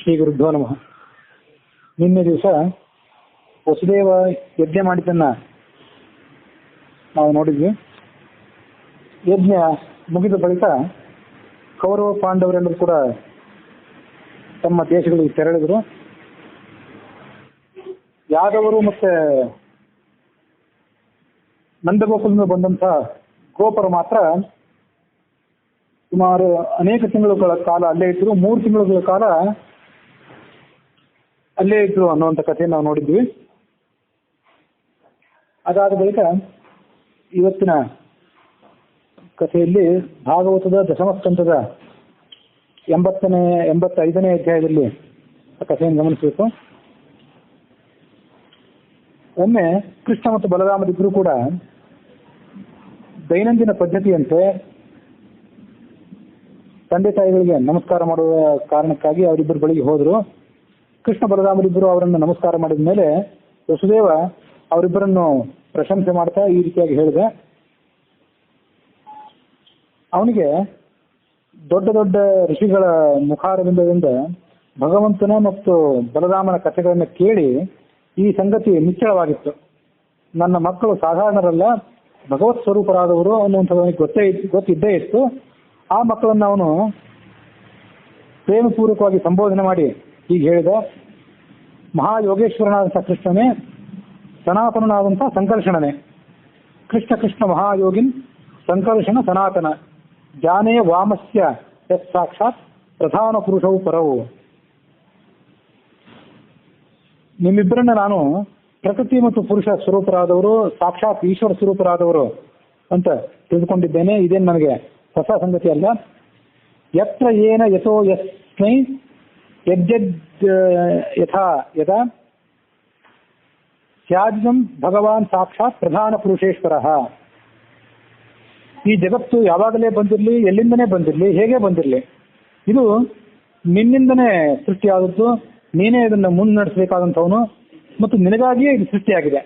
ಶ್ರೀ ಗುರುಭ್ಯೋ ನಮಃ. ನಿನ್ನೆ ದಿವಸ ವಸುದೇವ ಯಜ್ಞ ಮಾಡಿದ್ದನ್ನ ನಾವು ನೋಡಿದ್ವಿ. ಯಜ್ಞ ಮುಗಿದ ಬಳಿಕ ಕೌರವ ಪಾಂಡವರೆಲ್ಲರೂ ಕೂಡ ತಮ್ಮ ದೇಶಗಳಿಗೆ ತೆರಳಿದರು. ಯಾದವರು ಮತ್ತೆ ನಂದಗೋಕುಲದಿಂದ ಬಂದಂತ ಗೋಪರು ಮಾತ್ರ ಸುಮಾರು ಅನೇಕ ತಿಂಗಳುಗಳ ಕಾಲ ಅಲ್ಲೇ ಇದ್ರು. 3 ತಿಂಗಳುಗಳ ಕಾಲ ಅಲ್ಲೇ ಇದ್ರು ಅನ್ನುವಂಥ ಕಥೆಯನ್ನು ನಾವು ನೋಡಿದ್ವಿ. ಅದಾದ ಬಳಿಕ ಇವತ್ತಿನ ಕಥೆಯಲ್ಲಿ ಭಾಗವತದ ದಶಮಸ್ಕಂದದ 85ನೇ ಅಧ್ಯಾಯದಲ್ಲಿ ಆ ಕಥೆಯನ್ನು ಗಮನಿಸಬೇಕು. ಒಮ್ಮೆ ಕೃಷ್ಣ ಮತ್ತು ಬಲರಾಮರಿಬ್ಬರು ಕೂಡ ದೈನಂದಿನ ಪದ್ಧತಿಯಂತೆ ತಂದೆ ತಾಯಿಗಳಿಗೆ ನಮಸ್ಕಾರ ಮಾಡುವ ಕಾರಣಕ್ಕಾಗಿ ಅವರಿಬ್ಬರು ಬಳಿಗೆ ಹೋದರು. ಕೃಷ್ಣ ಬಲರಾಮರಿಬ್ಬರು ಅವರನ್ನು ನಮಸ್ಕಾರ ಮಾಡಿದ ಮೇಲೆ ವಸುದೇವ ಅವರಿಬ್ಬರನ್ನು ಪ್ರಶಂಸೆ ಮಾಡ್ತಾ ಈ ರೀತಿಯಾಗಿ ಹೇಳಿದ. ಅವನಿಗೆ ದೊಡ್ಡ ದೊಡ್ಡ ಋಷಿಗಳ ಮುಖಾರವಿಂದದಿಂದ ಭಗವಂತನ ಮತ್ತು ಬಲರಾಮನ ಕಥೆಗಳನ್ನು ಕೇಳಿ ಈ ಸಂಗತಿ ನಿಚ್ಚಳವಾಗಿತ್ತು. ನನ್ನ ಮಕ್ಕಳು ಸಾಧಾರಣರಲ್ಲ, ಭಗವತ್ ಸ್ವರೂಪರಾದವರು ಅನ್ನುವಂಥದ್ದು ಗೊತ್ತಿದ್ದೇ ಇತ್ತು. ಆ ಮಕ್ಕಳನ್ನು ಅವನು ಪ್ರೇಮಪೂರ್ವಕವಾಗಿ ಸಂಬೋಧನೆ ಮಾಡಿ ಹೀಗೆ ಹೇಳಿದ: ಮಹಾಯೋಗೇಶ್ವರನಾದಂಥ ಕೃಷ್ಣನೇ, ಸನಾತನನಾದಂಥ ಸಂಕರ್ಷಣನೇ. ಕೃಷ್ಣ ಕೃಷ್ಣ ಮಹಾಯೋಗಿನ್ ಸಂಕರ್ಷಣ ಸನಾತನ, ಜಾನೇ ವಾಮಸ್ಯ ಯತ್ ಸಾಕ್ಷಾತ್ ಪ್ರಧಾನ ಪುರುಷವು ಪರವು. ನಿಮ್ಮಿಬ್ಬರನ್ನ ನಾನು ಪ್ರಕೃತಿ ಮತ್ತು ಪುರುಷ ಸ್ವರೂಪರಾದವರು, ಸಾಕ್ಷಾತ್ ಈಶ್ವರ ಸ್ವರೂಪರಾದವರು ಅಂತ ತಿಳಿದುಕೊಂಡಿದ್ದೇನೆ. ಇದೇನು ನನಗೆ ಹೊಸ ಸಂಗತಿ ಅಲ್ಲ. ಯತ್ರ ಏನ ಯಥೋ ಯಸ್ಮೈ ಯಜ್ಜದ್ ಯಥಾ ಯಥಾ ಸ್ಯಾಜ್ಯಂ ಭಗವಾನ್ ಸಾಕ್ಷಾತ್ ಪ್ರಧಾನ ಪುರುಷೇಶ್ವರ. ಈ ಜಗತ್ತು ಯಾವಾಗಲೇ ಬಂದಿರಲಿ, ಎಲ್ಲಿಂದನೇ ಬಂದಿರಲಿ, ಹೇಗೆ ಬಂದಿರಲಿ, ಇದು ನಿನ್ನಿಂದನೇ ಸೃಷ್ಟಿಯಾದದ್ದು. ನೀನೇ ಇದನ್ನು ಮುನ್ನಡೆಸಬೇಕಾದಂಥವನು ಮತ್ತು ನಿನಗಾಗಿಯೇ ಇದು ಸೃಷ್ಟಿಯಾಗಿದೆ.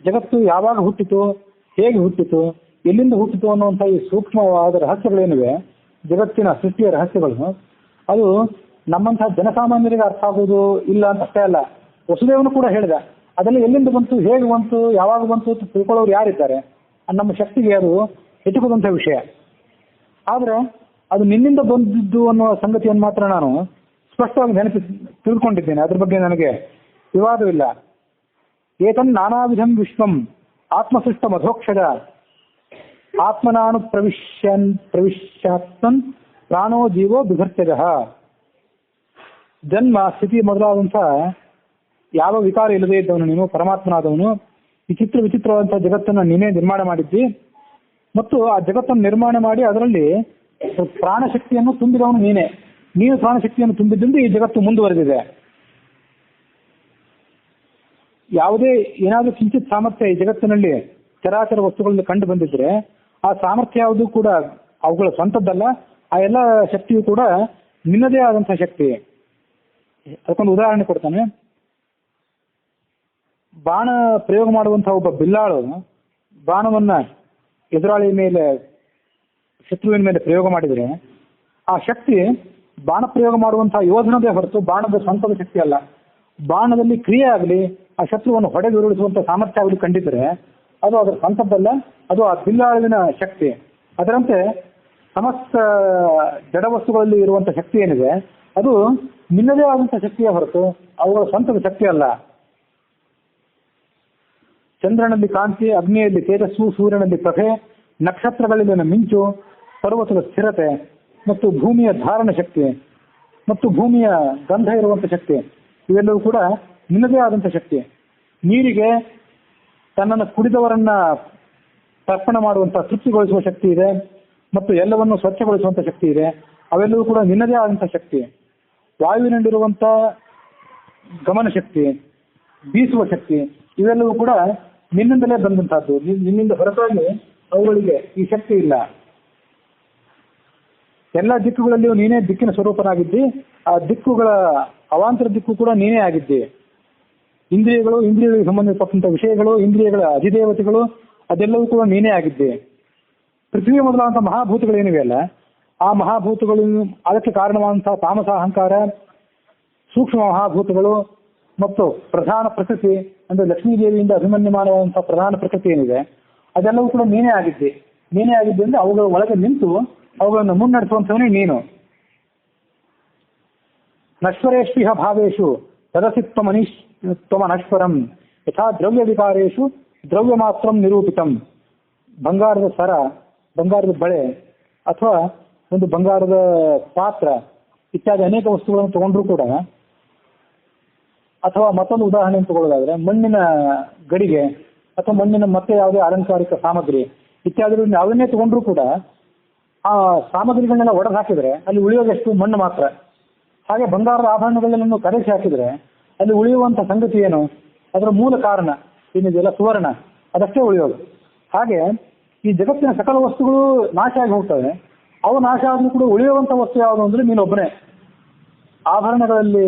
ಜಗತ್ತು ಯಾವಾಗ ಹುಟ್ಟಿತು, ಹೇಗೆ ಹುಟ್ಟಿತು, ಎಲ್ಲಿಂದ ಹುಟ್ಟಿತು ಅನ್ನುವಂಥ ಈ ಸೂಕ್ಷ್ಮವಾದ ರಹಸ್ಯಗಳೇನಿವೆ, ಜಗತ್ತಿನ ಸೃಷ್ಟಿಯ ರಹಸ್ಯಗಳು, ಅದು ನಮ್ಮಂತಹ ಜನಸಾಮಾನ್ಯರಿಗೆ ಅರ್ಥ ಆಗುವುದು ಇಲ್ಲ ಅಂತ ಅಷ್ಟೇ ಅಲ್ಲ. ವಸುದೇವನು ಕೂಡ ಹೇಳಿದ, ಅದೆಲ್ಲ ಎಲ್ಲಿಂದ ಬಂತು, ಹೇಗೆ ಬಂತು, ಯಾವಾಗ ಬಂತು ಅಂತ ತಿಳ್ಕೊಳ್ಳೋರು ಯಾರಿದ್ದಾರೆ? ನಮ್ಮ ಶಕ್ತಿಗೆ ಅದು ಎಟುಕುವಂಥ ವಿಷಯ. ಆದರೆ ಅದು ನಿನ್ನಿಂದ ಬಂದಿದ್ದು ಅನ್ನುವ ಸಂಗತಿಯನ್ನು ಮಾತ್ರ ನಾನು ಸ್ಪಷ್ಟವಾಗಿ ತಿಳ್ಕೊಂಡಿದ್ದೇನೆ. ಅದ್ರ ಬಗ್ಗೆ ನನಗೆ ವಿವಾದವಿಲ್ಲ. ಏತನ್ ನಾನಾವಿಧಂ ವಿಶ್ವಂ ಆತ್ಮಸೃಷ್ಟ ಮಧೋಕ್ಷರ ಆತ್ಮನಾನು ಪ್ರವಿಶ್ಯಾತ್ಮನ್ ಪ್ರಾಣೋ ಜೀವೋ ಬಿಭರ್ತ್ಯಜ. ಜನ್ಮ ಸ್ಥಿತಿ ಮೊದಲಾದಂಥ ಯಾವ ವಿಕಾರ ಇಲ್ಲದೇ ಇದ್ದವನು ನೀನು, ಪರಮಾತ್ಮನಾದವನು. ಈ ವಿಚಿತ್ರವಾದಂಥ ಜಗತ್ತನ್ನು ನೀನೇ ನಿರ್ಮಾಣ ಮಾಡಿದ್ದಿ ಮತ್ತು ಆ ಜಗತ್ತನ್ನು ನಿರ್ಮಾಣ ಮಾಡಿ ಅದರಲ್ಲಿ ಪ್ರಾಣಶಕ್ತಿಯನ್ನು ತುಂಬಿದವನು ನೀನೇ. ನೀನು ಪ್ರಾಣಶಕ್ತಿಯನ್ನು ತುಂಬಿದ್ದರಿಂದ ಈ ಜಗತ್ತು ಮುಂದುವರೆದಿದೆ. ಯಾವುದೇ ಏನಾದರೂ ಕಿಂಚಿತ್ ಸಾಮರ್ಥ್ಯ ಈ ಜಗತ್ತಿನಲ್ಲಿ ಚರಾಚರ ವಸ್ತುಗಳಲ್ಲಿ ಕಂಡು ಬಂದಿದ್ರೆ ಆ ಸಾಮರ್ಥ್ಯ ಯಾವುದೂ ಕೂಡ ಅವುಗಳ ಸ್ವಂತದ್ದಲ್ಲ. ಆ ಎಲ್ಲ ಶಕ್ತಿಯು ಕೂಡ ನಿನ್ನದೇ ಆದಂಥ ಶಕ್ತಿ. ಅದಕ್ಕೊಂದು ಉದಾಹರಣೆ ಕೊಡ್ತಾನೆ. ಬಾಣ ಪ್ರಯೋಗ ಮಾಡುವಂಥ ಒಬ್ಬ ಬಿಲ್ಲಾಳು ಬಾಣವನ್ನ ಎದುರಾಳಿಯ ಮೇಲೆ, ಶತ್ರುವಿನ ಮೇಲೆ ಪ್ರಯೋಗ ಮಾಡಿದರೆ ಆ ಶಕ್ತಿ ಬಾಣ ಪ್ರಯೋಗ ಮಾಡುವಂತಹ ಯೋಧನದೇ ಹೊರತು ಬಾಣದ ಸ್ವಂತದ ಶಕ್ತಿ ಅಲ್ಲ. ಬಾಣದಲ್ಲಿ ಕ್ರಿಯೆ ಆಗಲಿ, ಆ ಶತ್ರುವನ್ನು ಹೊಡೆದು ಉರುಳಿಸುವಂಥ ಸಾಮರ್ಥ್ಯ ಆಗಲಿ ಕಂಡಿದ್ರೆ ಅದು ಅದರ ಸ್ವಂತದ್ದಲ್ಲ, ಅದು ಆ ಬಿಲ್ಲಾಳುವಿನ ಶಕ್ತಿ. ಅದರಂತೆ ಸಮಸ್ತ ಜಡವಸ್ತುಗಳಲ್ಲಿ ಇರುವಂಥ ಶಕ್ತಿ ಏನಿದೆ ಅದು ನಿನ್ನದೇ ಆದಂಥ ಶಕ್ತಿಯ ಹೊರತು ಅವುಗಳ ಸ್ವಂತದ ಶಕ್ತಿ ಅಲ್ಲ. ಚಂದ್ರನಲ್ಲಿ ಕಾಂತಿ, ಅಗ್ನಿಯಲ್ಲಿ ತೇಜಸ್ಸು, ಸೂರ್ಯನಲ್ಲಿ ಪ್ರಭೆ, ನಕ್ಷತ್ರಗಳಲ್ಲಿನ ಮಿಂಚು, ಪರ್ವತದ ಸ್ಥಿರತೆ ಮತ್ತು ಭೂಮಿಯ ಧಾರಣ ಶಕ್ತಿ ಮತ್ತು ಭೂಮಿಯ ಗಂಧ ಇರುವಂಥ ಶಕ್ತಿ, ಇವೆಲ್ಲವೂ ಕೂಡ ನಿನ್ನದೇ ಆದಂಥ ಶಕ್ತಿ. ನೀರಿಗೆ ತನ್ನನ್ನು ಕುಡಿದವರನ್ನ ತರ್ಪಣ ಮಾಡುವಂಥ, ತೃಪ್ತಿಗೊಳಿಸುವ ಶಕ್ತಿ ಇದೆ ಮತ್ತು ಎಲ್ಲವನ್ನು ಸ್ವಚ್ಛಗೊಳಿಸುವಂಥ ಶಕ್ತಿ ಇದೆ. ಅವೆಲ್ಲವೂ ಕೂಡ ನಿನ್ನದೇ ಆದಂಥ ಶಕ್ತಿ. ವಾಯುವಿನಲ್ಲಿರುವಂಥ ಗಮನ ಶಕ್ತಿ, ಬೀಸುವ ಶಕ್ತಿ, ಇವೆಲ್ಲವೂ ಕೂಡ ನಿನ್ನಿಂದಲೇ ಬಂದಂತಹದ್ದು. ನಿನ್ನಿಂದ ಹೊರತಾಗಿ ಅವುಗಳಿಗೆ ಈ ಶಕ್ತಿ ಇಲ್ಲ. ಎಲ್ಲ ದಿಕ್ಕುಗಳಲ್ಲಿಯೂ ನೀನೇ ದಿಕ್ಕಿನ ಸ್ವರೂಪನಾಗಿದ್ದಿ. ಆ ದಿಕ್ಕುಗಳ ಅವಾಂತರ ದಿಕ್ಕು ಕೂಡ ನೀನೇ ಆಗಿದ್ದಿ. ಇಂದ್ರಿಯಗಳಿಗೆ ಸಂಬಂಧಪಟ್ಟಂತ ವಿಷಯಗಳು, ಇಂದ್ರಿಯಗಳ ಅಧಿದೇವತೆಗಳು, ಅದೆಲ್ಲವೂ ಕೂಡ ನೀನೇ ಆಗಿದ್ದಿ. ಪೃಥ್ವಿ ಮೊದಲಾದಂಥ ಮಹಾಭೂತಗಳೇನಿವೆ ಅಲ್ಲ, ಆ ಮಹಾಭೂತಗಳು, ಅದಕ್ಕೆ ಕಾರಣವಾದಂತಹ ತಾಮಸ ಅಹಂಕಾರ, ಸೂಕ್ಷ್ಮ ಮಹಾಭೂತಗಳು ಮತ್ತು ಪ್ರಧಾನ ಪ್ರಕೃತಿ ಅಂದ್ರೆ ಲಕ್ಷ್ಮೀದೇವಿಯಿಂದ ಅಭಿಮನ್ಯಮಾನವಾದಂತಹ ಪ್ರಧಾನ ಪ್ರಕೃತಿ ಏನಿದೆ ಅದೆಲ್ಲವೂ ಕೂಡ ನೀನೇ ಆಗಿದ್ದೆ. ನೀನೇ ಆಗಿದ್ದೆ ಅಂದ್ರೆ ಅವುಗಳ ಒಳಗೆ ನಿಂತು ಅವುಗಳನ್ನು ಮುನ್ನಡೆಸುವಂಥವನೇ ನೀನು. ನಶ್ವರೇಷ್ವಿಹ ಭಾವೇಶು ತದಸಿ ತ್ವಮನಶ್ವರಂ ಯಥಾ ದ್ರವ್ಯ ವಿಕಾರೇಶು ದ್ರವ್ಯ ಮಾತ್ರ ನಿರೂಪಿತಂ. ಬಂಗಾರದ ಸರ, ಬಂಗಾರದ ಬಳೆ ಅಥವಾ ಒಂದು ಬಂಗಾರದ ಪಾತ್ರ ಇತ್ಯಾದಿ ಅನೇಕ ವಸ್ತುಗಳನ್ನು ತಗೊಂಡ್ರೂ ಕೂಡ, ಅಥವಾ ಮತ್ತೊಂದು ಉದಾಹರಣೆಯನ್ನು ತಗೊಳ್ಳೋದಾದ್ರೆ ಮಣ್ಣಿನ ಗಡಿಗೆ ಅಥವಾ ಮಣ್ಣಿನ ಮತ್ತೆ ಯಾವುದೇ ಅಲಂಕಾರಿಕ ಸಾಮಗ್ರಿ ಇತ್ಯಾದಿಗಳನ್ನ ಯಾವುದನ್ನೇ ತಗೊಂಡ್ರೂ ಕೂಡ ಆ ಸಾಮಗ್ರಿಗಳನ್ನೆಲ್ಲ ಒಡೆದು ಹಾಕಿದ್ರೆ ಅಲ್ಲಿ ಉಳಿಯೋದೆಷ್ಟು ಮಣ್ಣು ಮಾತ್ರ. ಹಾಗೆ ಬಂಗಾರದ ಆಭರಣಗಳನ್ನೆಲ್ಲ ಕರಗಿಸಿ ಹಾಕಿದ್ರೆ ಅಲ್ಲಿ ಉಳಿಯುವಂಥ ಸಂಗತಿ ಏನು? ಅದರ ಮೂಲ ಕಾರಣ ಏನಿದೆಯಲ್ಲ ಸುವರ್ಣ, ಅದಷ್ಟೇ ಉಳಿಯೋದು. ಹಾಗೆ ಈ ಜಗತ್ತಿನ ಸಕಲ ವಸ್ತುಗಳು ನಾಶ ಆಗಿ ಹೋಗ್ತವೆ. ಅವು ನಾಶ ಆದ್ರೂ ಕೂಡ ಉಳಿಯುವಂಥ ವಸ್ತು ಯಾವುದು ಅಂದ್ರೆ ನೀನೊಬ್ಬನೇ. ಆಭರಣಗಳಲ್ಲಿ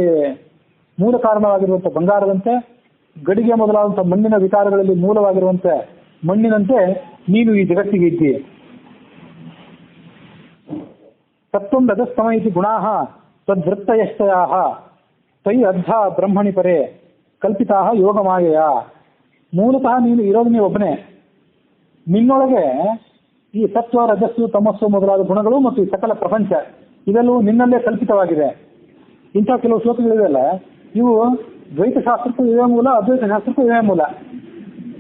ಮೂಲ ಕಾರಣವಾಗಿರುವಂಥ ಬಂಗಾರದಂತೆ, ಗಡಿಗೆ ಮೊದಲಾದಂಥ ಮಣ್ಣಿನ ವಿಕಾರಗಳಲ್ಲಿ ಮೂಲವಾಗಿರುವಂಥ ಮಣ್ಣಿನಂತೆ ನೀನು ಈ ಜಗತ್ತಿಗೆ ಇದ್ದೀ. ತತ್ವಂ ರಜಸ್ತಮ ಇತಿ ಗುಣಾಃ ತದ್ವೃತ್ತಯಶ್ಚಯಾಃ ತೈ ಅರ್ಧ ಬ್ರಹ್ಮಣಿ ಪರೇ ಕಲ್ಪಿತಾಃ ಯೋಗಮಾಯೆಯ. ಮೂಲತಃ ನೀನು ಇರೋದು ನೀವು ಒಬ್ಬನೇ. ನಿನ್ನೊಳಗೆ ಈ ಸತ್ವ, ರಜಸ್ಸು, ತಮಸ್ಸು ಮೊದಲಾದ ಗುಣಗಳು ಮತ್ತು ಈ ಸಕಲ ಪ್ರಪಂಚ ಇವೆಲ್ಲವೂ ನಿನ್ನಲ್ಲೇ ಕಲ್ಪಿತವಾಗಿದೆ. ಇಂಥ ಕೆಲವು ಶ್ಲೋಕಗಳಿವೆಯಲ್ಲ, ಇವು ದ್ವೈತ ಶಾಸ್ತ್ರಕ್ಕೂ ಇವೇ ಮೂಲ, ಅದ್ವೈತ ಶಾಸ್ತ್ರಕ್ಕೂ ಇವೇ ಮೂಲ.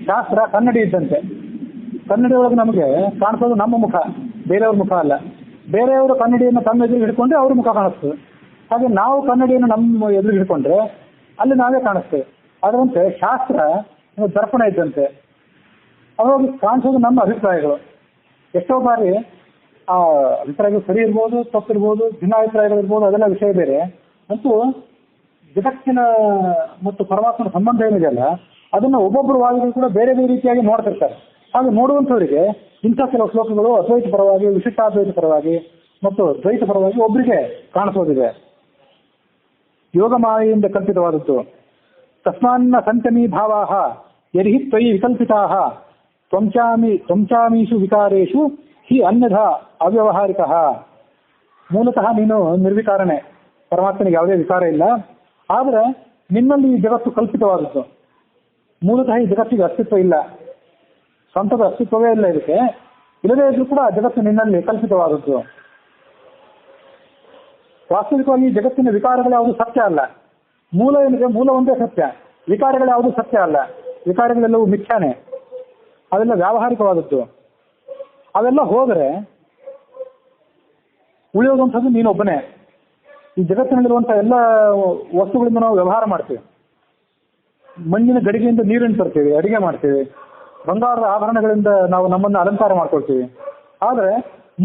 ಶಾಸ್ತ್ರ ಕನ್ನಡಿ ಇದ್ದಂತೆ. ಕನ್ನಡಿ ಒಳಗೆ ನಮಗೆ ಕಾಣಿಸೋದು ನಮ್ಮ ಮುಖ, ಬೇರೆಯವ್ರ ಮುಖ ಅಲ್ಲ. ಬೇರೆಯವರು ಕನ್ನಡಿಯನ್ನು ತಮ್ಮ ಎದುರು ಹಿಡ್ಕೊಂಡ್ರೆ ಅವ್ರ ಮುಖ ಕಾಣಿಸ್ತದೆ. ಹಾಗೆ ನಾವು ಕನ್ನಡಿಯನ್ನು ನಮ್ಮ ಎದುರು ಹಿಡ್ಕೊಂಡ್ರೆ ಅಲ್ಲಿ ನಾವೇ ಕಾಣಿಸ್ತೇವೆ. ಅದರಂತೆ ಶಾಸ್ತ್ರ ದರ್ಪಣ ಇದ್ದಂತೆ. ಅವಾಗ ಕಾಣಿಸೋದು ನಮ್ಮ ಅಭಿಪ್ರಾಯಗಳು. ಎಷ್ಟೋ ಬಾರಿ ಆ ಅಭಿಪ್ರಾಯಗಳು ಸರಿ ಇರ್ಬೋದು, ತಪ್ಪಿರ್ಬೋದು, ಭಿನ್ನಾಭಿಪ್ರಾಯಗಳಿರ್ಬೋದು, ಅದೆಲ್ಲ ವಿಷಯ ಬೇರೆ. ಅಂತೂ ಜಗತ್ತಿನ ಮತ್ತು ಪರಮಾತ್ಮನ ಸಂಬಂಧ ಏನಿದೆಯಲ್ಲ ಅದನ್ನು ಒಬ್ಬೊಬ್ಬರು ವಾದಿಗಳು ಕೂಡ ಬೇರೆ ಬೇರೆ ರೀತಿಯಾಗಿ ನೋಡ್ತಿರ್ತಾರೆ. ಹಾಗೆ ನೋಡುವಂಥವರಿಗೆ ಇಂಥ ಕೆಲವು ಶ್ಲೋಕಗಳು ಅದ್ವೈತ ಪರವಾಗಿ, ವಿಶಿಷ್ಟಾದ್ವೈತ ಪರವಾಗಿ ಮತ್ತು ದ್ವೈತ ಪರವಾಗಿ ಒಬ್ಬರಿಗೆ ಕಾಣಿಸೋದಿದೆ. ಯೋಗ ಮಾಯೆಯಿಂದ ಕಲ್ಪಿತವಾದದ್ದು. ತಸ್ಮಾನ್ನ ಸಂತಮೀ ಭಾವಾಹ ಯರ್ಹಿ ತ್ವಯಿ ವಿಕಲ್ಪಿತಾಹ ತ್ವಂಚಾಮೀಷು ವಿಕಾರೇಶು ಹಿ ಅನ್ಯಥಾ ಅವ್ಯವಹಾರಿಕಃ. ಮೂಲತಃ ನೀನು ನಿರ್ವಿಕಾರನೇ, ಪರಮಾತ್ಮನಿಗೆ ಯಾವುದೇ ವಿಕಾರ ಇಲ್ಲ. ಆದರೆ ನಿನ್ನಲ್ಲಿ ಈ ಜಗತ್ತು ಕಲ್ಪಿತವಾದದ್ದು. ಮೂಲತಃ ಈ ಜಗತ್ತಿಗೆ ಅಸ್ತಿತ್ವ ಇಲ್ಲ, ಸ್ವಂತದ ಅಸ್ತಿತ್ವವೇ ಇಲ್ಲ. ಇದಕ್ಕೆ ಇಲ್ಲದೇ ಇದ್ರೂ ಕೂಡ ಜಗತ್ತು ನಿನ್ನಲ್ಲಿ ಕಲ್ಪಿತವಾದದ್ದು. ವಾಸ್ತವಿಕವಾಗಿ ಜಗತ್ತಿನ ವಿಕಾರಗಳ್ಯಾವುದು ಸತ್ಯ ಅಲ್ಲ. ಮೂಲ ಏನಿದೆ, ಮೂಲ ಒಂದೇ ಸತ್ಯ. ವಿಕಾರಗಳ್ಯಾವುದು ಸತ್ಯ ಅಲ್ಲ. ವಿಕಾರಗಳೆಲ್ಲವೂ ಮಿಥ್ಯಾನೆ, ಅವೆಲ್ಲ ವ್ಯಾವಹಾರಿಕವಾದದ್ದು. ಅವೆಲ್ಲ ಹೋದರೆ ಉಳಿಯೋದಂಥದ್ದು ನೀನೊಬ್ಬನೇ. ಈ ಜಗತ್ತಿನಲ್ಲಿರುವಂಥ ಎಲ್ಲ ವಸ್ತುಗಳಿಂದ ನಾವು ವ್ಯವಹಾರ ಮಾಡ್ತೀವಿ. ಮಣ್ಣಿನ ಗಡಿಗೆಯಿಂದ ನೀರನ್ನು ತರ್ತೀವಿ, ಅಡಿಗೆ ಮಾಡ್ತೀವಿ. ಬಂಗಾರದ ಆಭರಣಗಳಿಂದ ನಾವು ನಮ್ಮನ್ನು ಅಲಂಕಾರ ಮಾಡ್ಕೊಳ್ತೀವಿ. ಆದರೆ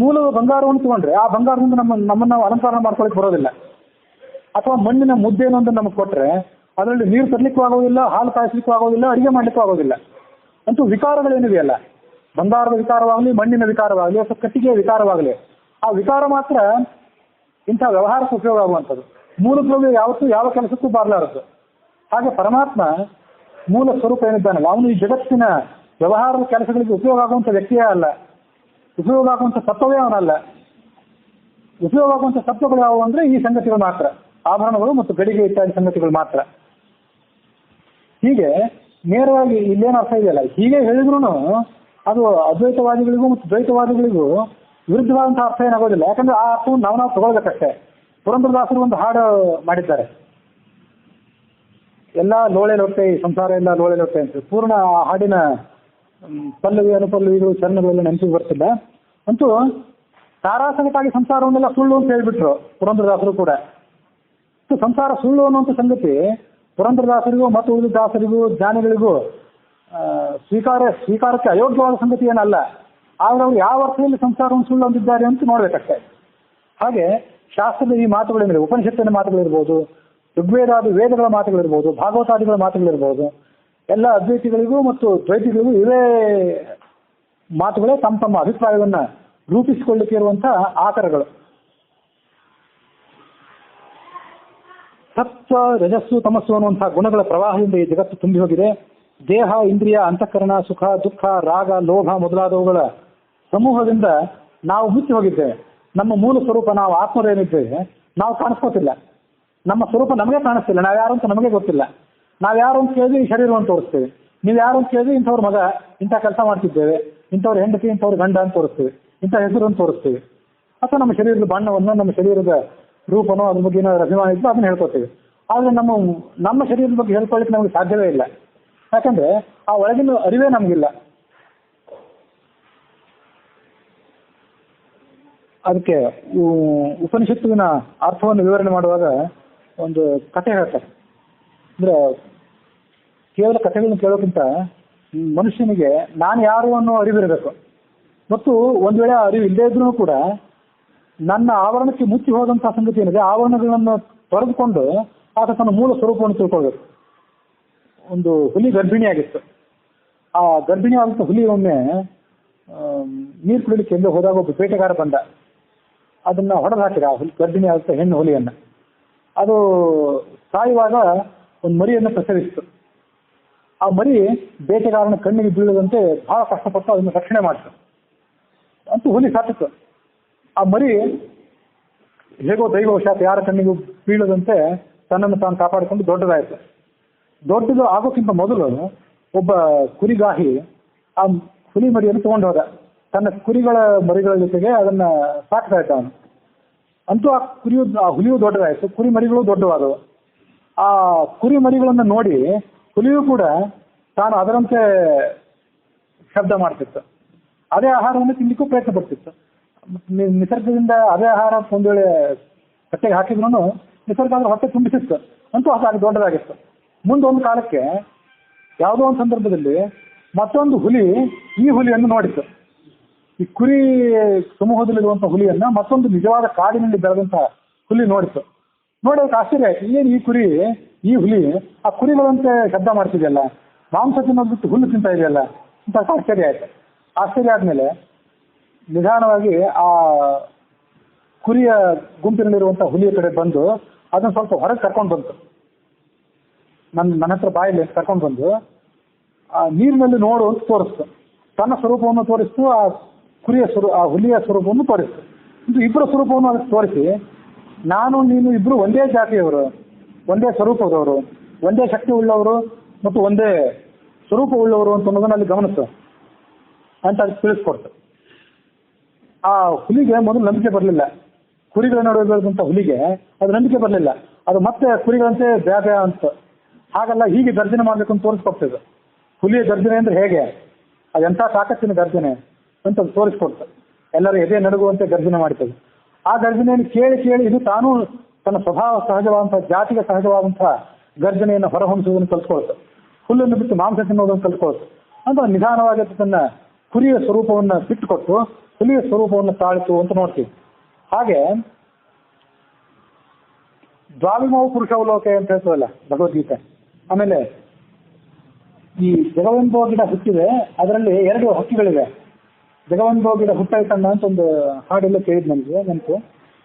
ಮೂಲದ ಬಂಗಾರವನ್ನು ತಗೊಂಡ್ರೆ ಆ ಬಂಗಾರದಿಂದ ನಮ್ಮನ್ನು ನಾವು ಅಲಂಕಾರ ಮಾಡ್ಕೊಳ್ಳಿಕ್ಕೆ ಬರೋದಿಲ್ಲ. ಅಥವಾ ಮಣ್ಣಿನ ಮುದ್ದೆನೊಂದು ನಮಗೆ ಕೊಟ್ಟರೆ ಅದರಲ್ಲಿ ನೀರು ತರಲಿಕ್ಕೂ ಆಗೋದಿಲ್ಲ, ಹಾಲು ಕಾಯಿಸ್ಲಿಕ್ಕೂ ಆಗೋದಿಲ್ಲ, ಅಡಿಗೆ ಮಾಡ್ಲಿಕ್ಕೂ ಆಗೋದಿಲ್ಲ. ಅಂತೂ ವಿಕಾರಗಳೇನಿವೆಯಲ್ಲ, ಬಂಗಾರದ ವಿಕಾರವಾಗಲಿ, ಮಣ್ಣಿನ ವಿಕಾರವಾಗಲಿ ಅಥವಾ ಕಟ್ಟಿಗೆಯ ವಿಕಾರವಾಗಲಿ, ಆ ವಿಕಾರ ಮಾತ್ರ ಇಂಥ ವ್ಯವಹಾರಕ್ಕೆ ಉಪಯೋಗ ಆಗುವಂಥದ್ದು. ಮೂಲ ದ್ರವ್ಯ ಯಾವತ್ತೂ ಯಾವ ಕೆಲಸಕ್ಕೂ ಬಾರಲಾರದು. ಹಾಗೆ ಪರಮಾತ್ಮ ಮೂಲ ಸ್ವರೂಪ ಏನಿದ್ದಾನಲ್ಲ, ಅವನು ಈ ಜಗತ್ತಿನ ವ್ಯವಹಾರದ ಕೆಲಸಗಳಿಗೆ ಉಪಯೋಗ ಆಗುವಂಥ ವ್ಯಕ್ತಿಯೇ ಅಲ್ಲ, ಉಪಯೋಗ ಆಗುವಂಥ ತತ್ವವೇ ಅವನಲ್ಲ. ಉಪಯೋಗ ಆಗುವಂಥ ತತ್ವಗಳು ಯಾವುವು ಅಂದರೆ ಈ ಸಂಗತಿಗಳು ಮಾತ್ರ, ಆಭರಣಗಳು ಮತ್ತು ಗಡಿಗೆ ಇತ್ಯಾದಿ ಸಂಗತಿಗಳು ಮಾತ್ರ. ಹೀಗೆ ನೇರವಾಗಿ ಇಲ್ಲೇನು ಅರ್ಥ ಇದೆಯಲ್ಲ, ಹೀಗೆ ಹೇಳಿದ್ರು ಅದು ಅದ್ವೈತವಾದಿಗಳಿಗೂ ಮತ್ತು ದ್ವೈತವಾದಿಗಳಿಗೂ ವಿರುದ್ಧವಾದಂತಹ ಅರ್ಥ ಏನಾಗೋದಿಲ್ಲ. ಯಾಕಂದ್ರೆ ಆ ಅರ್ಥವನ್ನು ನಾವು ತಗೊಳ್ಬೇಕಷ್ಟೇ. ಪುರಂದರದಾಸರು ಒಂದು ಹಾಡು ಮಾಡಿದ್ದಾರೆ, ಎಲ್ಲ ಲೋಳೆ ಲೊಟ್ಟೆ, ಸಂಸಾರ ಎಲ್ಲ ಲೋಳೆ ಲೊಟ್ಟೆ ಅಂತ. ಪೂರ್ಣ ಆ ಹಾಡಿನ ಪಲ್ಲವಿ ಅನುಪಲ್ಲವಿಗಳು ಚರಣಗಳೆಲ್ಲ ನೆನಪಿಗೆ ಬರ್ತಿಲ್ಲ. ಅಂತೂ ತಾರಾಸಗಟಾಗಿ ಸಂಸಾರವನ್ನೆಲ್ಲ ಸುಳ್ಳು ಅಂತ ಹೇಳ್ಬಿಟ್ರು ಪುರಂದರದಾಸರು ಕೂಡ. ಸಂಸಾರ ಸುಳ್ಳು ಅನ್ನುವಂಥ ಸಂಗತಿ ಪುರಂದರದಾಸರಿಗೂ ಮತ್ತು ಉಳಿದ ದಾಸರಿಗೂ ಜ್ಞಾನಿಗಳಿಗೂ ಸ್ವೀಕಾರಕ್ಕೆ ಅಯೋಗ್ಯವಾದ ಸಂಗತಿ ಏನಲ್ಲ. ಆದರೆ ಅವರು ಯಾವ ಅರ್ಥದಲ್ಲಿ ಸಂಸಾರವನ್ನು ಸುಳ್ಳು ಅಂದಿದ್ದಾರೆ ಅಂತ ನೋಡ್ಬೇಕಷ್ಟೇ. ಹಾಗೆ ಶಾಸ್ತ್ರದ ಈ ಮಾತುಗಳೇನಿದೆ, ಉಪನಿಷತ್ತಿನ ಮಾತುಗಳಿರ್ಬೋದು, ಋಗ್ವೇದಾದಿ ವೇದಗಳ ಮಾತುಗಳಿರ್ಬೋದು, ಭಾಗವತಾದಿಗಳ ಮಾತುಗಳಿರ್ಬೋದು, ಎಲ್ಲ ಅದ್ವೈತಿಗಳಿಗೂ ಮತ್ತು ದ್ವೈತಿಗಳಿಗೂ ಇವೇ ಮಾತುಗಳೇ ತಮ್ಮ ತಮ್ಮ ಅಭಿಪ್ರಾಯವನ್ನು ರೂಪಿಸಿಕೊಳ್ಳಿಕ್ಕೆ ಇರುವಂಥ ಆಕರಗಳು. ಸತ್ವ, ರಜಸ್ಸು, ತಮಸ್ಸು ಅನ್ನುವಂತಹ ಗುಣಗಳ ಪ್ರವಾಹದಿಂದ ಈ ಜಗತ್ತು ತುಂಬಿ ಹೋಗಿದೆ. ದೇಹ, ಇಂದ್ರಿಯ, ಅಂತಃಕರಣ, ಸುಖ, ದುಃಖ, ರಾಗ, ಲೋಭ ಮೊದಲಾದವುಗಳ ಸಮೂಹದಿಂದ ನಾವು ಮುಚ್ಚಿ ಹೋಗಿದ್ದೇವೆ. ನಮ್ಮ ಮೂಲ ಸ್ವರೂಪ ನಾವು ಆತ್ಮರೇನಿದ್ದೇವೆ ನಾವು ಕಾಣಿಸ್ಕೋತಿಲ್ಲ. ನಮ್ಮ ಸ್ವರೂಪ ನಮಗೆ ಕಾಣಿಸ್ತಿಲ್ಲ. ನಾವು ಯಾರು ಅಂತ ನಮಗೆ ಗೊತ್ತಿಲ್ಲ. ನಾವು ಯಾರು ಅಂತ ಕೇಳಿದ್ರೆ ಈ ಶರೀರವನ್ನು ತೋರಿಸ್ತೇವೆ. ನೀವು ಯಾರು ಅಂತ ಕೇಳಿದ್ರೆ ಇಂಥವ್ರ ಮಗ, ಇಂಥ ಕೆಲಸ ಮಾಡ್ತಿದ್ದೇವೆ, ಇಂಥವ್ರ ಹೆಂಡತಿ, ಇಂಥವ್ರ ಗಂಡ ಅಂತ ತೋರಿಸ್ತೀವಿ, ಇಂಥ ಹೆಸರನ್ನು ತೋರಿಸ್ತೀವಿ. ಅಥವಾ ನಮ್ಮ ಶರೀರದ ಬಣ್ಣವನ್ನು, ನಮ್ಮ ಶರೀರದ ರೂಪನೋ ಅದ್ರ ಬಗ್ಗೆ ಏನಾದ್ರು ಅಭಿಮಾನ ಇದ್ದು ಅದನ್ನ ಹೇಳ್ಕೊತೀವಿ. ಆದರೆ ನಮ್ಮ ಶರೀರದ ಬಗ್ಗೆ ಹೇಳ್ಕೊಳ್ಳಿಕ್ಕೆ ನಮಗೆ ಸಾಧ್ಯವೇ ಇಲ್ಲ. ಯಾಕಂದ್ರೆ ಆ ಒಳಗಿನ ಅರಿವೇ ನಮಗಿಲ್ಲ. ಅದಕ್ಕೆ ಉಪನಿಷತ್ತುವಿನ ಅರ್ಥವನ್ನು ವಿವರಣೆ ಮಾಡುವಾಗ ಒಂದು ಕಥೆ ಹೇಳ್ತಾರೆ. ಅಂದ್ರೆ ಕೇವಲ ಕಥೆಗಳನ್ನು ಕೇಳೋಕ್ಕಿಂತ ಮನುಷ್ಯನಿಗೆ ನಾನು ಯಾರು ಅನ್ನೋ ಅರಿವಿರಬೇಕು. ಮತ್ತು ಒಂದು ವೇಳೆ ಆ ಅರಿವು ಇಲ್ಲದೇ ಇದ್ರೂ ಕೂಡ ನನ್ನ ಆವರಣಕ್ಕೆ ಮುಚ್ಚಿ ಹೋದಂತಹ ಸಂಗತಿ ಏನಿದೆ, ಆವರಣಗಳನ್ನು ತೊರೆದುಕೊಂಡು ಆತ ತನ್ನ ಮೂಲ ಸ್ವರೂಪವನ್ನು ತಿಳ್ಕೊಳ್ಬೇಕು. ಒಂದು ಹುಲಿ ಗರ್ಭಿಣಿಯಾಗಿತ್ತು. ಆ ಗರ್ಭಿಣಿ ಆದಂಥ ಹುಲಿ ಒಮ್ಮೆ ನೀರು ಕುಡಿಲಿಕ್ಕೆ ಎಂದು ಹೋದಾಗ ಒಬ್ಬ ಬೇಟೆಗಾರ ಬಂದ. ಅದನ್ನ ಹೊಡೆದು ಹಾಕಿದ ಆ ಹುಲಿ, ಗರ್ಭಿಣಿ ಆದಂಥ ಹೆಣ್ಣು ಹುಲಿಯನ್ನ. ಅದು ಸಾಯುವಾಗ ಒಂದು ಮರಿಯನ್ನು ಪ್ರಸವಿಸಿತು. ಆ ಮರಿ ಬೇಟೆಗಾರನ ಕಣ್ಣಿಗೆ ಬೀಳದಂತೆ ಬಹಳ ಕಷ್ಟಪಟ್ಟು ಅದನ್ನು ರಕ್ಷಣೆ ಮಾಡಿತು. ಅಂತೂ ಹುಲಿ ಸಾಕಿತ್ತು. ಆ ಮರಿ ಹೇಗೋ ದೈವವಶಾತ್ ಯಾರ ಕಣ್ಣಿಗೂ ಬೀಳದಂತೆ ತನ್ನನ್ನು ತಾನು ಕಾಪಾಡಿಕೊಂಡು ದೊಡ್ಡದಾಯಿತು. ದೊಡ್ಡದು ಆಗೋಕ್ಕಿಂತ ಮೊದಲು ಒಬ್ಬ ಕುರಿಗಾಹಿ ಆ ಹುಲಿ ಮರಿಯನ್ನು ತಗೊಂಡು ಹೋದ. ತನ್ನ ಕುರಿಗಳ ಮರಿಗಳ ಜೊತೆಗೆ ಅದನ್ನ ಸಾಕ್ತಾ ಇದ್ದ ಅವನು. ಅಂತೂ ಆ ಹುಲಿಯು ದೊಡ್ಡದಾಯಿತು, ಕುರಿ ಮರಿಗಳು ದೊಡ್ಡವಾದವು. ಆ ಕುರಿ ಮರಿಗಳನ್ನು ನೋಡಿ ಹುಲಿಯು ಕೂಡ ತಾನು ಅದರಂತೆ ಶಬ್ದ ಮಾಡ್ತಿತ್ತು. ಅದೇ ಆಹಾರವನ್ನು ತಿನ್ನಲಿಕ್ಕೂ ಪ್ರಯತ್ನ ಪಡ್ತಿತ್ತು. ನಿಸರ್ಗದಿಂದ ಅದೇ ಆಹಾರ ಒಂದು ವೇಳೆ ಹೊಟ್ಟೆಗೆ ಹಾಕಿದ್ರು ನಿಸರ್ಗ ಅಂದ್ರೆ ಹೊಟ್ಟೆ ತುಂಬಿಸಿತ್ತು. ಅಂತೂ ಅದು ದೊಡ್ಡದಾಗಿತ್ತು. ಮುಂದೊಂದು ಕಾಲಕ್ಕೆ ಯಾವುದೋ ಒಂದು ಸಂದರ್ಭದಲ್ಲಿ ಮತ್ತೊಂದು ಹುಲಿ ಈ ಹುಲಿಯನ್ನು ನೋಡಿತ್ತು. ಈ ಕುರಿ ಸಮೂಹದಲ್ಲಿರುವಂತಹ ಹುಲಿಯನ್ನ ಮತ್ತೊಂದು ನಿಜವಾದ ಕಾಡಿನಲ್ಲಿ ಬೆಳೆದಂತಹ ಹುಲಿ ನೋಡಿತ್ತು. ನೋಡೋದಕ್ಕೆ ಆಶ್ಚರ್ಯ ಆಯ್ತು. ಏನು ಈ ಹುಲಿ ಆ ಕುರಿಗಳಂತೆ ಶಬ್ದ ಮಾಡ್ತಿದೆಯಲ್ಲ, ಮಾಂಸ ತಿನ್ನೋದು ಬಿಟ್ಟು ಹುಲ್ಲು ತಿಂತಾ ಇದೆಯಲ್ಲ ಅಂತ ಆಶ್ಚರ್ಯ ಆಯ್ತು. ಆಶ್ಚರ್ಯ ಆದ್ಮೇಲೆ ನಿಧಾನವಾಗಿ ಆ ಕುರಿಯ ಗುಂಪಿನಲ್ಲಿರುವಂತಹ ಹುಲಿಯ ಕಡೆ ಬಂದು ಅದನ್ನ ಸ್ವಲ್ಪ ಹೊರಗೆ ಕರ್ಕೊಂಡು ಬಂತು. ನನ್ನ ಹತ್ರ ಬಾಯಲ್ಲಿ ಕರ್ಕೊಂಡು ಬಂದು ಆ ನೀರಿನಲ್ಲಿ ನೋಡು ಅಂತ ತೋರಿಸ್ತು. ತನ್ನ ಸ್ವರೂಪವನ್ನು ತೋರಿಸ್ತು, ಆ ಹುಲಿಯ ಸ್ವರೂಪವನ್ನು ತೋರಿಸ್ತು. ಇಬ್ಬರ ಸ್ವರೂಪವನ್ನು ಅದಕ್ಕೆ ತೋರಿಸಿ, ನಾನು ನೀನು ಇಬ್ರು ಒಂದೇ ಜಾತಿಯವರು, ಒಂದೇ ಸ್ವರೂಪದವರು, ಒಂದೇ ಶಕ್ತಿ ಉಳ್ಳವರು ಮತ್ತು ಒಂದೇ ಸ್ವರೂಪ ಉಳ್ಳವರು ಅಂತ ಅನ್ನೋದನ್ನ ಗಮನಿಸು ಅಂತ ಅದಕ್ಕೆ ತಿಳಿಸ್ಕೊಡ್ತು. ಆ ಹುಲಿಗೆ ಮೊದಲು ನಂಬಿಕೆ ಬರಲಿಲ್ಲ. ಕುರಿಗಳ ನಡುವೆ ಬೆಳೆದಂಥ ಹುಲಿಗೆ ಅದು ನಂಬಿಕೆ ಬರಲಿಲ್ಲ. ಅದು ಮತ್ತೆ ಕುರಿಗಳಂತೆ ಬ್ಯಾಗ ಅಂತ ಹಾಗಲ್ಲ, ಹೀಗೆ ಗರ್ಜನೆ ಮಾಡ್ಬೇಕು ಅಂತ ತೋರಿಸ್ಕೊಡ್ತದೆ. ಹುಲಿಯ ಗರ್ಜನೆ ಅಂದ್ರೆ ಹೇಗೆ, ಅದೆಂಥ ತಾಕತ್ತಿನ ಗರ್ಜನೆ ಅಂತ ಅದು ತೋರಿಸ್ಕೊಡ್ತು. ಎಲ್ಲರೂ ಎದೆ ನಡುಗುವಂತೆ ಗರ್ಜನೆ ಮಾಡ್ತದೆ. ಆ ಗರ್ಜನೆಯನ್ನು ಕೇಳಿ ಕೇಳಿ ಇದು ತಾನೂ ತನ್ನ ಸ್ವಭಾವ ಸಹಜವಾದಂತಹ, ಜಾತಿಗೆ ಸಹಜವಾದಂತಹ ಗರ್ಜನೆಯನ್ನು ಹೊರಹೊಮ್ಮಿಸುವುದನ್ನು ಕಲ್ತ್ಕೊಳ್ತು. ಹುಲ್ಲನ್ನು ಬಿಟ್ಟು ಮಾಂಸ ತಿನ್ನೋದನ್ನು ಕಲ್ತ್ಕೊಳ್ತು. ಅಂತ ನಿಧಾನವಾಗಿ ತನ್ನ ಕುರಿಯ ಸ್ವರೂಪವನ್ನು ಬಿಟ್ಟುಕೊಟ್ಟು ಹುಲಿಯ ಸ್ವರೂಪವನ್ನು ತಾಳಿತು ಅಂತ ನೋಡ್ತೀವಿ. ಹಾಗೆ ದ್ವಾವಿಮೌ ಪುರುಷವಲೋಕೆ ಅಂತ ಹೇಳ್ತದಲ್ಲ ಭಗವದ್ಗೀತೆ. ಆಮೇಲೆ ಈ ಜಗವೆಂಬೋ ಗಿಡ ಹುಟ್ಟಿದೆ, ಅದರಲ್ಲಿ 2 ಹಕ್ಕಿಗಳಿವೆ. ಜಗವೆಂಬೋ ಗಿಡ ಹುಟ್ಟಾಯ್ತಣ್ಣ ಅಂತ ಒಂದು ಹಾಡೆಲ್ಲ ಕೇಳಿದ್ ನನಗೆ ನೆನಪು.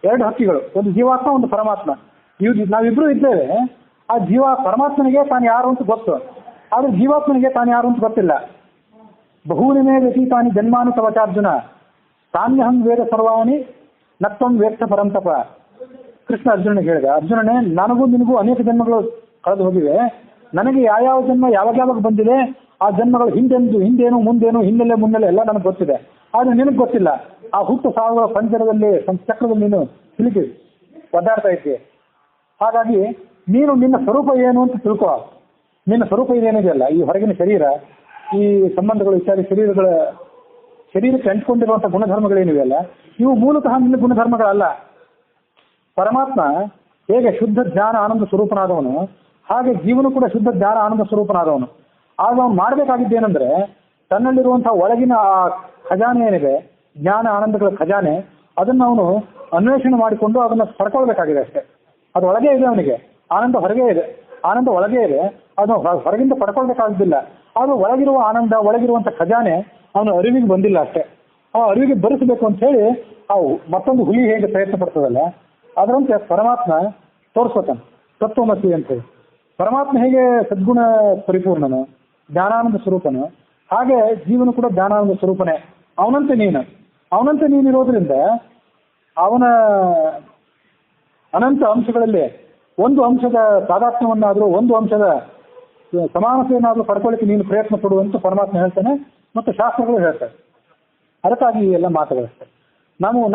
2 ಹಕ್ಕಿಗಳು, ಒಂದು ಜೀವಾತ್ಮ, ಒಂದು ಪರಮಾತ್ಮ. ನಾವಿಬ್ರು ಇದ್ದೇವೆ. ಆ ಪರಮಾತ್ಮನಿಗೆ ತಾನು ಯಾರು ಅಂತ ಗೊತ್ತು, ಆದ್ರೆ ಜೀವಾತ್ಮನಿಗೆ ತಾನು ಯಾರು ಅಂತ ಗೊತ್ತಿಲ್ಲ. ಬಹೂನಿಮೇ ವ್ಯತೀತಾನಿ ಜನ್ಮಾನಿ ತವಚಾರ್ಜುನ ತಾನ್ಯಹಂ ವೇದ ಸರ್ವಾಣಿ ನತ್ವಂ ವೇತ್ತ ಪರಂತಪ. ಕೃಷ್ಣ ಅರ್ಜುನನಿಗೆ ಹೇಳಿದ, ಅರ್ಜುನನೇ, ನನಗೂ ನಿನಗೂ ಅನೇಕ ಜನ್ಮಗಳು ಕಳೆದು ಹೋಗಿವೆ. ನನಗೆ ಯಾವ ಜನ್ಮ ಯಾವಾಗ ಬಂದಿದೆ, ಆ ಜನ್ಮಗಳು ಹಿಂದೇನು ಮುಂದೇನು ಹಿನ್ನೆಲೆ ಮುನ್ನೆಲೆ ಎಲ್ಲ ನನಗೆ ಗೊತ್ತಿದೆ. ಆದ್ರೆ ನಿನಗೆ ಗೊತ್ತಿಲ್ಲ. ಆ ಹುಟ್ಟು ಸಾವುಗಳ ಪಂಜರದಲ್ಲಿ ಚಕ್ರದಲ್ಲಿ ನೀನು ಸಿಲುಕಿ ಒದ್ದಾಡ್ತಾ ಇದ್ದೀಯ. ಹಾಗಾಗಿ ನೀನು ನಿನ್ನ ಸ್ವರೂಪ ಏನು ಅಂತ ತಿಳ್ಕೊ. ನಿನ್ನ ಸ್ವರೂಪ ಇದೇನಿದೆಯಲ್ಲ, ಈ ಹೊರಗಿನ ಶರೀರ, ಈ ಸಂಬಂಧಗಳು ಇತ್ಯಾದಿ ಶರೀರಕ್ಕೆ ಅಂಟಿಕೊಂಡಿರುವಂತಹ ಗುಣಧರ್ಮಗಳೇನಿವೆಯಲ್ಲ, ಇವು ಮೂಲತಃ ನಿನ್ನ ಗುಣಧರ್ಮಗಳಲ್ಲ. ಪರಮಾತ್ಮ ಹೇಗೆ ಶುದ್ಧ ಜ್ಞಾನ ಆನಂದ ಸ್ವರೂಪನಾದವನು, ಹಾಗೆ ಜೀವನ ಕೂಡ ಶುದ್ಧ ಜ್ಞಾನ ಆನಂದ ಸ್ವರೂಪನಾದವನು. ಆಗ ಅವನು ಮಾಡಬೇಕಾಗಿದ್ದೇನೆಂದ್ರೆ, ತನ್ನಲ್ಲಿರುವಂತಹ ಒಳಗಿನ ಆ ಖಜಾನೆ ಏನಿದೆ, ಜ್ಞಾನ ಆನಂದಗಳ ಖಜಾನೆ, ಅದನ್ನು ಅವನು ಅನ್ವೇಷಣೆ ಮಾಡಿಕೊಂಡು ಅದನ್ನು ಪಡ್ಕೊಳ್ಬೇಕಾಗಿದೆ ಅಷ್ಟೇ. ಅದು ಒಳಗೆ ಇದೆ ಅವನಿಗೆ. ಆನಂದ ಹೊರಗೆ ಇದೆ, ಆನಂದ ಒಳಗೆ ಇದೆ. ಅದನ್ನು ಹೊರಗಿಂದ ಪಡ್ಕೊಳ್ಬೇಕಾಗುದಿಲ್ಲ. ಆದ್ರೂ ಒಳಗಿರುವ ಆನಂದ, ಒಳಗಿರುವಂಥ ಖಜಾನೆ ಅವನು ಅರಿವಿಗೆ ಬಂದಿಲ್ಲ ಅಷ್ಟೇ. ಆ ಅರಿವಿಗೆ ಬರೆಸಬೇಕು ಅಂತ ಹೇಳಿ ಆ ಮತ್ತೊಂದು ಹುಲಿ ಹೇಗೆ ಪ್ರಯತ್ನ ಪಡ್ತದಲ್ಲ, ಅದರಂತೆ ಪರಮಾತ್ಮ ತೋರಿಸ್ಕೊತಾನೆ ತತ್ವಮಸಿ ಅಂತೇಳಿ. ಪರಮಾತ್ಮ ಹೇಗೆ ಸದ್ಗುಣ ಪರಿಪೂರ್ಣನು, ಜ್ಞಾನಾನಂದ ಸ್ವರೂಪನು, ಹಾಗೆ ಜೀವನ ಕೂಡ ಜ್ಞಾನಾನಂದ ಸ್ವರೂಪನೇ. ಅವನಂತೆ ನೀನಿರೋದ್ರಿಂದ ಅವನ ಅನಂತ ಅಂಶಗಳಲ್ಲಿ ಒಂದು ಅಂಶದ ತಾದಾತ್ಮ್ಯವನ್ನಾದರೂ ಒಂದು ಅಂಶದ ಸಮಾನತೆಯನ್ನಾದರೂ ಪಡ್ಕೊಳ್ಳಿಕ್ಕೆ ನೀನು ಪ್ರಯತ್ನ ಪಡುವಂತ ಪರಮಾತ್ಮ ಹೇಳ್ತಾನೆ ಮತ್ತು ಶಾಸ್ತ್ರಗಳು ಹೇಳ್ತಾರೆ. ಅದಕ್ಕಾಗಿ ಈ ಎಲ್ಲ ಮಾತುಗಳಷ್ಟೇ.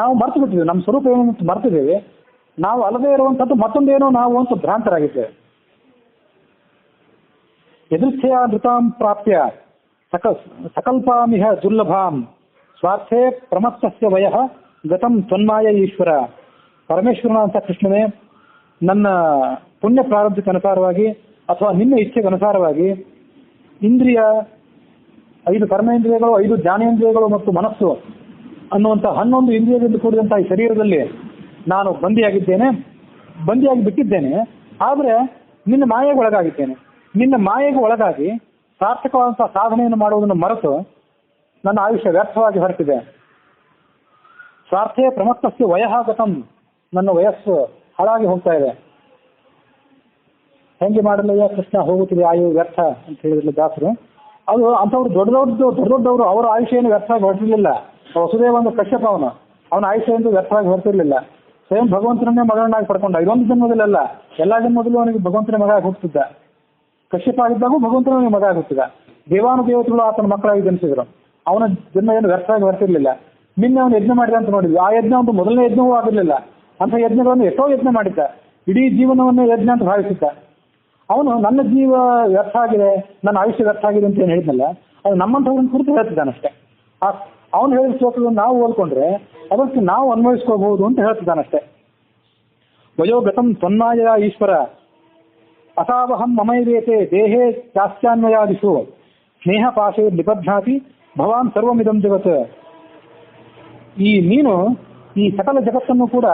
ನಾವು ಮರ್ತು ಬಿಟ್ಟಿದ್ದೀವಿ, ನಮ್ಮ ಸ್ವರೂಪ ಏನು ಅಂತ ಮರ್ತಿದ್ದೇವೆ. ನಾವು ಅಲ್ಲದೇ ಇರುವಂಥದ್ದು ಮತ್ತೊಂದೇನೋ ನಾವು ಅಂತ ಭ್ರಾಂತರಾಗಿದ್ದೇವೆ. ಎದುರ್ಥೆಯ ನೃತಾಂ ಪ್ರಾಪ್ಯ ಸಕಲ್ಪಾಮಿಹ ದುರ್ಲಭಾಂ ಸ್ವಾರ್ಥೇ ಪ್ರಮತ್ತಸ್ಯ ವಯಃ ಗತಂ ತ್ವನ್ಮಾಯ ಈಶ್ವರ. ಪರಮೇಶ್ವರನ ಅಂತ ಕೃಷ್ಣನೇ, ನನ್ನ ಪುಣ್ಯ ಪ್ರಾರಬ್ಧಕ್ಕೆ ಅನುಸಾರವಾಗಿ ಅಥವಾ ನಿನ್ನ ಇಚ್ಛೆಗೆ ಅನುಸಾರವಾಗಿ ಇಂದ್ರಿಯ 5 ಕರ್ಮೇಂದ್ರಿಯಗಳು, 5 ಜ್ಞಾನೇಂದ್ರಿಯಗಳು ಮತ್ತು ಮನಸ್ಸು ಅನ್ನುವಂಥ 11 ಇಂದ್ರಿಯದಿಂದ ಕೂಡಿದಂಥ ಈ ಶರೀರದಲ್ಲಿ ನಾನು ಬಂದಿಯಾಗಿ ಬಿಟ್ಟಿದ್ದೇನೆ. ಆದರೆ ನಿನ್ನ ಮಾಯೆಗೆ ಒಳಗಾಗಿದ್ದೇನೆ. ನಿನ್ನ ಮಾಯೆಗೆ ಒಳಗಾಗಿ ಸಾರ್ಥಕವಾದಂಥ ಸಾಧನೆಯನ್ನು ಮಾಡುವುದನ್ನು ಮರೆತು ನನ್ನ ಆಯುಷ್ಯ ವ್ಯರ್ಥವಾಗಿ ಹೊರಟಿದೆ. ಸ್ವಾರ್ಥೇ ಪ್ರಮತ್ತಸ್ಯ ವಯಃಗತಂ, ನನ್ನ ವಯಸ್ಸು ಹಾಳಾಗಿ ಹೋಗ್ತಾ ಇದೆ. ಹೆಂಗೆ ಮಾಡಲಯ್ಯ ಕೃಷ್ಣ ಹೋಗುತ್ತಿದೆ ಆಯು ವ್ಯರ್ಥ ಅಂತ ಹೇಳಿದ್ರಲ್ಲ ದಾಸರು. ಅದು ಅಂಥವ್ರು ದೊಡ್ಡದವರು ಅವರ ಆಯುಷ್ಯ ಏನು ವ್ಯರ್ಥವಾಗಿ ಹೊರಟಿರಲಿಲ್ಲ. ವಸುದೇವ ಒಂದು ಕಶ್ಯಪ, ಅವನ ಆಯುಷ್ಯ ಎಂದು ವ್ಯರ್ಥವಾಗಿ ಹೊರಟಿರಲಿಲ್ಲ. ಸ್ವಯಂ ಭಗವಂತನನ್ನೇ ಮಗಳನ್ನಾಗಿ ಪಡ್ಕೊಂಡ. ಇದೊಂದು ಜನ್ಮದಲ್ಲ, ಎಲ್ಲ ಜನ್ಮದಲ್ಲೂ ಅವನಿಗೆ ಭಗವಂತನೇ ಮಗ ಆಗಿ ಹುಟ್ಟಿದ್ದ. ಕಶ್ಯಪ ಆಗಿದ್ದಾಗೂ ಭಗವಂತನಿಗೆ ಮಗ ಆಗಿ ಹುಟ್ಟಿದ. ದೇವಾನುದೇವತೆಗಳು ಆತನ ಮಕ್ಕಳಾಗಿ ಜನಿಸಿದ್ರು. ಅವನ ಜನ್ಮ ಏನು ವ್ಯರ್ಥವಾಗಿ ಹೊರಟಿರಲಿಲ್ಲ. ನಿನ್ನೆ ಅವನು ಯಜ್ಞ ಮಾಡಿದ ಅಂತ ನೋಡಿದ್ವಿ. ಆ ಯಜ್ಞ ಒಂದು ಮೊದಲನೇ ಯಜ್ಞವೂ ಆಗಿರಲಿಲ್ಲ. ಅಂಥ ಯಜ್ಞಗಳನ್ನು ಎಷ್ಟೋ ಯಜ್ಞ ಮಾಡಿದ್ದ. ಇಡೀ ಜೀವನವನ್ನೇ ಯಜ್ಞ ಅಂತ ಭಾವಿಸಿದ್ದ. ಅವನು ನನ್ನ ಜೀವ ವ್ಯರ್ಥ ಆಗಿದೆ, ನನ್ನ ಆಯುಷ್ಯ ವ್ಯರ್ಥ ಆಗಿದೆ ಅಂತ ಏನು ಹೇಳಿದ್ನಲ್ಲ, ಅದು ನಮ್ಮಂಥವ್ರನ್ನ ಕುರಿತು ಹೇಳ್ತಿದ್ದಾನಷ್ಟೇ. ಅವನು ಹೇಳಿದ ಶ್ಲೋಕಗಳನ್ನು ನಾವು ಓದ್ಕೊಂಡ್ರೆ ಅದಕ್ಕೆ ನಾವು ಅನ್ವಯಿಸ್ಕೋಬಹುದು ಅಂತ ಹೇಳ್ತಿದ್ದಾನಷ್ಟೇ. ವಯೋಗತಂ ತ್ವನ್ಮಾಯ ಈಶ್ವರ ಅಸಾವಹಂ ಮಮೈವೇತೆ ದೇಹೇ ಚಾಸ್ತ್ಯಾನ್ವಯಾದಿಷು ಸ್ನೇಹ ಪಾಶೇ ನಿಬಧ್ನಾತಿ ಭವಾನ್ ಸರ್ವಮಿದಂ ಜಗತ್. ನೀನು ಈ ಸಕಲ ಜಗತ್ತನ್ನು ಕೂಡ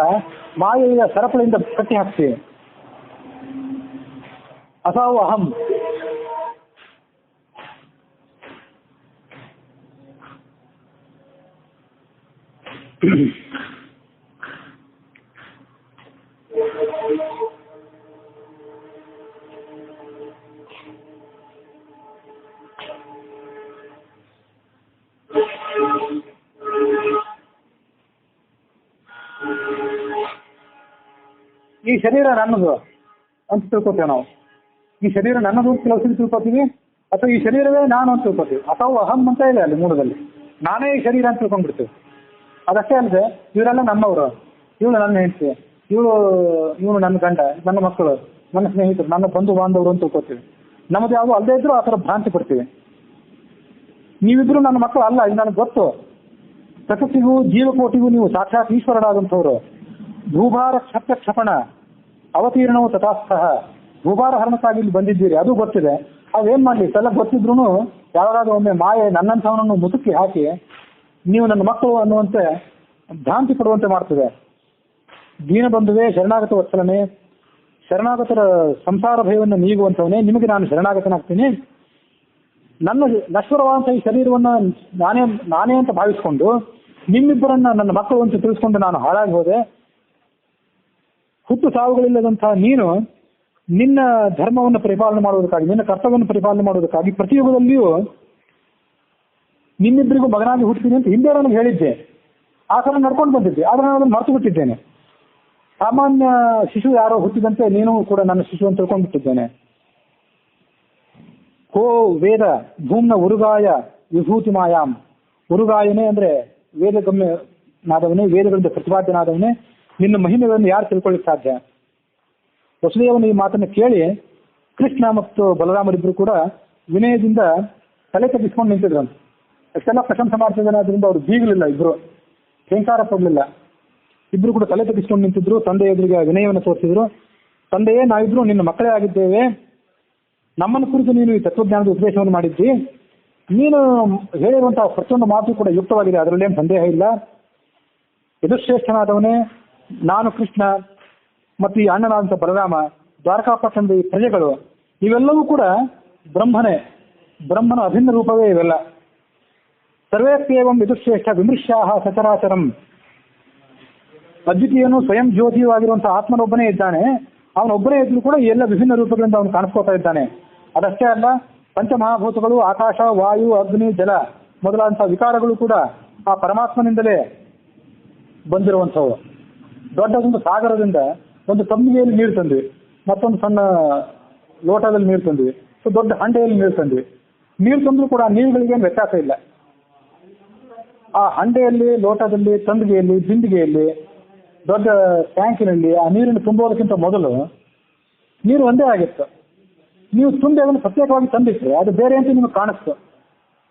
ಮಾಯೆಯ ಸರಪಳಿಯಿಂದ ಕಟ್ಟಿ ಹಾಕ್ತಿ. ಅಸಾವು ಅಹಂ, ಈ ಶರೀರ ನನ್ನದು ಅಂತ ತಿಳ್ಕೊತೇವೆ ನಾವು. ಈ ಶರೀರ ನನ್ನದು ಅಂತ ಕೆಲವು ತಿಳ್ಕೊತೀವಿ, ಅಥವಾ ಈ ಶರೀರವೇ ನಾನು ಅಂತ ತಿಳ್ಕೊತೀವಿ. ಅಥವಾ ಅಹಂ ಅಂತ ಇದೆ ಅಲ್ಲಿ ಮೂಲದಲ್ಲಿ, ನಾನೇ ಈ ಶರೀರ ಅಂತ ತಿಳ್ಕೊಂಡ್ಬಿಡ್ತೀವಿ. ಅದಷ್ಟೇ ಅಲ್ಲದೆ ಇವರೆಲ್ಲ ನಮ್ಮವರು, ಇವಳು ನನ್ನ ಹೆಂಡತಿ, ಇವನು ನನ್ನ ಗಂಡ, ನನ್ನ ಮಕ್ಕಳು, ನನ್ನ ಸ್ನೇಹಿತರು, ನನ್ನ ಬಂಧು ಬಾಂಧವರು ಅಂತ ತಿಳ್ಕೊತೀವಿ. ನಮ್ಮದು ಯಾವುದು ಅಲ್ಲದೆ ಇದ್ರೂ ಆ ಥರ ಭ್ರಾಂತಿ ಪಡ್ತೀವಿ. ನೀವಿದ್ರು ನನ್ನ ಮಕ್ಕಳು ಅಲ್ಲ, ಇದು ನನಗೆ ಗೊತ್ತು. ಪ್ರಕೃತಿಗೂ ಜೀವಕೋಟಿಗೂ ನೀವು ಸಾಕ್ಷಾತ್ ಈಶ್ವರರಾದಂಥವ್ರು. ಭೂಭಾರ ಕ್ಷಪಣ ಅವತೀರ್ಣವು ತಥಾಸ್ಥಃ. ಭೂಭಾರ ಹರಣಕ್ಕಾಗಿ ಇಲ್ಲಿ ಬಂದಿದ್ದೀರಿ, ಅದು ಗೊತ್ತಿದೆ. ಅವೇನು ಮಾಡಲಿ, ಇಷ್ಟೆಲ್ಲ ಗೊತ್ತಿದ್ರು ಯಾವಾಗಾದ್ರೂ ಒಮ್ಮೆ ಮಾಯೆ ನನ್ನಂಥವನನ್ನು ಮುಸುಕಿ ಹಾಕಿ ನೀವು ನನ್ನ ಮಕ್ಕಳು ಅನ್ನುವಂತೆ ಭ್ರಾಂತಿ ಪಡುವಂತೆ ಮಾಡ್ತದೆ. ದೀನಬಂಧುವೇ ಶರಣಾಗತ ವತ್ಸಲನೇ, ಶರಣಾಗತರ ಸಂಸಾರ ಭಯವನ್ನು ನೀಗುವಂಥವನೇ, ನಿಮಗೆ ನಾನು ಶರಣಾಗತನಾಗ್ತೀನಿ. ನನ್ನ ನಶ್ವರವಾದಂಥ ಈ ಶರೀರವನ್ನು ನಾನೇ ಅಂತ ಭಾವಿಸ್ಕೊಂಡು ನಿಮ್ಮಿಬ್ಬರನ್ನ ನನ್ನ ಮಕ್ಕಳು ಅಂತ ತಿಳಿಸ್ಕೊಂಡು ನಾನು ಹಾಳಾಗಿ ಹೋದೆ. ಹುಟ್ಟು ಸಾವುಗಳಿಲ್ಲದಂತಹ ನೀನು ನಿನ್ನ ಧರ್ಮವನ್ನು ಪರಿಪಾಲನೆ ಮಾಡುವುದಕ್ಕಾಗಿ, ನಿನ್ನ ಕರ್ತವ್ಯವನ್ನು ಪರಿಪಾಲನೆ ಮಾಡುವುದಕ್ಕಾಗಿ ಪ್ರತಿಯುಗದಲ್ಲಿಯೂ ನಿನ್ನಿಬ್ಬರಿಗೂ ಮಗನಾಗಿ ಹುಟ್ಟುತ್ತೀನಿ ಅಂತ ಹಿಂದೆ ನನಗೆ ಹೇಳಿದ್ದೆ. ಆ ಥರ ನಡ್ಕೊಂಡು ಬಂದಿದ್ದೆ, ಆದರೆ ನಾನು ಅದನ್ನು ಮರೆತು ಬಿಟ್ಟಿದ್ದೇನೆ. ಸಾಮಾನ್ಯ ಶಿಶು ಯಾರೋ ಹುಟ್ಟಿದಂತೆ ನೀನು ಕೂಡ ನನ್ನ ಶಿಶು ಅಂತ ತಿಳ್ಕೊಂಡ್ಬಿಟ್ಟಿದ್ದೇನೆ. ಕೋ ವೇದ ಭೂಮ್ನ ಉರುಗಾಯ ವಿಭೂತಿ ಮಾಯಾಮ್. ಉರುಗಾಯನೇ ಅಂದರೆ ವೇದಗಮ್ಯನಾದವನೇ, ವೇದಗಳಿಂದ ಪ್ರತಿಪಾದ್ಯನಾದವನೇ. ನಿನ್ನ ಮಹಿಮೆಗಳನ್ನು ಯಾರು ತಿಳ್ಕೊಳ್ಳಿಕ್ಕೆ ಸಾಧ್ಯ? ವಸುದೇವನ ಈ ಮಾತನ್ನು ಕೇಳಿ ಕೃಷ್ಣ ಮತ್ತು ಬಲರಾಮರಿಬ್ಬರು ಕೂಡ ವಿನಯದಿಂದ ತಲೆ ತಗ್ಗಿಸ್ಕೊಂಡು ನಿಂತಿದ್ರಂತೆ. ಅಷ್ಟೆಲ್ಲ ಪ್ರಶಂಸೆ ಮಾಡ್ತಿದ್ದಾನೆ, ಅದರಿಂದ ಅವರು ಬೀಗಲಿಲ್ಲ, ಇಬ್ರು ಹೇಂಕಾರ ಪಡಲಿಲ್ಲ. ಇಬ್ರು ಕೂಡ ತಲೆ ತಗ್ಗಿಸ್ಕೊಂಡು ನಿಂತಿದ್ರು. ತಂದೆ ಎದುರಿಗೆ ವಿನಯವನ್ನು ತೋರಿಸಿದ್ರು. ತಂದೆಯೇ, ನಾವಿಬ್ರು ನಿನ್ನ ಮಕ್ಕಳೇ ಆಗಿದ್ದೇವೆ. ನಮ್ಮನ್ನು ಕುರಿತು ನೀನು ಈ ತತ್ವಜ್ಞಾನದ ಉಪದೇಶವನ್ನು ಮಾಡಿದ್ದಿ. ನೀನು ಹೇಳಿರುವಂತಹ ಪ್ರತಿಯೊಂದು ಮಾತು ಕೂಡ ಯುಕ್ತವಾಗಿದೆ, ಅದರಲ್ಲೇನು ಸಂದೇಹ ಇಲ್ಲ. ಯದುಶ್ರೇಷ್ಠನಾದವನೇ ನಾನು ಕೃಷ್ಣ ಮತ್ತು ಈ ಅಣ್ಣನಾದಂಥ ಬಲರಾಮ, ದ್ವಾರಕಾಪಟ್ಟಣದ ಈ ಪ್ರಜೆಗಳು, ಇವೆಲ್ಲವೂ ಕೂಡ ಬ್ರಹ್ಮನ ಅಭಿನ್ನ ರೂಪವೇ ಇವೆಲ್ಲ. ಸರ್ವೇತ್ಯೇವಂ ಯದುಶ್ರೇಷ್ಠ ವಿಮೃಶ್ಯಾಹ ಸಚರಾಚರಂ. ಅದ್ವಿತೀಯನು ಸ್ವಯಂ ಜ್ಯೋತಿಯೂ ಆಗಿರುವಂತಹ ಆತ್ಮನೊಬ್ಬನೇ ಇದ್ದಾನೆ. ಅವನೊಬ್ಬನೇ ಇದ್ರೂ ಕೂಡ ಎಲ್ಲ ವಿಭಿನ್ನ ರೂಪಗಳಿಂದ ಅವನು ಕಾಣಿಸ್ಕೋತಾ ಇದ್ದಾನೆ. ಅದಷ್ಟೇ ಅಲ್ಲ, ಪಂಚಮಹಾಭೂತಗಳು ಆಕಾಶ, ವಾಯು, ಅಗ್ನಿ, ಜಲ ಮೊದಲಾದಂತಹ ವಿಕಾರಗಳು ಕೂಡ ಆ ಪರಮಾತ್ಮನಿಂದಲೇ ಬಂದಿರುವಂಥವು. ದೊಡ್ಡದೊಂದು ಸಾಗರದಿಂದ ಒಂದು ತಂಬಿಗೆಯಲ್ಲಿ ನೀರು ತಂದ್ವಿ, ಮತ್ತೊಂದು ಸಣ್ಣ ಲೋಟದಲ್ಲಿ ನೀರು ತಂದ್ವಿ, ದೊಡ್ಡ ಹಂಡೆಯಲ್ಲಿ ನೀರು ತಂದ್ವಿ. ನೀರು ತಂದ್ರೂ ಕೂಡ ನೀರುಗಳಿಗೇನು ವ್ಯತ್ಯಾಸ ಇಲ್ಲ. ಆ ಹಂಡೆಯಲ್ಲಿ, ಲೋಟದಲ್ಲಿ, ತಂಬಿಗೆಯಲ್ಲಿ, ಬಿಂದಿಗೆಯಲ್ಲಿ, ದೊಡ್ಡ ಟ್ಯಾಂಕಿನಲ್ಲಿ ಆ ನೀರನ್ನು ತುಂಬೋದಕ್ಕಿಂತ ಮೊದಲು ನೀರು ಒಂದೇ ಆಗಿತ್ತು. ನೀವು ತುಂಬಿ ಅದನ್ನು ಪ್ರತ್ಯೇಕವಾಗಿ ತಂದಿಟ್ರೆ ಅದು ಬೇರೆ ಅಂತ ನಿಮಗೆ ಕಾಣಿಸ್ತು.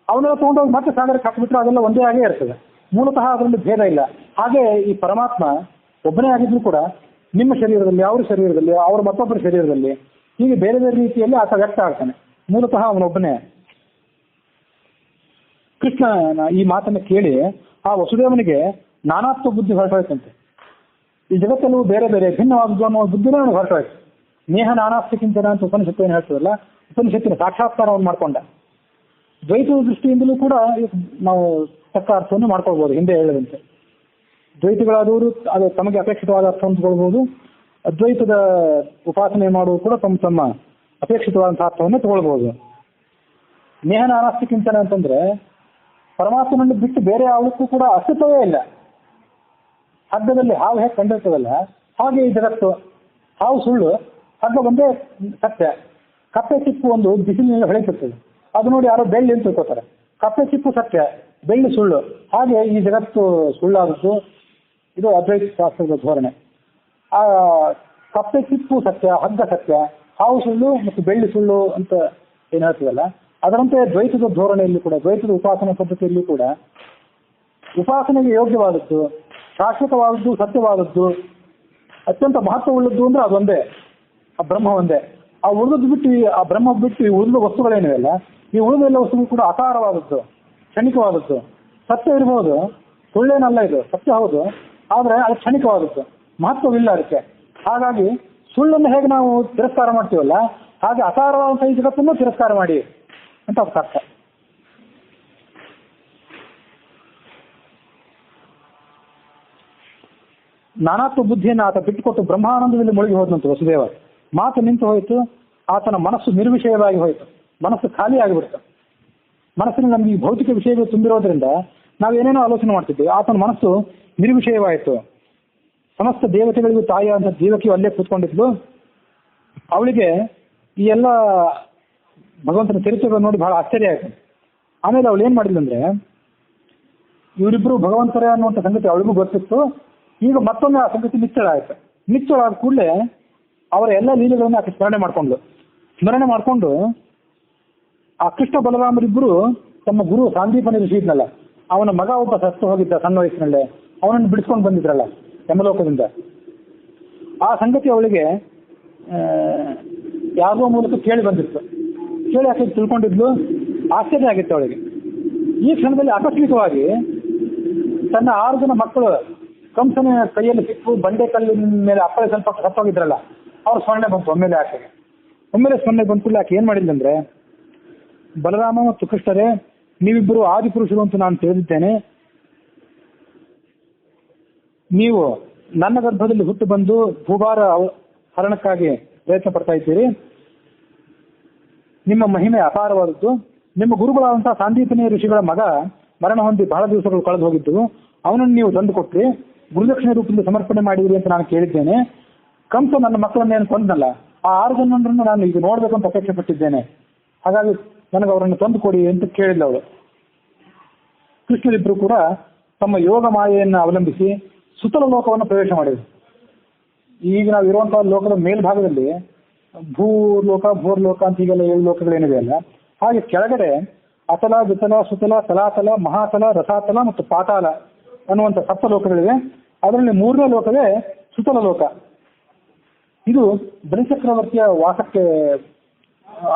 ಅವನ್ನೆಲ್ಲ ತೊಗೊಂಡೋಗಿ ಮತ್ತೆ ಸಾಗರಕ್ಕೆ ಹಾಕಿಬಿಟ್ರೆ ಅದೆಲ್ಲ ಒಂದೇ ಆಗೇ ಇರ್ತದೆ. ಮೂಲತಃ ಅದರಲ್ಲಿ ಭೇದ ಇಲ್ಲ. ಹಾಗೆ ಈ ಪರಮಾತ್ಮ ಒಬ್ಬನೇ ಆಗಿದ್ರು ಕೂಡ ನಿಮ್ಮ ಶರೀರದಲ್ಲಿ, ಅವರ ಶರೀರದಲ್ಲಿ, ಅವರ ಮತ್ತೊಬ್ಬರ ಶರೀರದಲ್ಲಿ ಹೀಗೆ ಬೇರೆ ಬೇರೆ ರೀತಿಯಲ್ಲಿ ಆತ ವ್ಯಕ್ತ ಆಗ್ತಾನೆ. ಮೂಲತಃ ಅವನೊಬ್ಬನೇ. ಕೃಷ್ಣನ ಈ ಮಾತನ್ನು ಕೇಳಿ ಆ ವಸುದೇವನಿಗೆ ನಾನಾತ್ವ ಬುದ್ಧಿ ಹೊರಟೋಯ್ತಂತೆ. ಈ ಜಗತ್ತೆಲ್ಲವೂ ಬೇರೆ ಬೇರೆ ಭಿನ್ನವಾದದ್ದು ಅನ್ನೋ ಬುದ್ಧಿನೇ ಅವನು ಹೊರಟೋಯ್ತು. ನೇಹ ನಾನಾಸ್ತಿಕಿಂತನ ಅಂತ ಉಪನಿಷತ್ತು ಏನು ಹೇಳ್ತದಲ್ಲ, ಉಪನಿಷತ್ತಿನ ಸಾಕ್ಷಾತ್ಕಾರವನ್ನು ಮಾಡ್ಕೊಂಡ. ದ್ವೈತದ ದೃಷ್ಟಿಯಿಂದಲೂ ಕೂಡ ನಾವು ತಕ್ಕ ಅರ್ಥವನ್ನು ಮಾಡ್ಕೊಳ್ಬೋದು. ಹಿಂದೆ ಹೇಳಿದಂತೆ ದ್ವೈತಗಳಾದವರು ಅದು ತಮಗೆ ಅಪೇಕ್ಷಿತವಾದ ಅರ್ಥವನ್ನು ತಗೊಳ್ಬಹುದು, ಅದ್ವೈತದ ಉಪಾಸನೆ ಮಾಡುವುದು ಕೂಡ ತಮ್ಮ ತಮ್ಮ ಅಪೇಕ್ಷಿತವಾದಂತಹ ಅರ್ಥವನ್ನು ತಗೊಳ್ಬಹುದು. ನೇಹ ನಾನಾಸ್ತಿಕಿಂತನ ಅಂತಂದ್ರೆ ಪರಮಾತ್ಮನನ್ನು ಬಿಟ್ಟು ಬೇರೆ ಯಾವುದಕ್ಕೂ ಕೂಡ ಅಸ್ತಿತ್ವವೇ ಇಲ್ಲ. ಹಗ್ಗದಲ್ಲಿ ಹಾವು ಹೇಗೆ ಕಂಡಿರ್ತದಲ್ಲ ಹಾಗೆ ಈ ಜಗತ್ತು. ಹಾವು ಸುಳ್ಳು, ಹಗ್ಗ ಒಂದೇ ಸತ್ಯ. ಕಪ್ಪೆ ಚಿಪ್ಪು ಒಂದು ಬಿಸಿಲಿನಲ್ಲಿ ಹೊಳೆತಿರ್ತದೆ, ಅದು ನೋಡಿ ಯಾರೋ ಬೆಳ್ಳಿ ಅಂತ ತಿಳ್ಕೋತಾರೆ. ಕಪ್ಪೆ ಚಿಪ್ಪು ಸತ್ಯ, ಬೆಳ್ಳಿ ಸುಳ್ಳು. ಹಾಗೆ ಈ ಜಗತ್ತು ಸುಳ್ಳಾದದ್ದು. ಇದು ಅದ್ವೈತ ಶಾಸ್ತ್ರದ ಧೋರಣೆ. ಆ ಕಪ್ಪೆ ಚಿಪ್ಪು ಸತ್ಯ, ಹಗ್ಗ ಸತ್ಯ, ಹಾವು ಸುಳ್ಳು ಮತ್ತು ಬೆಳ್ಳಿ ಸುಳ್ಳು ಅಂತ ಏನು ಹೇಳ್ತದಲ್ಲ, ಅದರಂತೆ ದ್ವೈತದ ಧೋರಣೆಯಲ್ಲಿ ಕೂಡ, ದ್ವೈತದ ಉಪಾಸನಾ ಪದ್ಧತಿಯಲ್ಲಿ ಕೂಡ ಉಪಾಸನೆಗೆ ಯೋಗ್ಯವಾದದ್ದು, ಶಾಶ್ವತವಾದದ್ದು, ಸತ್ಯವಾದದ್ದು, ಅತ್ಯಂತ ಮಹತ್ವವುಳ್ಳದ್ದು ಅಂದ್ರೆ ಅದೊಂದೇ, ಆ ಬ್ರಹ್ಮ ಒಂದೇ. ಆ ಉಳಿದದ್ದು ಬಿಟ್ಟು, ಆ ಬ್ರಹ್ಮ ಬಿಟ್ಟು ಈ ಉಳಿದ ವಸ್ತುಗಳೇನಿವೆಲ್ಲ, ಈ ಉಳಿದೆಲ್ಲ ವಸ್ತುಗಳು ಕೂಡ ಅಸಾರವಾದದ್ದು, ಕ್ಷಣಿಕವಾದದ್ದು. ಸತ್ಯ ಇರ್ಬೋದು, ಸುಳ್ಳೇನಲ್ಲ, ಇದು ಸತ್ಯ ಹೌದು, ಆದರೆ ಅದು ಕ್ಷಣಿಕವಾದದ್ದು, ಮಹತ್ವವಿಲ್ಲ ಅದಕ್ಕೆ. ಹಾಗಾಗಿ ಸುಳ್ಳನ್ನು ಹೇಗೆ ನಾವು ತಿರಸ್ಕಾರ ಮಾಡ್ತೀವಲ್ಲ, ಹಾಗೆ ಅಸಾರವಾದಂಥ ಈ ಜಗತ್ತನ್ನು ತಿರಸ್ಕಾರ ಮಾಡಿ ಅಂತ ಅರ್ಥ. ನಾನಾತ್ವ ಬುದ್ಧಿಯನ್ನು ಆತ ಬಿಟ್ಟುಕೊಟ್ಟು ಬ್ರಹ್ಮಾನಂದದಲ್ಲಿ ಮುಳುಗಿ ಹೋದಂತೆ ವಸುದೇವ. ಮಾತು ನಿಂತು ಹೋಯಿತು, ಆತನ ಮನಸ್ಸು ನಿರ್ವಿಷಯವಾಗಿ ಹೋಯಿತು, ಮನಸ್ಸು ಖಾಲಿ ಆಗಿಬಿಡ್ತು. ಮನಸ್ಸಿನ ನಮಗೆ ಈ ಭೌತಿಕ ವಿಷಯಗಳು ತುಂಬಿರೋದ್ರಿಂದ ನಾವೇನೇನೋ ಆಲೋಚನೆ ಮಾಡ್ತಿದ್ವಿ. ಆತನ ಮನಸ್ಸು ನಿರ್ವಿಷಯವಾಯಿತು. ಸಮಸ್ತ ದೇವತೆಗಳಿಗೂ ತಾಯಿ ಅಂತ ದೇವಕಿಯು ಅಲ್ಲೇ ಕೂತ್ಕೊಂಡಿದ್ಲು. ಅವಳಿಗೆ ಈ ಎಲ್ಲ ಭಗವಂತನ ಚರಿತ್ರೆಗಳು ನೋಡಿ ಬಹಳ ಆಶ್ಚರ್ಯ ಆಯಿತು. ಆಮೇಲೆ ಅವಳು ಏನು ಮಾಡಿದ್ಲಂದ್ರೆ, ಇವರಿಬ್ಬರು ಭಗವಂತರೇ ಅನ್ನುವಂಥ ಸಂಗತಿ ಅವಳಿಗೂ ಗೊತ್ತಿತ್ತು. ಈಗ ಮತ್ತೊಮ್ಮೆ ಆ ಸಂಗತಿ ನಿಚ್ಚಳ ಆಯಿತು. ನಿಚ್ಚಳ ಆದ ಕೂಡಲೇ ಅವರ ಎಲ್ಲ ಲೀಲೆಗಳನ್ನು ಆಕೆ ಸ್ಮರಣೆ ಮಾಡಿಕೊಂಡು ಆ ಕೃಷ್ಣ ಬಲರಾಮರಿಬ್ಬರು ತಮ್ಮ ಗುರು ಸಾಂದೀಪನಿ ಋಷಿ ಇದ್ನಲ್ಲ, ಅವನ ಮಗ ಒಬ್ಬ ಸತ್ತು ಹೋಗಿದ್ದ ಸಣ್ಣ ವಯಸ್ಸಿನಲ್ಲೇ, ಅವನನ್ನು ಬಿಡಿಸ್ಕೊಂಡು ಬಂದಿದ್ರಲ್ಲ ಯಮಲೋಕದಿಂದ. ಆ ಸಂಗತಿ ಅವಳಿಗೆ ಯಾವುದೋ ಮೂಲಕ ಕೇಳಿ ಬಂದಿತ್ತು. ಕೇಳಿ ಆಕೆ ತಿಳ್ಕೊಂಡಿದ್ಲು. ಆಶ್ಚರ್ಯ ಆಗಿತ್ತು ಅವಳಿಗೆ. ಈ ಕ್ಷಣದಲ್ಲಿ ಆಕಸ್ಮಿಕವಾಗಿ ತನ್ನ 6 ಜನ ಮಕ್ಕಳು ಕಂಸನ ಕೈಯಲ್ಲಿ ಸಿಕ್ಕು ಬಂಡೆ ಕಲ್ಲಿನ ಮೇಲೆ ಅಪ್ಪಳೆ ಸ್ವಲ್ಪ ಸತ್ತೋಗಿದ್ರಲ್ಲ, ಅವ್ರ ಸ್ಮರಣೆ ಬಂತು ಒಮ್ಮೆಲೆ ಆಕೆಗೆ. ಒಮ್ಮೆಲೆ ಸ್ಮರಣೆ ಬಂತು. ಆಕೆ ಏನು ಮಾಡಿದ್ಲಂದ್ರೆ, ಬಲರಾಮ ಮತ್ತು ಕೃಷ್ಣರೇ, ನೀವಿಬ್ಬರು ಆದಿಪುರುಷರು ಅಂತ ನಾನು ತಿಳಿದಿದ್ದೇನೆ. ನೀವು ನನ್ನ ಗರ್ಭದಲ್ಲಿ ಹುಟ್ಟು ಬಂದು ಭೂಭಾರ ಹರಣಕ್ಕಾಗಿ ಪ್ರಯತ್ನ ಪಡ್ತಾ ಇದ್ದೀರಿ. ನಿಮ್ಮ ಮಹಿಮೆ ಅಪಾರವಾದದ್ದು. ನಿಮ್ಮ ಗುರುಗಳಾದಂತಹ ಸಾಂದೀಪನಿ ಋಷಿಗಳ ಮಗ ಮರಣ ಹೊಂದಿ ಬಹಳ ದಿವಸಗಳು ಕಳೆದು ಹೋಗಿದ್ದು, ಅವನನ್ನು ನೀವು ತಂದು ಕೊಟ್ರಿ, ಗುರುದಕ್ಷಿಣೆ ರೂಪದಿಂದ ಸಮರ್ಪಣೆ ಮಾಡಿದಿರಿ ಅಂತ ನಾನು ಕೇಳಿದ್ದೇನೆ. ಕಂಸ ನನ್ನ ಮಕ್ಕಳನ್ನೇನು ಕೊಂದಲ್ಲ, ಆ 6 ಜನರನ್ನು ನಾನು ಈಗ ನೋಡ್ಬೇಕು ಅಂತ ಅಪೇಕ್ಷೆ ಪಟ್ಟಿದ್ದೇನೆ. ಹಾಗಾಗಿ ನನಗೆ ಅವರನ್ನು ತಂದು ಕೊಡಿ ಅಂತ ಕೇಳಿಲ್ಲ ಅವಳು. ಕೃಷ್ಣರಿಬ್ಬರು ಕೂಡ ತಮ್ಮ ಯೋಗ ಮಾಯೆಯನ್ನು ಅವಲಂಬಿಸಿ ಸುತ್ತಲ ಲೋಕವನ್ನು ಪ್ರವೇಶ ಮಾಡಿದರು. ಈಗ ನಾವು ಇರುವಂತಹ ಲೋಕದ ಮೇಲ್ಭಾಗದಲ್ಲಿ ಭೂಲೋಕ, ಭೋರ್ಲೋಕ ಅಂತ ಹೀಗೆಲ್ಲ 7 ಲೋಕಗಳೇನಿದೆ ಅಲ್ಲ, ಹಾಗೆ ಕೆಳಗಡೆ ಅತಲ, ವಿತಲ, ಸುತಲ, ತಲಾತಲ, ಮಹಾತಲ, ರಸಾತಲ ಮತ್ತು ಪಾತಾಲ ಅನ್ನುವಂಥ 7 ಲೋಕಗಳಿವೆ. ಅದರಲ್ಲಿ 3ನೇ ಲೋಕವೇ ಸುತಲ ಲೋಕ. ಇದು ಬಲಿಚಕ್ರವರ್ತಿಯ ವಾಸಕ್ಕೆ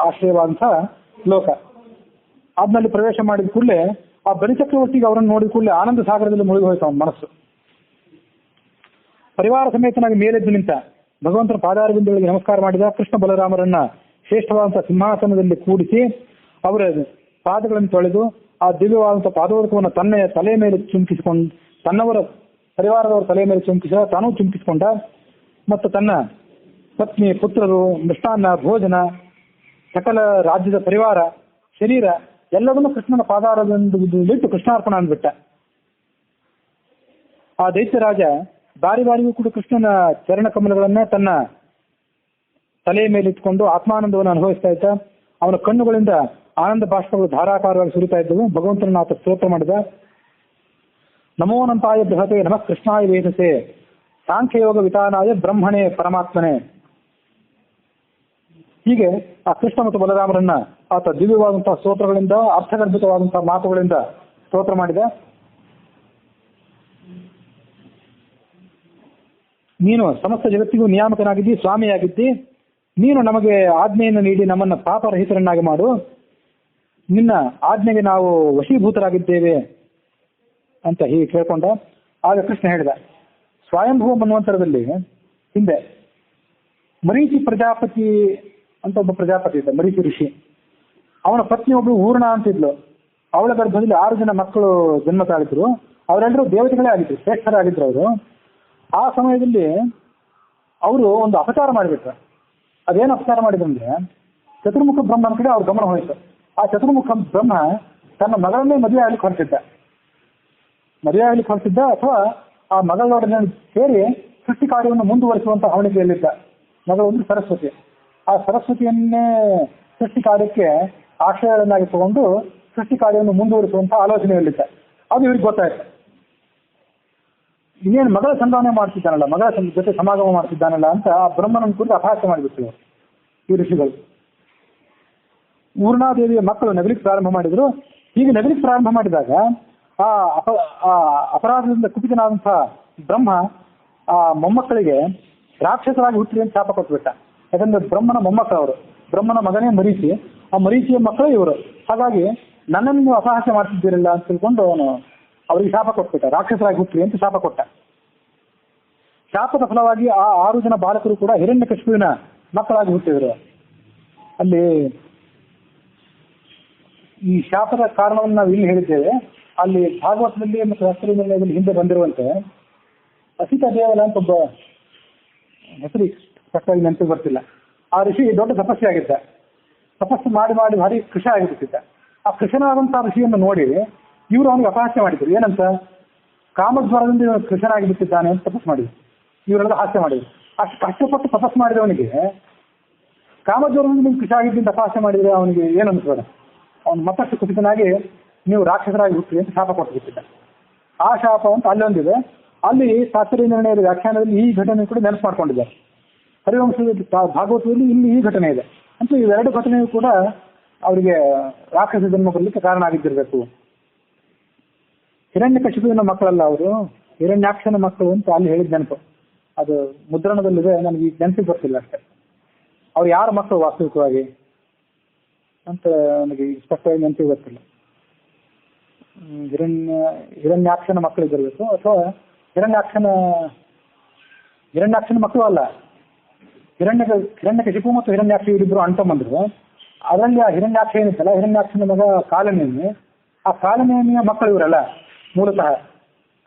ಆಶ್ರಯವಾದಂಥ ಲೋಕ. ಅದ್ನಲ್ಲಿ ಪ್ರವೇಶ ಮಾಡಿದ ಕೂಡಲೇ ಆ ಬಲಿಚಕ್ರವರ್ತಿಗೆ ಅವರನ್ನು ನೋಡಿದ ಕೂಡಲೇ ಆನಂದ ಸಾಗರದಲ್ಲಿ ಮುಳುಗಿ ಹೋಯ್ತು ಅವನ ಮನಸ್ಸು. ಪರಿವಾರ ಸಮೇತನಾಗಿ ಮೇಲೆದ್ದು ನಿಂತ ಭಗವಂತನ ಪಾದಾರವಿಂದಗಳಿಗೆ ನಮಸ್ಕಾರ ಮಾಡಿದ. ಕೃಷ್ಣ ಬಲರಾಮರನ್ನ ಶ್ರೇಷ್ಠವಾದಂತಹ ಸಿಂಹಾಸನದಲ್ಲಿ ಕೂಡಿಸಿ ಅವರ ಪಾದಗಳನ್ನು ತೊಳೆದು ಆ ದಿವ್ಯವಾದಂತಹ ಪಾದೋದಕವನ್ನು ತನ್ನ ತಲೆಯ ಮೇಲೆ ಚುಂಕಿಸಿಕೊಂಡು, ತನ್ನವರ ಪರಿವಾರದವರ ತಲೆಯ ಮೇಲೆ ಚುಂಕಿಸಿದ, ತಾನೂ ಚುಂಕಿಸಿಕೊಂಡ. ಮತ್ತು ತನ್ನ ಪತ್ನಿ, ಪುತ್ರರು, ಮೃಷ್ಟಾನ್ನ, ಭೋಜನ, ಸಕಲ ರಾಜ್ಯದ ಪರಿವಾರ, ಶರೀರ ಎಲ್ಲವನ್ನೂ ಕೃಷ್ಣನ ಪಾದಾರವಿಂದಲಿಟ್ಟು ಕೃಷ್ಣಾರ್ಪಣ ಅಂದ್ಬಿಟ್ಟ. ಆ ದೈತ್ಯರಾಜ ಬಾರಿ ಬಾರಿಗೂ ಕೂಡ ಕೃಷ್ಣನ ಚರಣ ಕಮಲಗಳನ್ನ ತನ್ನ ತಲೆಯ ಮೇಲೆ ಇಟ್ಕೊಂಡು ಆತ್ಮಾನಂದವನ್ನು ಅನುಭವಿಸ್ತಾ ಇದ್ದ. ಅವನ ಕಣ್ಣುಗಳಿಂದ ಆನಂದ ಬಾಷ್ಪಗಳು ಧಾರಾಕಾರವಾಗಿ ಸುರಿತಾ ಇದ್ದವು. ಭಗವಂತನ ಆತ ಸ್ತೋತ್ರ ಮಾಡಿದ. ನಮೋನಂತಾಯ ಬೃಹತೆ ನಮಃ ಕೃಷ್ಣಾಯ ವೇದಸೆ ಸಾಂಖ್ಯಯೋಗ ವಿತಾನಾಯ ಬ್ರಹ್ಮಣೇ ಪರಮಾತ್ಮನೇ. ಹೀಗೆ ಆ ಕೃಷ್ಣ ಮತ್ತು ಬಲರಾಮರನ್ನ ಆತ ದಿವ್ಯವಾದಂತಹ ಸ್ತೋತ್ರಗಳಿಂದ, ಅರ್ಥಗರ್ಭಿತವಾದಂತಹ ಮಾತುಗಳಿಂದ ಸ್ತೋತ್ರ ಮಾಡಿದ. ನೀನು ಸಮಸ್ತ ಜಗತ್ತಿಗೂ ನಿಯಾಮಕನಾಗಿದ್ದಿ, ಸ್ವಾಮಿಯಾಗಿದ್ದಿ. ನೀನು ನಮಗೆ ಆಜ್ಞೆಯನ್ನು ನೀಡಿ ನಮ್ಮನ್ನ ಪಾಪರಹಿತರನ್ನಾಗಿ ಮಾಡು. ನಿನ್ನ ಆಜ್ಞೆಗೆ ನಾವು ವಶೀಭೂತರಾಗಿದ್ದೇವೆ ಅಂತ ಹೀಗೆ ಕೇಳ್ಕೊಂಡ. ಆಗ ಕೃಷ್ಣ ಹೇಳಿದ, ಸ್ವಯಂಭುವ ಮನ್ವಂತರದಲ್ಲಿ ಹಿಂದೆ ಮರೀಚಿ ಪ್ರಜಾಪತಿ ಅಂತ ಒಬ್ಬ ಪ್ರಜಾಪತಿ ಇದ್ದ, ಮರೀಚಿ ಋಷಿ. ಅವನ ಪತ್ನಿ ಒಬ್ಳು ಊರ್ಣ ಅಂತಿದ್ಲು. ಅವಳ ಗರ್ಭದಲ್ಲಿ 6 ಜನ ಮಕ್ಕಳು ಜನ್ಮ ತಾಳಿದ್ರು. ಅವರೆಲ್ಲರೂ ದೇವತೆಗಳೇ ಆಗಿದ್ರು, ಶ್ರೇಷ್ಠರಾಗಿದ್ರು ಅವರು. ಆ ಸಮಯದಲ್ಲಿ ಅವರು ಒಂದು ಅಪಚಾರ ಮಾಡಿಬಿಟ್ರು. ಅದೇನು ಅಪಚಾರ ಮಾಡಿದ್ರಂದ್ರೆ, ಚತುರ್ಮುಖ ಬ್ರಹ್ಮನ ಕಡೆ ಅವ್ರ ಗಮನ ಹೋಯಿತು. ಆ ಚತುರ್ಮುಖ ಬ್ರಹ್ಮ ತನ್ನ ಮಗಳನ್ನೇ ಮದುವೆ ಆಗ್ಲಿಕ್ಕೆ ಹೊರಟಿದ್ದ ಅಥವಾ ಆ ಮಗಳೊಡನೆ ಸೇರಿ ಸೃಷ್ಟಿ ಕಾರ್ಯವನ್ನು ಮುಂದುವರಿಸುವಂತ ಅವನಿಗೆಯಲ್ಲಿದ್ದ. ಮಗಳು ಒಂದು ಸರಸ್ವತಿ. ಆ ಸರಸ್ವತಿಯನ್ನೇ ಸೃಷ್ಟಿ ಕಾರ್ಯಕ್ಕೆ ಆಶ್ರಯಗಳನ್ನಾಗಿ ತಗೊಂಡು ಸೃಷ್ಟಿ ಕಾರ್ಯವನ್ನು ಮುಂದುವರಿಸುವಂತ ಆಲೋಚನೆಯಲ್ಲಿದ್ದ. ಅದು ಇವ್ರಿಗೆ ಗೊತ್ತಾಯ್ತು. ಇನ್ನೇನು ಮಗಳ ಸಂಧಾನ ಮಾಡ್ತಿದ್ದಾನಲ್ಲ, ಮಗಳ ಜೊತೆ ಸಮಾಗಮ ಮಾಡ್ತಿದ್ದಾನಲ್ಲ ಅಂತ ಆ ಬ್ರಹ್ಮನ ಕುರಿತು ಅಪಹಾಸ್ಯ ಮಾಡಿಬಿಟ್ಟು ಈ ಋಷಿಗಳು. ಊರ್ಣಾದೇವಿಯ ಮಕ್ಕಳು ನಗಲಿಕ್ಕೆ ಪ್ರಾರಂಭ ಮಾಡಿದ್ರು. ಹೀಗೆ ನಗಲಿಕ್ಕೆ ಪ್ರಾರಂಭ ಮಾಡಿದಾಗ ಆ ಅಪರಾಧದಿಂದ ಕುಪಿತನಾದಂತಹ ಬ್ರಹ್ಮ ಆ ಮೊಮ್ಮಕ್ಕಳಿಗೆ ರಾಕ್ಷಸರಾಗಿ ಹುಟ್ಟಿರಿ ಅಂತ ಶಾಪ ಕೊಟ್ಬಿಟ್ಟ. ಯಾಕಂದ್ರೆ ಬ್ರಹ್ಮನ ಮೊಮ್ಮಕ್ಕಳು ಅವರು, ಬ್ರಹ್ಮನ ಮಗನೇ ಮರೀಚಿ, ಆ ಮರೀಚಿಯ ಮಕ್ಕಳು ಇವರು. ಹಾಗಾಗಿ ನನ್ನನ್ನು ನೀವು ಅಪಹಾಸ್ಯ ಮಾಡ್ತಿದ್ದೀರಲ್ಲ ಅಂತ ತಿಳ್ಕೊಂಡು ಅವನು ಅವರಿಗೆ ಶಾಪ ಕೊಟ್ಬಿಟ್ಟ, ರಾಕ್ಷಸರಾಗಿ ಹುಟ್ಟಿರಿ ಅಂತ ಶಾಪ ಕೊಟ್ಟ. ಶಾಪದ ಫಲವಾಗಿ ಆ 6 ಜನ ಬಾಲಕರು ಕೂಡ ಹಿರಣ್ಯಕಶಿಪುವಿನ ಮಕ್ಕಳಾಗಿ ಹುಟ್ಟಿದರು. ಅಲ್ಲಿ ಈ ಶಾಪದ ಕಾರಣವನ್ನು ನಾವು ಇಲ್ಲಿ ಹೇಳಿದ್ದೇವೆ. ಅಲ್ಲಿ ಭಾಗವತದಲ್ಲಿ ಮತ್ತು ಹಸ್ತರಿಂದದಲ್ಲಿ ಹಿಂದೆ ಬಂದಿರುವಂತೆ ಅಸಿತ ದೇವಲ ಅಂತ ಒಬ್ಬ ಹೆಸರು ಸ್ಪಷ್ಟವಾಗಿ ನೆನಪಿಗೆ ಬರ್ತಿಲ್ಲ. ಆ ಋಷಿ ದೊಡ್ಡ ತಪಸ್ಸಿ ಆಗಿದ್ದ. ತಪಸ್ಸು ಮಾಡಿ ಮಾಡಿ ಭಾರಿ ಕೃಷ ಆಗಿಬಿಟ್ಟಿದ್ದ. ಆ ಕೃಷನಾದಂತಹ ಋಷಿಯನ್ನು ನೋಡಿ ಇವರು ಅವನಿಗೆ ಅಪಹಾಸ್ಯ ಮಾಡಿದ್ರು. ಏನಂತ, ಕಾಮಜ್ವರದಿಂದ ಇವನು ಕೃಷನಾಗಿ ಬಿಟ್ಟಿದ್ದಾನೆ ಅಂತ ತಪಸ್ಸು ಮಾಡಿದ್ರು. ಇವರೆಲ್ಲ ಹಾಸ್ಯ ಮಾಡಿದ್ರು. ಅಷ್ಟು ಕಷ್ಟಪಟ್ಟು ತಪಸ್ಸು ಮಾಡಿದವನಿಗೆ ಕಾಮಜ್ವರದಿಂದ ನೀವು ಕೃಷಿ ಆಗಿದ್ದರಿಂದ ಅಪಹಾಸ್ಯ ಮಾಡಿದ್ರೆ ಅವನಿಗೆ ಏನನ್ಸ್ಬೇಡ. ಅವನು ಮತ್ತಷ್ಟು ಕುಪಿತನಾಗಿ ನೀವು ರಾಕ್ಷಸರಾಗಿ ಹುಟ್ಟಿ ಅಂತ ಶಾಪ ಕೊಟ್ಟು ಬಿಟ್ಟಿದ್ದ. ಆ ಶಾಪ ಅಂತ ಅಲ್ಲೊಂದಿದೆ. ಅಲ್ಲಿ ಶಾಸ್ತ್ರೀಯ ನಿರ್ಣಯದ ವ್ಯಾಖ್ಯಾನದಲ್ಲಿ ಈ ಘಟನೆ ಕೂಡ ನೆನಪು ಮಾಡ್ಕೊಂಡಿದ್ದಾರೆ. ಹರಿವಂಶದಲ್ಲಿ ಭಾಗವತದಲ್ಲಿ ಇಲ್ಲಿ ಈ ಘಟನೆ ಇದೆ ಅಂತ. ಇವೆರಡು ಘಟನೆಯೂ ಕೂಡ ಅವರಿಗೆ ರಾಕ್ಷಸ ಜನ್ಮ ಬರಲಿಕ್ಕೆ ಕಾರಣ ಆಗಿದ್ದಿರಬೇಕು. ಹಿರಣ್ಯಕಶಿಪುವಿನ ಮಕ್ಕಳಲ್ಲ ಅವರು, ಹಿರಣ್ಯಾಕ್ಷನ ಮಕ್ಕಳು ಅಂತ ಅಲ್ಲಿ ಹೇಳಿದ ನೆನಪು. ಅದು ಮುದ್ರಣದಲ್ಲಿದೆ, ನನಗೆ ಈಗ ನೆನಪಿಗೆ ಬರ್ತಿಲ್ಲ ಅಷ್ಟೇ. ಅವ್ರು ಯಾರ ಮಕ್ಕಳು ವಾಸ್ತವಿಕವಾಗಿ ಅಂತ ನನಗೆ ಸ್ಪಷ್ಟವಾಗಿ ನೆನಪಿಗೆ ಬರ್ತಿಲ್ಲ. ಹಿರಣ್ಯಾಕ್ಷನ ಮಕ್ಕಳಿಗಿರಬೇಕು ಅಥವಾ ಹಿರಣ್ಯಾಕ್ಷನ ಮಕ್ಕಳು ಅಲ್ಲ. ಹಿರಣ್ಯಕಶಿಪು ಮತ್ತು ಹಿರಣ್ಯಾಕ್ಷ ಇವರಿಬ್ಬರು ಅಣ್ತಂಬಂದ್ರು. ಅದರಲ್ಲಿ ಆ ಹಿರಣ್ಯಾಕ್ಷ ಏನಿತ್ತಲ್ಲ, ಹಿರಣ್ಯಾಕ್ಷನ ಮಗ ಕಾಲನೇಮಿ, ಆ ಕಾಲನೇಮಿಯ ಮಕ್ಕಳು ಇವರಲ್ಲ. ಮೂಲತಃ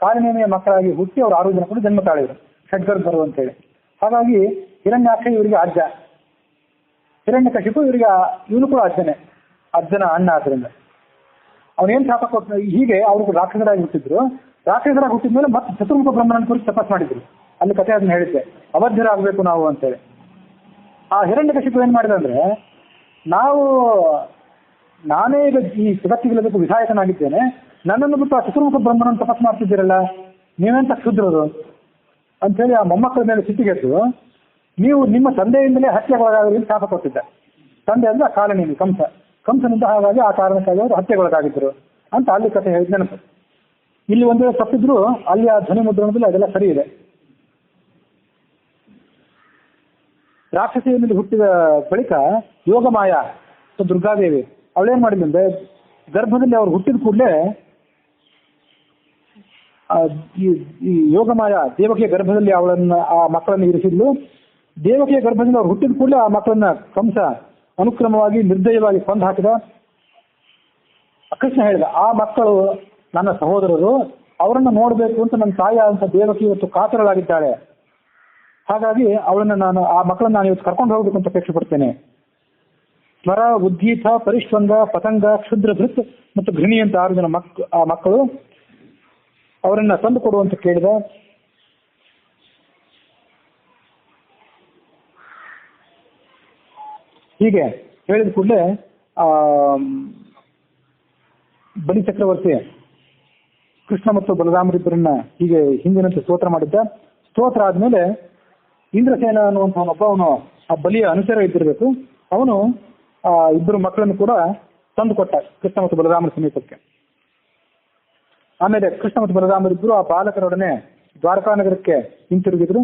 ಕಾಲನೇಮಿಯ ಮಕ್ಕಳಾಗಿ ಹುಟ್ಟಿ ಅವರು 6 ಜನ ಕೂಡ ಜನ್ಮ ತಾಳಿದ್ರು, ಷಡ್ಗರ್ಭರು ಅಂತೇಳಿ. ಹಾಗಾಗಿ ಹಿರಣ್ಯಾಕ್ಷ ಇವರಿಗೆ ಅಜ್ಜ, ಹಿರಣ್ಯಕಶಿಪು ಇವನು ಕೂಡ ಅಜ್ಜನ ಅಣ್ಣ. ಆದ್ರಿಂದ ಅವನೇನ್ ಶಾಪ ಕೊಟ್ಟು ಹೀಗೆ ಅವರು ರಾಕ್ಷಸರಾಗಿ ಹುಟ್ಟಿದ್ರು. ರಾಕ್ಷಸರಾಗಿ ಹುಟ್ಟಿದ ಮೇಲೆ ಮತ್ತೆ ಚತುರ್ಮುಖ ಬ್ರಹ್ಮನ ಕುರಿತು ತಪಸ್ ಮಾಡಿದ್ರು. ಅಲ್ಲಿ ಕಥೆ ಅದನ್ನ ಹೇಳಿದ್ದೆ, ಅವಧ್ಯರಾಗಬೇಕು ನಾವು ಅಂತೇಳಿ. ಆ ಹಿರಣ್ಯಕಶಿಪು ಏನ್ ಮಾಡಿದ ಅಂದ್ರೆ, ನಾನೇ ಈಗ ಈ ಜಗತ್ತಿಗೆಲ್ಲದಕ್ಕೂ ವಿಧಾಯಕನಾಗಿದ್ದೇನೆ, ನನ್ನನ್ನು ಬಿಟ್ಟು ಆ ಚತುರ್ಮುಖ ಬ್ರಹ್ಮನನ್ನು ತಪಸ್ ಮಾಡ್ತಿದ್ದೀರಲ್ಲ, ನೀವೆಂತ ಕ್ಷುದ್ರರು ಅಂತೇಳಿ ಆ ಮೊಮ್ಮಕ್ಕಳ ಮೇಲೆ ಸಿಟ್ಟಿಗೆದ್ದು ನೀವು ನಿಮ್ಮ ತಂದೆಯಿಂದಲೇ ಹತ್ಯೆಗೊಳಗಾಗಲಿ ಶಾಪ ಕೊಟ್ಟಿದ್ದ. ತಂದೆ ಅಂದ್ರೆ ಆ ಕಾಲನೇಮಿ ಕಂಸನಿಂದ, ಹಾಗಾಗಿ ಆ ಕಾರಣಕ್ಕಾಗಿ ಅವರು ಹತ್ಯೆಗೊಳಗಾಗಿದ್ದರು ಅಂತ ಅಲ್ಲಿ ಕಥೆ ಹೇಳಿದ ನೆನಪು. ಇಲ್ಲಿ ಒಂದು ತಪ್ಪಿದ್ರು ಅಲ್ಲಿ ಆ ಧ್ವನಿ ಮುದ್ರಣದಲ್ಲಿ ಅದೆಲ್ಲ ಸರಿ ಇದೆ. ರಾಕ್ಷಸಿಯಲ್ಲಿ ಹುಟ್ಟಿದ ಬಳಿಕ ಯೋಗಮಾಯ ದುರ್ಗಾದೇವಿ ಅವಳೇನ್ ಮಾಡಿದ್ದಂದ್ರೆ, ಗರ್ಭದಲ್ಲಿ ಅವ್ರು ಹುಟ್ಟಿದ ಕೂಡಲೇ ಈ ಯೋಗಮಾಯ ದೇವಕಿಯ ಗರ್ಭದಲ್ಲಿ ಆ ಮಕ್ಕಳನ್ನು ಇರಿಸಿದ್ಲು. ದೇವಕಿಯ ಗರ್ಭದಿಂದ ಅವ್ರು ಹುಟ್ಟಿದ ಕೂಡಲೇ ಆ ಮಕ್ಕಳನ್ನ ಕಂಸ ಅನುಕ್ರಮವಾಗಿ ನಿರ್ದಯವಾಗಿ ಕೊಂದು ಹಾಕಿದ. ಕೃಷ್ಣ ಹೇಳಿದ, ಆ ಮಕ್ಕಳು ನನ್ನ ಸಹೋದರರು, ಅವರನ್ನು ನೋಡಬೇಕು ಅಂತ ನನ್ನ ತಾಯಿ ಅಂತ ದೇವಕಿ ಇವತ್ತು ಕಾತರಳಾಗಿದ್ದಾಳೆ. ಹಾಗಾಗಿ ಆ ಮಕ್ಕಳನ್ನ ನಾನು ಇವತ್ತು ಕರ್ಕೊಂಡು ಹೋಗ್ಬೇಕು ಅಂತ ಅಪೇಕ್ಷೆ ಪಡ್ತೇನೆ. ಸ್ಮರ, ಉದ್ದೀತ, ಪರಿಷ್ವಂಗ, ಪತಂಗ, ಕ್ಷುದ್ರಧೃತ್ ಮತ್ತು ಘೃಣಿ ಅಂತ 6 ಜನ ಆ ಮಕ್ಕಳು ಅವರನ್ನ ತಂದು ಕೊಡುವಂತ ಕೇಳಿದ. ಹೀಗೆ ಹೇಳಿದ ಕೂಡಲೇ ಬಲಿ ಚಕ್ರವರ್ತಿ ಕೃಷ್ಣ ಮತ್ತು ಬಲರಾಮರಿಬ್ಬರನ್ನ ಹೀಗೆ ಹಿಂದಿನಂತೆ ಸ್ತೋತ್ರ ಮಾಡಿದ್ದ. ಸ್ತೋತ್ರ ಆದ್ಮೇಲೆ ಇಂದ್ರಸೇನ ಅನ್ನುವಂಥವನೊಬ್ಬ, ಅವನು ಆ ಬಲಿಯ ಅನುಚರ ಇದ್ದಿರಬೇಕು, ಅವನು ಇಬ್ಬರು ಮಕ್ಕಳನ್ನು ಕೂಡ ತಂದು ಕೊಟ್ಟ ಕೃಷ್ಣ ಮತ್ತು ಬಲರಾಮರ ಸಮೀಪಕ್ಕೆ. ಆಮೇಲೆ ಕೃಷ್ಣ ಮತ್ತು ಬಲರಾಮರಿಬ್ಬರು ಆ ಬಾಲಕರೊಡನೆ ದ್ವಾರಕಾನಗರಕ್ಕೆ ಹಿಂತಿರುಗಿದ್ರು.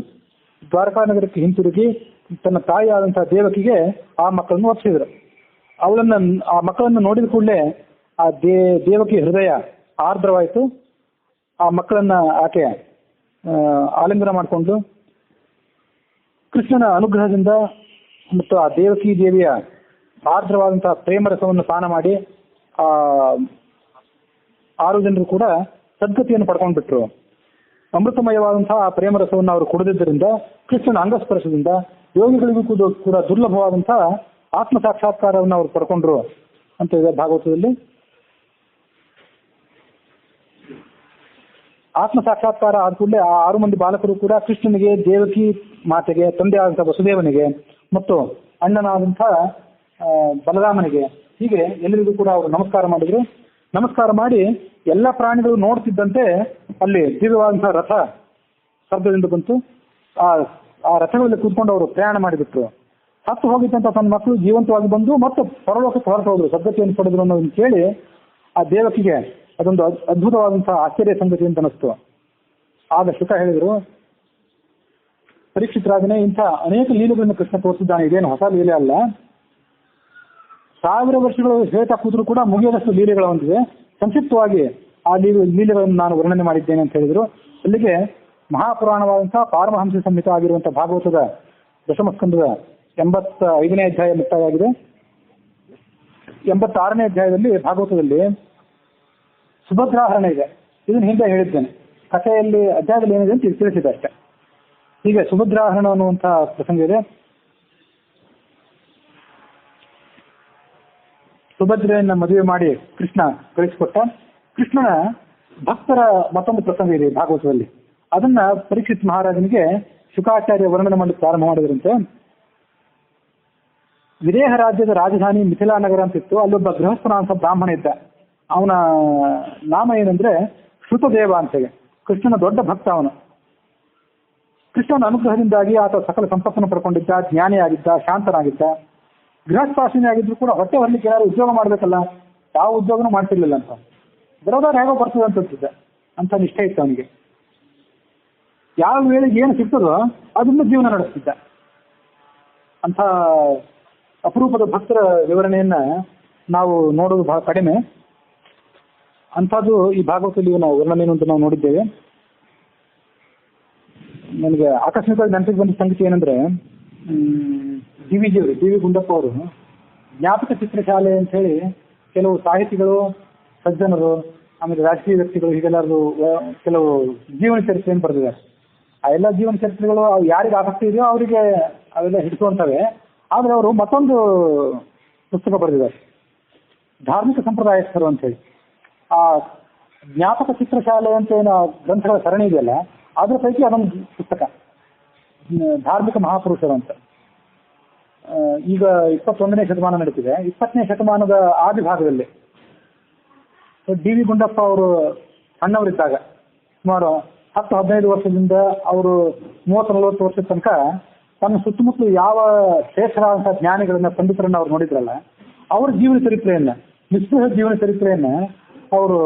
ದ್ವಾರಕಾನಗರಕ್ಕೆ ಹಿಂತಿರುಗಿ ತನ್ನ ತಾಯಿಯಾದಂತಹ ದೇವಕಿಗೆ ಆ ಮಕ್ಕಳನ್ನು ಒಪ್ಪಿಸಿದ್ರು. ಆ ಮಕ್ಕಳನ್ನು ನೋಡಿದ ಕೂಡಲೇ ಆ ದೇವಕಿ ಹೃದಯ ಆರ್ದ್ರವಾಯಿತು. ಆ ಮಕ್ಕಳನ್ನ ಆಕೆ ಆಲಿಂಗನ ಮಾಡಿಕೊಂಡು ಕೃಷ್ಣನ ಅನುಗ್ರಹದಿಂದ ಮತ್ತು ಆ ದೇವಕಿ ದೇವಿಯ ಆರ್ದ್ರವಾದಂತಹ ಪ್ರೇಮರಸವನ್ನು ಪಾನ ಮಾಡಿ ಆ 6 ಜನರು ಕೂಡ ಸದ್ಗತಿಯನ್ನು ಪಡ್ಕೊಂಡ್ಬಿಟ್ರು. ಅಮೃತಮಯವಾದಂತಹ ಆ ಪ್ರೇಮರಸವನ್ನು ಅವರು ಕುಡಿದಿದ್ದರಿಂದ ಕೃಷ್ಣನ ಅಂಗಸ್ಪರ್ಶದಿಂದ ಯೋಗಿಗಳಿಗೂ ಕೂಡ ದುರ್ಲಭವಾದಂತಹ ಆತ್ಮ ಸಾಕ್ಷಾತ್ಕಾರವನ್ನು ಅವರು ಪಡ್ಕೊಂಡ್ರು ಅಂತ ಇದೆ ಭಾಗವತದಲ್ಲಿ. ಆತ್ಮ ಸಾಕ್ಷಾತ್ಕಾರ ಆದ ಕೂಡಲೇ ಆ 6 ಮಂದಿ ಬಾಲಕರು ಕೂಡ ಕೃಷ್ಣನಿಗೆ, ದೇವಕಿ ಮಾತೆಗೆ, ತಂದೆ ಆದಂತಹ ವಸುದೇವನಿಗೆ ಮತ್ತು ಅಣ್ಣನಾದಂತಹ ಬಲರಾಮನಿಗೆ, ಹೀಗೆ ಎಲ್ಲರಿಗೂ ಕೂಡ ಅವರು ನಮಸ್ಕಾರ ಮಾಡಿದ್ರು. ನಮಸ್ಕಾರ ಮಾಡಿ ಎಲ್ಲ ಪ್ರಾಣಿಗಳು ನೋಡ್ತಿದ್ದಂತೆ ಅಲ್ಲಿ ದಿವ್ಯವಾದಂತಹ ರಥ ಶಬ್ದದಿಂದ ಬಂತು. ಆ ರಥಗಳಲ್ಲಿ ಕೂತ್ಕೊಂಡು ಅವರು ಪ್ರಯಾಣ ಮಾಡಿಬಿಟ್ರು. ಹತ್ತು ಹೋಗಿದ್ದಂತ ತನ್ನ ಮಕ್ಕಳು ಜೀವಂತವಾಗಿ ಬಂದು ಮತ್ತೆ ಪರಲೋಕಕ್ಕೆ ಹೊರಟು ಹೋದ್ರು, ಸದ್ಗತಿಯನ್ನು ಪಡೆದ್ರು ಅನ್ನೋದನ್ನು ಕೇಳಿ ಆ ದೇವಕಿಗೆ ಅದೊಂದು ಅದ್ಭುತವಾದಂತಹ ಆಶ್ಚರ್ಯ ಸಂಗತಿ ಅಂತ ಅನಿಸ್ತು. ಆಗ ಶುಕ ಹೇಳಿದ್ರು, ಪರೀಕ್ಷಿತ್ ರಾಜನೇ, ಇಂಥ ಅನೇಕ ಲೀಲೆಗಳನ್ನು ಕೃಷ್ಣ ತೋರಿಸಿದ್ದಾನೆ, ಇದೇನು ಹೊಸ ಲೀಲೆ ಅಲ್ಲ. 1000 ವರ್ಷಗಳು ಹೇಳ್ತಾ ಕೂತ್ರು ಕೂಡ ಮುಗಿಯದಷ್ಟು ಲೀಲೆಗಳ ಹೊಂದಿದೆ. ಸಂಕ್ಷಿಪ್ತವಾಗಿ ಆ ಲೀಲೆಗಳನ್ನು ನಾನು ವರ್ಣನೆ ಮಾಡಿದ್ದೇನೆ ಅಂತ ಹೇಳಿದ್ರು. ಅಲ್ಲಿಗೆ ಮಹಾಪುರಾಣವಾದಂತಹ ಪಾರಮಹಂಸ ಸಂಹಿತ ಆಗಿರುವಂತಹ ಭಾಗವತದ ದಶಮಸ್ಕಂದದ 85ನೇ ಅಧ್ಯಾಯ ಮುಕ್ತಾಯವಾಗಿದೆ. 86ನೇ ಅಧ್ಯಾಯದಲ್ಲಿ ಭಾಗವತದಲ್ಲಿ ಸುಭದ್ರಾಹರಣ ಇದೆ. ಇದನ್ನು ಹಿಂದೆ ಹೇಳಿದ್ದೇನೆ, ಕಥೆಯಲ್ಲಿ ಅಧ್ಯಾಯದಲ್ಲಿ ಏನಿದೆ ಅಂತ ತಿಳಿಸಿದೆ ಅಷ್ಟೇ. ಹೀಗೆ ಸುಭದ್ರಾಹರಣ ಅನ್ನುವಂತಹ ಪ್ರಸಂಗ ಇದೆ. ಸುಭದ್ರೆಯನ್ನ ಮದುವೆ ಮಾಡಿ ಕೃಷ್ಣ ಕಳಿಸಿಕೊಟ್ಟ. ಕೃಷ್ಣನ ಭಕ್ತರ ಮತ್ತೊಂದು ಪ್ರಸಂಗ ಇದೆ ಭಾಗವತದಲ್ಲಿ. ಅದನ್ನ ಪರೀಕ್ಷಿತ್ ಮಹಾರಾಜನಿಗೆ ಶುಕಾಚಾರ್ಯ ವರ್ಣನೆ ಮಾಡಲಿಕ್ಕೆ ಪ್ರಾರಂಭ ಮಾಡಿದ್ರಂತೆ. ವಿದೇಹ ರಾಜ್ಯದ ರಾಜಧಾನಿ ಮಿಥಿಲಾ ನಗರ ಅಂತಿತ್ತು. ಅಲ್ಲೊಬ್ಬ ಗೃಹಸ್ಥನಾಂತ ಬ್ರಾಹ್ಮಣ ಇದ್ದ. ಅವನ ನಾಮ ಏನಂದ್ರೆ ಶ್ರುತದೇವ ಅಂತೇಳಿ. ಕೃಷ್ಣನ ದೊಡ್ಡ ಭಕ್ತ ಅವನು. ಕೃಷ್ಣನ ಅನುಗ್ರಹದಿಂದಾಗಿ ಆತ ಸಕಲ ಸಂಪತ್ತನ್ನು ಪಡ್ಕೊಂಡಿದ್ದ, ಜ್ಞಾನಿಯಾಗಿದ್ದ, ಶಾಂತನಾಗಿದ್ದ. ಗೃಹಸ್ಥಾಶಿನಿ ಆಗಿದ್ರು ಕೂಡ ಹೊಟ್ಟೆ ಹೊರಲಿಕ್ಕೆ ಯಾರು ಉದ್ಯೋಗ ಮಾಡ್ಬೇಕಲ್ಲ, ಯಾವ ಉದ್ಯೋಗನೂ ಮಾಡ್ತಿರ್ಲಿಲ್ಲ ಅಂತ. ಬರೋದಾದ್ರೆ ಹೇಗೋ ಬರ್ತದೆ ಅಂತಿದ್ದ. ಅಂತ ನಿಷ್ಠೆ ಇತ್ತು ಅವನಿಗೆ. ಯಾವ ವೇಳೆಗೆ ಏನು ಸಿಗ್ತದೋ ಅದನ್ನ ಜೀವನ ನಡೆಸ್ತಿದ್ದ. ಅಂತ ಅಪರೂಪದ ಭಕ್ತರ ವಿವರಣೆಯನ್ನ ನಾವು ನೋಡೋದು ಬಹಳ ಕಡಿಮೆ. ಅಂಥದ್ದು ಈ ಭಾಗವತದಲ್ಲಿ ನಾವು ವರ್ಣನೆಯನ್ನು ಅಂತ ನಾವು ನೋಡಿದ್ದೇವೆ. ನನಗೆ ಆಕಸ್ಮಿಕವಾಗಿ ನೆನಪಿಗೆ ಬಂದ ಸಂಗತಿ ಏನಂದ್ರೆ, ಡಿ ವಿ ಗುಂಡಪ್ಪ ಅವರು ಜ್ಞಾಪಕ ಚಿತ್ರಶಾಲೆ ಅಂತ ಹೇಳಿ ಕೆಲವು ಸಾಹಿತಿಗಳು, ಸಜ್ಜನರು, ಆಮೇಲೆ ರಾಜಕೀಯ ವ್ಯಕ್ತಿಗಳು ಹೀಗೆಲ್ಲರೂ ಕೆಲವು ಜೀವನ ಚರಿತ್ರೆಯನ್ನು ಬರೆದಿದ್ದಾರೆ. ಆ ಎಲ್ಲ ಜೀವನ ಚರಿತ್ರೆಗಳು ಯಾರಿಗೆ ಆಸಕ್ತಿ ಇದೆಯೋ ಅವರಿಗೆ ಅವೆಲ್ಲ ಹಿಡಿಸುವಂತವೆ. ಆದ್ರೆ ಅವರು ಮತ್ತೊಂದು ಪುಸ್ತಕ ಬರೆದಿದ್ದಾರೆ, ಧಾರ್ಮಿಕ ಸಂಪ್ರದಾಯಸ್ಥರು ಅಂತ ಹೇಳಿ. ಆ ಜ್ಞಾಪಕ ಚಿತ್ರಶಾಲೆ ಅಂತ ಏನೋ ಗ್ರಂಥಗಳ ಸರಣಿ ಇದೆಯಲ್ಲ, ಅದ್ರ ಪೈಕಿ ಅದೊಂದು ಪುಸ್ತಕ, ಧಾರ್ಮಿಕ ಮಹಾಪುರುಷರು ಅಂತ. ಈಗ 21ನೇ ಶತಮಾನ ನಡೀತಿದೆ. 20ನೇ ಶತಮಾನದ ಆದಿ ಭಾಗದಲ್ಲಿ ಡಿ ವಿ ಗುಂಡಪ್ಪ ಅವರು ಸಣ್ಣವರಿದ್ದಾಗ, ಸುಮಾರು 10-15 ವರ್ಷದಿಂದ ಅವರು 30-40 ವರ್ಷದ ತನಕ ತನ್ನ ಸುತ್ತಮುತ್ತಲು ಯಾವ ಶ್ರೇಷ್ಠರಾದಂತಹ ಜ್ಞಾನಿಗಳನ್ನ, ಪಂಡಿತರನ್ನ ಅವ್ರು ನೋಡಿದ್ರಲ್ಲ, ಅವರ ಜೀವನ ಚರಿತ್ರೆಯನ್ನ, ನಿಸ್ಪೃಹ ಜೀವನ ಚರಿತ್ರೆಯನ್ನ ಅವರು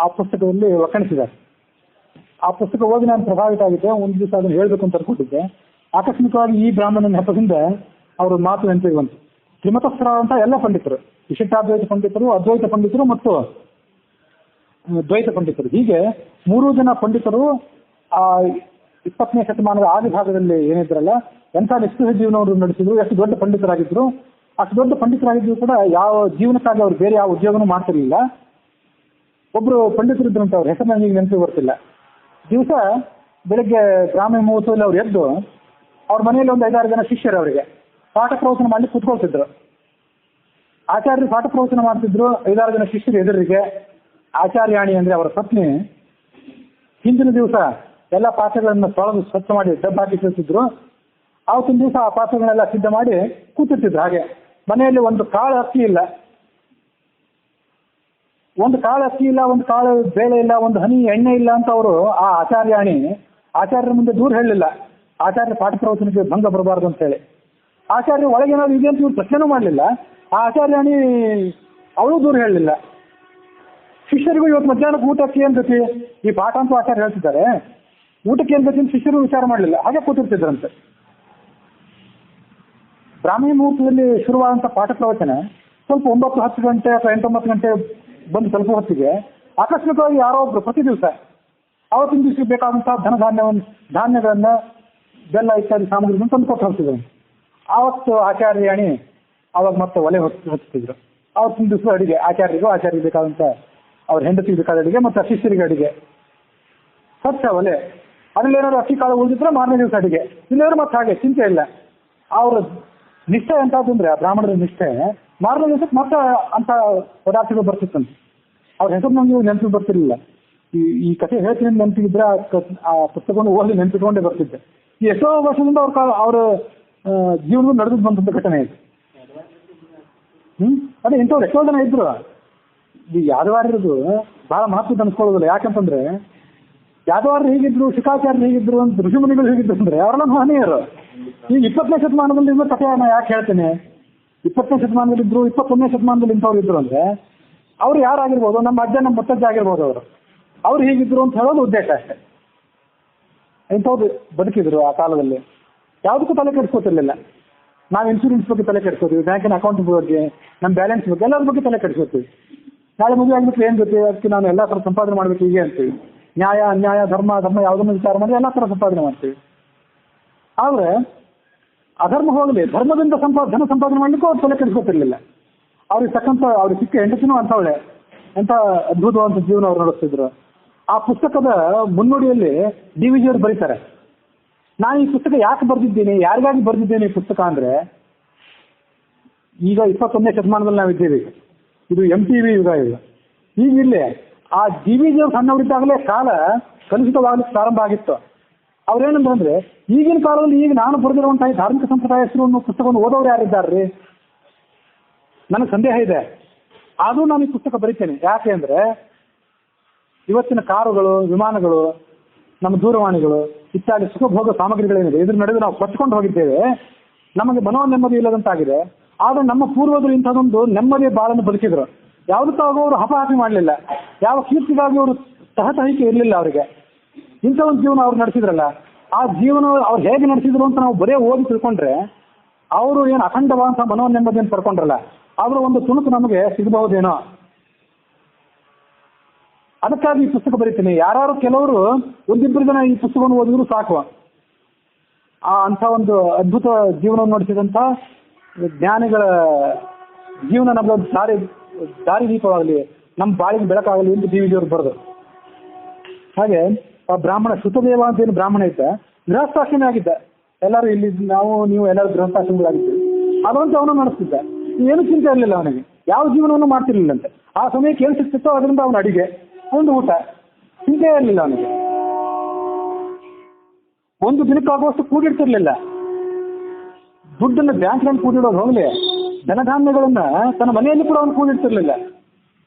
ಆ ಪುಸ್ತಕದಲ್ಲಿ ಒಕ್ಕಣಿಸಿದ್ದಾರೆ. ಆ ಪುಸ್ತಕ ಓದಿ ನಾನು ಪ್ರಭಾವಿತ ಆಗಿದ್ದೆ. ಒಂದು ದಿವಸ ಅದನ್ನು ಹೇಳ್ಬೇಕು ಅಂತ ಅನ್ಕೊಂಡಿದ್ದೆ. ಆಕಸ್ಮಿಕವಾಗಿ ಈ ಬ್ರಾಹ್ಮಣನ ನೆಪದಿಂದ ಅವ್ರ ಮಾತು ನೆನಪಿಗೆ ಬಂತು. ತ್ರಿಮತಸ್ಥರಾದಂಥ ಎಲ್ಲ ಪಂಡಿತರು, ವಿಶಿಷ್ಟಾದ್ವೈತ ಪಂಡಿತರು, ಅದ್ವೈತ ಪಂಡಿತರು ಮತ್ತು ದ್ವೈತ ಪಂಡಿತರು, ಹೀಗೆ 3 ಜನ ಪಂಡಿತರು ಆ 20ನೇ ಶತಮಾನದ ಆದಿ ಭಾಗದಲ್ಲಿ ಏನಿದ್ರಲ್ಲ, ಎಂಥ ನಿಸ್ಪೃಹ ಜೀವನವನ್ನು ನಡೆಸಿದ್ರು, ಎಷ್ಟು ದೊಡ್ಡ ಪಂಡಿತರಾಗಿದ್ರು. ಅಷ್ಟು ದೊಡ್ಡ ಪಂಡಿತರಾಗಿದ್ರು ಕೂಡ ಯಾವ ಜೀವನಕ್ಕಾಗಿ ಅವ್ರು ಬೇರೆ ಯಾವ ಉದ್ಯೋಗನೂ ಮಾಡ್ತಿರ್ಲಿಲ್ಲ. ಒಬ್ರು ಪಂಡಿತರು ಇದ್ರಂತ, ಅವ್ರ ಹೆಸರು ನನಗೆ ನೆನಪಿಗೆ ಬರ್ತಿಲ್ಲ. ದಿವಸ ಬೆಳಗ್ಗೆ ಗ್ರಾಮೀಣ ಮಹೋತ್ಸವದಲ್ಲಿ ಅವ್ರು ಎದ್ದು ಅವ್ರ ಮನೆಯಲ್ಲಿ ಒಂದು 5-6 ಜನ ಶಿಷ್ಯರು ಅವರಿಗೆ ಪಾಠ ಪ್ರವಚನ ಮಾಡಿ ಕೂತ್ಕೊಳ್ತಿದ್ರು. ಆಚಾರ್ಯರು ಪಾಠ ಪ್ರವಚನ ಮಾಡ್ತಿದ್ರು. 5-6 ಜನ ಶಿಷ್ಯರು ಎದುರಿಗೆ ಆಚಾರ್ಯಾಣಿ ಅಂದ್ರೆ ಅವರ ಪತ್ನಿ ಹಿಂದಿನ ದಿವಸ ಎಲ್ಲ ಪಾತ್ರೆಗಳನ್ನ ತೊಳೆದು ಸ್ವಚ್ಛ ಮಾಡಿ ಡಬ್ಬ ಹಾಕಿ ಇಟ್ಟಿರ್ತಿದ್ರು. ಆವತ್ತಿನ ದಿವಸ ಆ ಪಾತ್ರೆಗಳೆಲ್ಲ ಸಿದ್ಧ ಮಾಡಿ ಕೂತಿರ್ತಿದ್ರು. ಹಾಗೆ ಮನೆಯಲ್ಲಿ ಒಂದು ಕಾಳು ಅಕ್ಕಿ ಇಲ್ಲ, ಒಂದು ಕಾಳು ಅಕ್ಕಿ ಇಲ್ಲ, ಒಂದು ಕಾಳು ಬೇಳೆ ಇಲ್ಲ, ಒಂದು ಹನಿ ಎಣ್ಣೆ ಇಲ್ಲ ಅಂತ ಅವರು ಆ ಆಚಾರ್ಯರ ಮುಂದೆ ದೂರ ಹೇಳಲಿಲ್ಲ. ಆಚಾರ್ಯ ಪಾಠ ಪ್ರವಚನಕ್ಕೆ ಭಂಗ ಬರಬಾರ್ದು ಅಂತ ಹೇಳಿ ಆಚಾರ್ಯ ಒಳಗೇನಾದ್ರು ಇದೆ ಅಂತ ಇವ್ರು ಪ್ರಶ್ನೆನೂ ಮಾಡಲಿಲ್ಲ. ಆ ಆಚಾರ್ಯಾಣಿ ಅವಳು ದೂರ ಹೇಳಲಿಲ್ಲ. ಶಿಷ್ಯರಿಗೂ ಇವತ್ತು ಮಧ್ಯಾಹ್ನಕ್ಕೆ ಊಟಕ್ಕೆ ಏನು ಗತಿ, ಈ ಪಾಠ ಅಂತೂ ಆಚಾರ್ಯ ಹೇಳ್ತಿದ್ದಾರೆ, ಊಟಕ್ಕೆ ಏನು ಗತಿ ಅಂತ ಶಿಷ್ಯರು ವಿಚಾರ ಮಾಡಲಿಲ್ಲ, ಹಾಗೆ ಕೂತಿರ್ತಿದ್ರಂತೆ. ಬ್ರಾಹ್ಮಿ ಮುಹೂರ್ತದಲ್ಲಿ ಶುರುವಾದಂಥ ಪಾಠ ಪ್ರವಚನ ಸ್ವಲ್ಪ 9-10 ಗಂಟೆ ಅಥವಾ 8-9 ಗಂಟೆ ಬಂದು ಸ್ವಲ್ಪ ಹೊತ್ತಿಗೆ ಆಕಸ್ಮಿಕವಾಗಿ ಯಾರೋ ಒಬ್ರು ಪ್ರತಿ ದಿವಸ ಅವತ್ತಿನ ದಿವಸಕ್ಕೆ ಬೇಕಾದಂಥ ಧಾನ್ಯಗಳನ್ನ ಬೆಲ್ಲ ಇತ್ಯಾದಿ ಸಾಮಗ್ರಿಗಳನ್ನು ತಂದು ಕೊಟ್ಟು ಹೋಗ್ತಿದ್ರು. ಆವತ್ತು ಆಚಾರ್ಯಾಣಿ ಅವಾಗ ಮತ್ತೆ ಒಲೆ ಹೊತ್ತಿದ್ರು. ಆವತ್ತಿನ ದಿವಸ ಅಡಿಗೆ ಆಚಾರ್ಯರಿಗೆ ಬೇಕಾದಂಥ ಅವ್ರ ಹೆಂಡತಿಗೆ ಬೇಕಾದ ಅಡಿಗೆ ಮತ್ತು ಶಿಷ್ಯರಿಗೆ ಅಡಿಗೆ ಸ್ವಚ್ಛ ಒಲೆ. ಅದ್ರಲ್ಲಿ ಏನಾದ್ರು ಅಕ್ಕಿ ಕಾಳು ಉಳಿದಿದ್ರೆ ಮಾರನೇ ದಿವಸ ಅಡಿಗೆ, ಇಲ್ಲಾದ್ರೂ ಮತ್ತೆ ಹಾಗೆ ಚಿಂತೆ ಇಲ್ಲ. ಅವ್ರ ನಿಷ್ಠೆ ಎಂತಾದ್ರು ಅಂದ್ರೆ ಬ್ರಾಹ್ಮಣರ ನಿಷ್ಠೆ, ಮಾರನೇ ದಿವಸಕ್ಕೆ ಮತ್ತೆ ಅಂತ ಪದಾರ್ಥಗಳು ಬರ್ತಿತ್ತಂತೆ. ಅವ್ರ ಹೆಸರು ನಮ್ಗೆ ನೆನಪು ಬರ್ತಿರ್ಲಿಲ್ಲ. ಈ ಕಥೆ ಹೇಳ್ತೀನಿ ನೆನಪಿದ್ರೆ ಆ ಪುಸ್ತಕವನ್ನು ಓದಿ ನೆನಪಿಟ್ಕೊಂಡೇ ಬರ್ತಿದ್ದೆ. ಈ ಎಷ್ಟೋ ವರ್ಷದಿಂದ ಅವ್ರ ಜೀವನದ ನಡೆದು ಬಂದಂಥ ಘಟನೆ ಇದು. ಅದೇ ಇಂಥವ್ರು ಎಷ್ಟೋ ಜನ ಇದ್ರು. ಈ ಯಾದವಾರ್ಯರದು ಬಹಳ ಮಹತ್ವದ ಅನ್ಸ್ಕೊಳ್ಳೋದಿಲ್ಲ. ಯಾಕಂತಂದ್ರೆ ಯಾದವಾರ್ಯರು ಹೀಗಿದ್ರು, ಶುಕಾಚಾರ್ಯರು ಹೀಗಿದ್ರು ಅಂತ, ಋಷಿಮುನಿಗಳು ಹೀಗಿದ್ರು ಅಂದ್ರೆ ಅವರೆಲ್ಲ ಮಹನೀಯರು. ಈಗ 20ನೇ ಶತಮಾನದಲ್ಲಿ ಇರೋ ಕಥೆ ನಾನು ಯಾಕೆ ಹೇಳ್ತೇನೆ, 20ನೇ ಶತಮಾನದಲ್ಲಿ ಇದ್ರು, 21ನೇ ಶತಮಾನದಲ್ಲಿ ಇಂಥವ್ರು ಇದ್ರು ಅಂದ್ರೆ ಅವ್ರು ಯಾರಾಗಿರ್ಬೋದು, ನಮ್ಮ ಅಜ್ಜ ನಮ್ಮ ಮುತ್ತಜ್ಜ ಆಗಿರ್ಬೋದು, ಅವ್ರು ಹೀಗಿದ್ರು ಅಂತ ಹೇಳೋದು ಉದ್ದೇಶ ಅಷ್ಟೇ. ಇಂಥವ್ರು ಬದುಕಿದ್ರು ಆ ಕಾಲದಲ್ಲಿ, ಯಾವುದಕ್ಕೂ ತಲೆ ಕೆಡಿಸ್ಕೋತಿರ್ಲಿಲ್ಲ. ನಾವು ಇನ್ಶೂರೆನ್ಸ್ ಬಗ್ಗೆ ತಲೆ ಕೆಡಿಸ್ಕೋತೀವಿ, ಬ್ಯಾಂಕಿನ ಅಕೌಂಟ್ ಬಗ್ಗೆ, ನಮ್ಮ ಬ್ಯಾಲೆನ್ಸ್ ಬಗ್ಗೆ, ಎಲ್ಲರ ಬಗ್ಗೆ ತಲೆ ಕೆಡಿಸ್ಕೋತೀವಿ. ನಾಳೆ ಮದುವೆ ಆಗ್ಬಿಟ್ಟು ಏನು ಗೊತ್ತಿ, ಅದಕ್ಕೆ ನಾನು ಎಲ್ಲ ಥರ ಸಂಪಾದನೆ ಮಾಡಬೇಕು ಹೀಗೆ ಅಂತೀವಿ. ನ್ಯಾಯ ಅನ್ಯಾಯ ಧರ್ಮ ಯಾವುದನ್ನು ವಿಚಾರ ಮಾಡಿ ಎಲ್ಲ ಥರ ಸಂಪಾದನೆ ಮಾಡ್ತೀವಿ. ಆದರೆ ಅಧರ್ಮ ಹೋಗಲಿ, ಧರ್ಮದಿಂದ ಧನ ಸಂಪಾದನೆ ಮಾಡಲಿಕ್ಕೂ ಅವ್ರು ತಲೆ ಕೆಡಿಸ್ಕೋತಿರ್ಲಿಲ್ಲ. ಅವ್ರಿಗೆ ಸಿಕ್ಕ ಹೆಂಡತಿನೂ ಅಂಥವಳೆ, ಎಂಥ ಅದ್ಭುತವಾದಂಥ ಜೀವನ ಅವ್ರು ನಡೆಸ್ತಿದ್ರು. ಆ ಪುಸ್ತಕದ ಮುನ್ನುಡಿಯಲ್ಲಿ DVG ಅವರು ಬರೀತಾರೆ, ನಾನು ಈ ಪುಸ್ತಕ ಯಾಕೆ ಬರೆದಿದ್ದೀನಿ, ಯಾರಿಗಾಗಿ ಬರೆದಿದ್ದೇನೆ ಈ ಪುಸ್ತಕ ಅಂದರೆ, ಈಗ 21ನೇ ಶತಮಾನದಲ್ಲಿ ನಾವಿದ್ದೀವಿ, ಇದು MTV ಯುಗ. ಈಗ ಇಲ್ಲಿ ಆ DVG ಅವರು ಸಣ್ಣವರಿದ್ದಾಗಲೇ ಕಾಲ ಕಲುಷಿತವಾಗಲಿಕ್ಕೆ ಪ್ರಾರಂಭ ಆಗಿತ್ತು. ಅವ್ರೇನಂದ್ರೆ ಈಗಿನ ಕಾಲದಲ್ಲಿ ಈಗ ನಾನು ಬರೆದಿರುವಂತಹ ಧಾರ್ಮಿಕ ಸಂಪ್ರದಾಯ ಹೆಸರು ಪುಸ್ತಕವನ್ನು ಓದೋರು ಯಾರಿದ್ದಾರ್ರಿ, ನನಗೆ ಸಂದೇಹ ಇದೆ. ಆದರೂ ನಾನು ಈ ಪುಸ್ತಕ ಬರೀತೇನೆ. ಯಾಕೆ ಅಂದರೆ ಇವತ್ತಿನ ಕಾರುಗಳು, ವಿಮಾನಗಳು, ನಮ್ಮ ದೂರವಾಣಿಗಳು ಇತ್ಯಾದಿ ಸುಖಭೋಗ ಸಾಮಗ್ರಿಗಳೇನಿದೆ ಇದ್ರ ನಡುವೆ ನಾವು ಕೊಚ್ಕೊಂಡು ಹೋಗಿದ್ದೇವೆ. ನಮಗೆ ನೆಮ್ಮದಿ ಇಲ್ಲದಂತಾಗಿದೆ. ಆದರೆ ನಮ್ಮ ಪೂರ್ವಜರು ಇಂಥದೊಂದು ನೆಮ್ಮದಿಯ ಬಾಳನ್ನು ಬದುಕಿದ್ರು. ಯಾವುದಕ್ಕಾಗೂ ಅವರು ಹಪಾಹಪಿ ಮಾಡಲಿಲ್ಲ, ಯಾವ ಕೀರ್ತಿಗಾಗಿ ಅವರು ತಹತಹಿಕೆ ಇರಲಿಲ್ಲ ಅವರಿಗೆ. ಇಂಥ ಒಂದು ಜೀವನ ಅವ್ರು ನಡೆಸಿದ್ರಲ್ಲ, ಆ ಜೀವನ ಅವ್ರು ಹೇಗೆ ನಡೆಸಿದ್ರು ಅಂತ ನಾವು ಬರೇ ಓದಿ ತಿಳ್ಕೊಂಡ್ರೆ, ಅವರು ಏನು ಅಖಂಡವಾದಂಥ ನೆಮ್ಮದಿಯನ್ನು ಪಡ್ಕೊಂಡ್ರಲ್ಲ, ಅವರ ಒಂದು ತುಣುಕು ನಮಗೆ ಸಿಗಬಹುದೇನೋ. ಅದಕ್ಕಾಗಿ ಈ ಪುಸ್ತಕ ಬರೀತೀನಿ. ಯಾರು ಕೆಲವರು ಒಂದಿಬ್ಬರು ಜನ ಈ ಪುಸ್ತಕವನ್ನು ಓದಿದ್ರು ಸಾಕು. ಅಂಥ ಒಂದು ಅದ್ಭುತ ಜೀವನವನ್ನು ನಡೆಸಿದಂಥ ಜ್ಞಾನಿಗಳ ಜೀವನ ನಮಗೊಂದು ದಾರಿದೀಪವಾಗಲಿ, ನಮ್ಮ ಬಾಳಿಗೆ ಬೆಳಕಾಗಲಿ ಎಂದು DVG ಅವರು ಬರೆದು. ಹಾಗೆ ಆ ಬ್ರಾಹ್ಮಣ ಶ್ರುತದೇವ ಅಂತ ಏನು ಬ್ರಾಹ್ಮಣ ಇದ್ದ, ಗೃಹಸ್ಥಾಶ್ರಮಿ ಆಗಿದ್ದ. ಎಲ್ಲರೂ ಇಲ್ಲಿ ನೀವು ಎಲ್ಲರೂ ಗೃಹಸ್ಥಾಶ್ರಮಿಗಳಾಗಿದ್ದೀವಿ. ಅದಂತೂ ಅವನು ನಡೆಸ್ತಿದ್ದ. ಏನು ಚಿಂತೆ ಇರಲಿಲ್ಲ ಅವನಿಗೆ, ಯಾವ ಜೀವನವನ್ನು ಮಾಡ್ತಿರ್ಲಿಲ್ಲಂತೆ. ಆ ಸಮಯಕ್ಕೆ ಏನು ಸಿಗ್ತಿತ್ತೋ ಅದರಿಂದ ಅವನ ಅಡಿಗೆ, ಒಂದು ಊಟ, ಚಿಂತೆ ಇರಲಿಲ್ಲ ಅವನಿಗೆ. ಒಂದು ದಿನಕ್ಕಾಗುವಷ್ಟು ಕೂಡಿಡ್ತಿರ್ಲಿಲ್ಲ. ದುಡ್ಡನ್ನು ಬ್ಯಾಂಕ್ನಲ್ಲಿ ಕೂಡಿಡೋದು ಹೋಗಲಿ, ಧನಧಾನ್ಯಗಳನ್ನ ತನ್ನ ಮನೆಯಲ್ಲಿ ಕೂಡ ಅವನು ಕೂಡಿಡ್ತಿರ್ಲಿಲ್ಲ.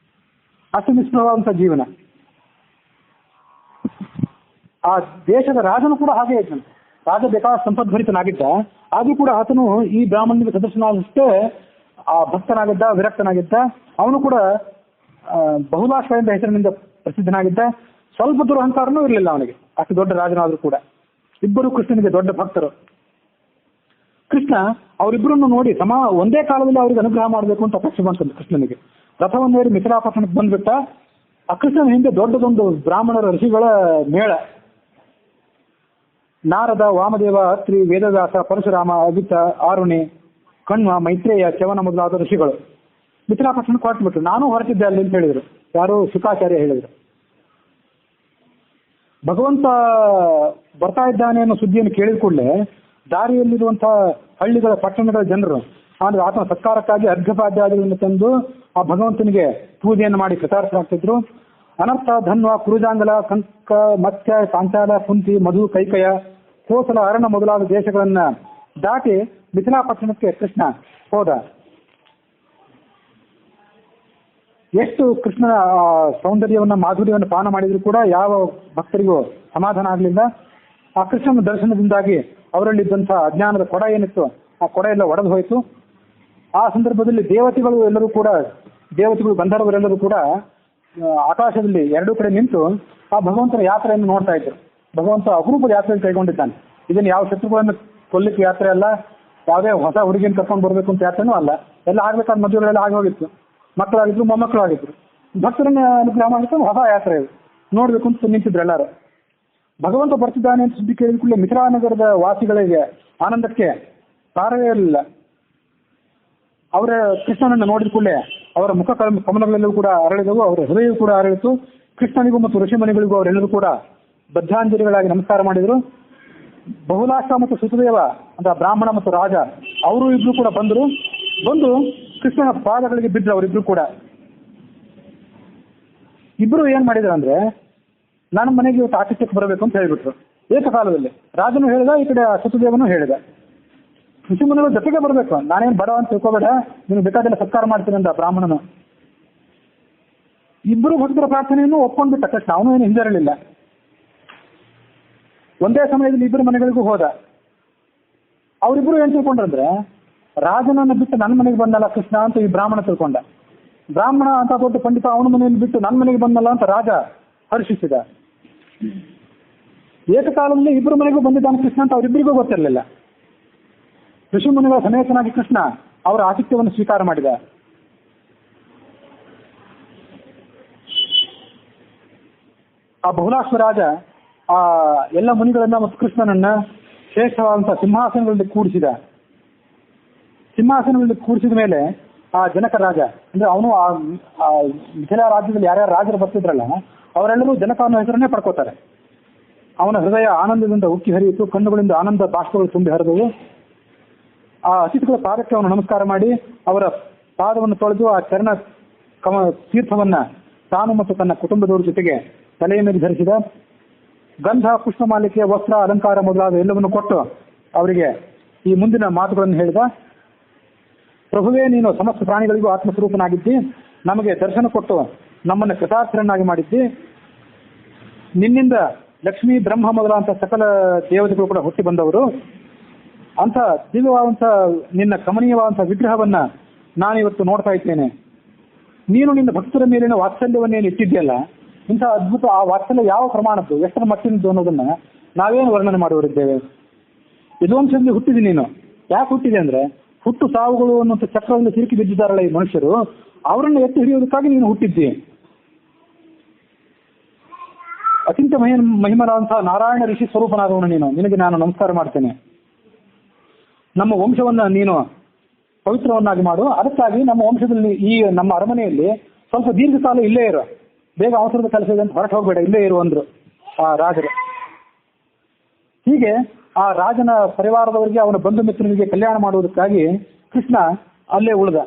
ಅಷ್ಟು ನಿಷ್ಠವಾದಂಥ ಜೀವನ. ಆ ದೇಶದ ರಾಜನು ಕೂಡ ಹಾಗೆ ಇದ್ದಂತೆ. ರಾಜ ಬೇಕಾದ ಸಂಪದ್ಭರಿತನಾಗಿದ್ದ, ಆದರೂ ಕೂಡ ಆತನು ಈ ಬ್ರಾಹ್ಮಣನಿಗೆ ಸದಸ್ಯನಾದಷ್ಟೇ ಭಕ್ತನಾಗಿದ್ದ, ವಿರಕ್ತನಾಗಿದ್ದ. ಅವನು ಕೂಡ ಬಹುಭಾಷಾ ಎಂಬ ಹೆಸರಿನಿಂದ ಪ್ರಸಿದ್ಧನಾಗಿದ್ದ. ಸ್ವಲ್ಪ ದುರಹಂಕಾರನೂ ಇರಲಿಲ್ಲ ಅವನಿಗೆ, ಅಷ್ಟು ದೊಡ್ಡ ರಾಜನಾದರೂ ಕೂಡ. ಇಬ್ಬರು ಕೃಷ್ಣನಿಗೆ ದೊಡ್ಡ ಭಕ್ತರು. ಕೃಷ್ಣ ಅವರಿಬ್ಬರನ್ನು ನೋಡಿ ಒಂದೇ ಕಾಲದಲ್ಲಿ ಅವರಿಗೆ ಅನುಗ್ರಹ ಮಾಡಬೇಕು ಅಂತ ಅಪೇಕ್ಷೆ ಬಂತಂದು ಕೃಷ್ಣನಿಗೆ. ರಥವನ್ನೇರಿ ಮಿಥಿಲಾಪಟ್ಟಣಕ್ಕೆ ಬಂದ್ಬಿಟ್ಟ. ಆ ಕೃಷ್ಣನ ಹಿಂದೆ ದೊಡ್ಡದೊಂದು ಬ್ರಾಹ್ಮಣರ ಋಷಿಗಳ ಮೇಳ. ನಾರದ, ವಾಮದೇವ, ಅತ್ರಿ, ವೇದವ್ಯಾಸ, ಪರಶುರಾಮ, ಅಜಿತ, ಆರುಣಿ, ಕಣ್ವ, ಮೈತ್ರೇಯ, ಚವನ ಮೊದಲಾದ ಋಷಿಗಳು ಮಿಥಿಲಾಪಟ್ಟಣಕ್ಕೆ ಹೊರಟುಬಿಟ್ರು. ನಾನು ಹೊರಟಿದ್ದೆ ಅಲ್ಲಿ ಅಂತ ಹೇಳಿದರು. ಯಾರು? ಶುಕಾಚಾರ್ಯ ಹೇಳಿದರು. ಭಗವಂತ ಬರ್ತಾ ಇದ್ದಾನೆ ಅನ್ನೋ ಸುದ್ದಿಯನ್ನು ಕೇಳಿದ ಕೂಡಲೇ ದಾರಿಯಲ್ಲಿರುವಂತಹ ಹಳ್ಳಿಗಳ, ಪಟ್ಟಣಗಳ ಜನರು ಅಂದ್ರೆ ಆತನ ಸತ್ಕಾರಕ್ಕಾಗಿ ಅರ್ಘ್ಯಪಾದ್ಯಾದಿಗಳನ್ನು ತಂದು ಆ ಭಗವಂತನಿಗೆ ಪೂಜೆಯನ್ನು ಮಾಡಿ ಕೃತಾರ್ಥರಾಗ್ತಿದ್ರು. ಅನರ್ಥ, ಧನ್ವ, ಕುರುಜಾಂಗಲ, ಕಂಕ, ಮತ್ಸ್ಯ, ಪಾಂಚಾಲ, ಕುಂತಿ, ಮಧು, ಕೈಕಯ, ಕೋಸಲ, ಅರಣ ಮೊದಲಾದ ದೇಶಗಳನ್ನ ದಾಟಿ ಮಿಥಿಲಾಪಟ್ಟಣಕ್ಕೆ ಕೃಷ್ಣ ಹೋದ. ಎಷ್ಟು ಕೃಷ್ಣನ ಸೌಂದರ್ಯವನ್ನ ಮಾಧುರ್ಯವನ್ನು ಪಾನ ಮಾಡಿದ್ರು ಕೂಡ ಯಾವ ಭಕ್ತರಿಗೂ ಸಮಾಧಾನ ಆಗಲಿಲ್ಲ. ಆ ಕೃಷ್ಣನ ದರ್ಶನದಿಂದಾಗಿ ಅವರಲ್ಲಿದ್ದಂಥ ಅಜ್ಞಾನದ ಕೊಡ ಏನಿತ್ತು ಆ ಕೊಡ ಎಲ್ಲ ಒಡೆದು ಹೋಯಿತು. ಆ ಸಂದರ್ಭದಲ್ಲಿ ದೇವತೆಗಳು ಗಂಧರ್ವರೆಲ್ಲರೂ ಕೂಡ ಆಕಾಶದಲ್ಲಿ ಎರಡೂ ಕಡೆ ನಿಂತು ಆ ಭಗವಂತನ ಯಾತ್ರೆಯನ್ನು ನೋಡ್ತಾ ಇದ್ರು. ಭಗವಂತ ಅಪರೂಪದ ಯಾತ್ರೆಯನ್ನು ಕೈಗೊಂಡಿದ್ದಾನೆ. ಇದನ್ನು ಯಾವ ಶತ್ರುಗಳನ್ನು ಕೊಲ್ಲಿಕ್ಕೆ ಯಾತ್ರೆ ಅಲ್ಲ, ಯಾವುದೇ ಹೊಸ ಹುಡುಗಿಯನ್ನು ಕರ್ಕೊಂಡು ಬರಬೇಕು ಅಂತ ಯಾತ್ರೆನೂ ಅಲ್ಲ. ಎಲ್ಲ ಆಗ್ಬೇಕಾದ ಮದುವೆಗಳೆಲ್ಲ ಆಗಿ ಹೋಗಿತ್ತು, ಮಕ್ಕಳಾಗಿದ್ರು ಮೊಮ್ಮಕ್ಕಳು ಆಗಿದ್ರು. ಭಕ್ತರನ್ನ ಅನುಗ್ರಹ ಮಾಡಲಿಕ್ಕೆ ಹೊಸ ಯಾತ್ರೆ ಇದು ನೋಡ್ಬೇಕು ಅಂತ ನಿಂತಿದ್ರು ಎಲ್ಲರೂ. ಭಗವಂತ ಬರ್ತಿದ್ದಾನೆ ಅಂತ ಸುದ್ದಿ ಕೇಳಿದ ಕೂಡಲೇ ಮಿಥಿಲಾ ನಗರದ ವಾಸಿಗಳಿಗೆ ಆನಂದಕ್ಕೆ ಕಾರವೇ ಇರಲಿಲ್ಲ. ಅವರ ಕೃಷ್ಣನನ್ನು ನೋಡಿದ ಕೂಡಲೇ ಅವರ ಮುಖ ಕಮಲಗಳೆಲ್ಲವೂ ಕೂಡ ಅರಳಿದವು, ಅವರ ಹೃದಯವೂ ಕೂಡ ಅರಳಿತು. ಕೃಷ್ಣನಿಗೂ ಮತ್ತು ಋಷಿಮನಿಗಳಿಗೂ ಅವರೆಲ್ಲರೂ ಕೂಡ ಬದ್ಧಾಂಜಲಿಗಳಾಗಿ ನಮಸ್ಕಾರ ಮಾಡಿದರು. ಬಹುಲಾಷ್ಟ ಮತ್ತು ಸುತದೇವ ಅಂತ ಬ್ರಾಹ್ಮಣ ಮತ್ತು ರಾಜ ಅವರು ಇಬ್ರು ಕೂಡ ಬಂದು ಕೃಷ್ಣನ ಪಾದಗಳಿಗೆ ಬಿದ್ದರು. ಅವರಿಬ್ರು ಕೂಡ ಇಬ್ರು ಏನ್ ಮಾಡಿದ್ರು ಅಂದ್ರೆ, ನನ್ನ ಮನೆಗೆ ಇವತ್ತು ಆತಿಥ್ಯಕ್ಕೆ ಬರಬೇಕು ಅಂತ ಹೇಳಿಬಿಟ್ರು ಏಕಕಾಲದಲ್ಲಿ. ರಾಜನು ಹೇಳಿದ, ಈ ಕಡೆ ಸುತದೇವನು ಹೇಳಿದ. ಋಷಿಮುನಿಗಳು ಜೊತೆಗೆ ಬರಬೇಕು, ನಾನೇನು ಬಡ ಅಂತ ತಿಳ್ಕೋಬೇಡ, ನೀನು ಬೇಕಾದೆಲ್ಲ ಸತ್ಕಾರ ಮಾಡ್ತೀನಿ ಅಂತ ಬ್ರಾಹ್ಮಣನು. ಇಬ್ಬರು ಭಕ್ತರ ಪ್ರಾರ್ಥನೆಯನ್ನು ಒಪ್ಕೊಂಡ್ಬಿಟ್ಟ ಕೃಷ್ಣ. ಅವನು ಏನು ಹಿಂಜರಿಲಿಲ್ಲ. ಒಂದೇ ಸಮಯದಲ್ಲಿ ಇಬ್ಬರು ಮನೆಗಳಿಗೂ ಹೋದ. ಅವರಿಬ್ಬರು ಏನ್ ತಿಳ್ಕೊಂಡ್ರಂದ್ರೆ, ರಾಜನನ್ನು ಬಿಟ್ಟು ನನ್ನ ಮನೆಗೆ ಬಂದಲ್ಲ ಕೃಷ್ಣ ಅಂತ ಈ ಬ್ರಾಹ್ಮಣ ತಿಳ್ಕೊಂಡ. ಬ್ರಾಹ್ಮಣ ಅಂತ ದೊಡ್ಡ ಪಂಡಿತ ಅವನ ಮನೆಯನ್ನು ಬಿಟ್ಟು ನನ್ನ ಮನೆಗೆ ಬಂದಲ್ಲ ಅಂತ ರಾಜ ಹರ್ಷಿಸಿದ. ಏಕಕಾಲದಲ್ಲಿ ಇಬ್ಬರು ಮನೆಗೂ ಬಂದಿದ್ದಾನೆ ಕೃಷ್ಣ ಅಂತ ಅವರಿಬ್ಬರಿಗೂ ಗೊತ್ತಿರಲಿಲ್ಲ. ಋಷಿಮುನಿಗಳ ಸಮೇತನಾಗಿ ಕೃಷ್ಣ ಅವರ ಆತಿಥ್ಯವನ್ನು ಸ್ವೀಕಾರ ಮಾಡಿದ. ಆ ಬಹುಲಾಶ್ವ ರಾಜ ಆ ಎಲ್ಲ ಮುನಿಗಳನ್ನ ಮತ್ತು ಕೃಷ್ಣನನ್ನ ಶ್ರೇಷ್ಠವಾದಂತಹ ಸಿಂಹಾಸನಗಳಲ್ಲಿ ಕೂಡಿಸಿದ. ಸಿಂಹಾಸನಗಳಲ್ಲಿ ಕೂಡಿಸಿದ ಮೇಲೆ ಆ ಜನಕ ರಾಜ ಅಂದ್ರೆ ಅವನು ಆ ಮಿಥಿಲಾ ರಾಜ್ಯದಲ್ಲಿ ಯಾರ್ಯಾರು ರಾಜರು ಬರ್ತಿದ್ರಲ್ಲ ಅವರೆಲ್ಲರೂ ಜನಕ ಅನ್ನೋ ಹೆಸರನ್ನೇ ಪಡ್ಕೋತಾರೆ. ಅವನ ಹೃದಯ ಆನಂದದಿಂದ ಉಕ್ಕಿ ಹರಿಯಿತು, ಕಣ್ಣುಗಳಿಂದ ಆನಂದ ಬಾಷ್ಪಗಳು ತುಂಬಿ ಹರಿದವು. ಆ ಅತಿಥಿಗಳ ಪಾದಕ್ಕೆ ಅವನು ನಮಸ್ಕಾರ ಮಾಡಿ ಅವರ ಪಾದವನ್ನು ತೊಳೆದು ಆ ಚರಣ ತೀರ್ಥವನ್ನ ತಾನು ಮತ್ತು ತನ್ನ ಕುಟುಂಬದವರ ಜೊತೆಗೆ ತಲೆಯ ಮೇಲೆ ಧರಿಸಿದ. ಗಂಧ, ಪುಷ್ಪಮಾಲಿಕೆ, ವಸ್ತ್ರ, ಅಲಂಕಾರ ಮೊದಲಾದ ಎಲ್ಲವನ್ನು ಕೊಟ್ಟು ಅವರಿಗೆ ಈ ಮುಂದಿನ ಮಾತುಗಳನ್ನು ಹೇಳಿದ. ಪ್ರಭುವೇ, ನೀನು ಸಮಸ್ತ ಪ್ರಾಣಿಗಳಿಗೂ ಆತ್ಮಸ್ವರೂಪನಾಗಿದ್ದಿ, ನಮಗೆ ದರ್ಶನ ಕೊಟ್ಟು ನಮ್ಮನ್ನು ಕೃತಾರ್ಥರನ್ನಾಗಿ ಮಾಡಿದ್ದಿ. ನಿನ್ನಿಂದ ಲಕ್ಷ್ಮೀ, ಬ್ರಹ್ಮ ಮೊದಲಾದಂಥ ಸಕಲ ದೇವತೆಗಳು ಕೂಡ ಹುಟ್ಟಿ ಬಂದವರು. ಅಂಥ ದಿವ್ಯವಾದಂಥ ನಿನ್ನ ಕಮನೀಯವಾದಂಥ ವಿಗ್ರಹವನ್ನ ನಾನಿವತ್ತು ನೋಡ್ತಾ ಇದ್ದೇನೆ. ನೀನು ನಿನ್ನ ಭಕ್ತರ ಮೇಲಿನ ವಾತ್ಸಲ್ಯವನ್ನೇನು ಇಟ್ಟಿದ್ಯಲ್ಲ, ಇಂಥ ಅದ್ಭುತ ಆ ವಾತ್ಸಲ್ಯ ಯಾವ ಪ್ರಮಾಣದ್ದು, ಎಷ್ಟರ ಮಟ್ಟಿನದ್ದು ಅನ್ನೋದನ್ನ ನಾವೇನು ವರ್ಣನೆ ಮಾಡುವರಿದ್ದೇವೆ. ಯದುವಂಶದಲ್ಲಿ ಹುಟ್ಟಿದಿ ನೀನು. ಯಾಕೆ ಹುಟ್ಟಿದೆ ಅಂದ್ರೆ, ಹುಟ್ಟು ಸಾವುಗಳು ಅನ್ನುವಂಥ ಚಕ್ರದಲ್ಲಿ ಸಿಲುಕಿ ಬಿದ್ದಿದ್ದಾರಲ್ಲ ಈ ಮನುಷ್ಯರು, ಅವರನ್ನು ಎತ್ತಿ ಹಿಡಿಯೋದಕ್ಕಾಗಿ ನೀನು ಹುಟ್ಟಿದ್ದಿ. ಅತ್ಯಂತ ಮಹಿಮನಾದಂತಹ ನಾರಾಯಣ ಋಷಿ ಸ್ವರೂಪನಾದವನು ನೀನು. ನಿನಗೆ ನಾನು ನಮಸ್ಕಾರ ಮಾಡ್ತೇನೆ. ನಮ್ಮ ವಂಶವನ್ನ ನೀನು ಪವಿತ್ರವನ್ನಾಗಿ ಮಾಡು. ಅದಕ್ಕಾಗಿ ನಮ್ಮ ವಂಶದಲ್ಲಿ ಈ ನಮ್ಮ ಅರಮನೆಯಲ್ಲಿ ಸ್ವಲ್ಪ ದೀರ್ಘಕಾಲ ಇಲ್ಲೇ ಇರು, ಬೇಗ ಅವಸರದ ಕೆಲಸ ಇದೆ ಅಂತ ಹೊರಟು ಹೋಗ್ಬೇಡ, ಇಲ್ಲೇ ಇರು ಅಂದ್ರು ಆ ರಾಜರು. ಹೀಗೆ ಆ ರಾಜನ ಪರಿವಾರದವರಿಗೆ, ಅವನ ಬಂಧು ಮಿತ್ರನಿಗೆ ಕಲ್ಯಾಣ ಮಾಡುವುದಕ್ಕಾಗಿ ಕೃಷ್ಣ ಅಲ್ಲೇ ಉಳಿದ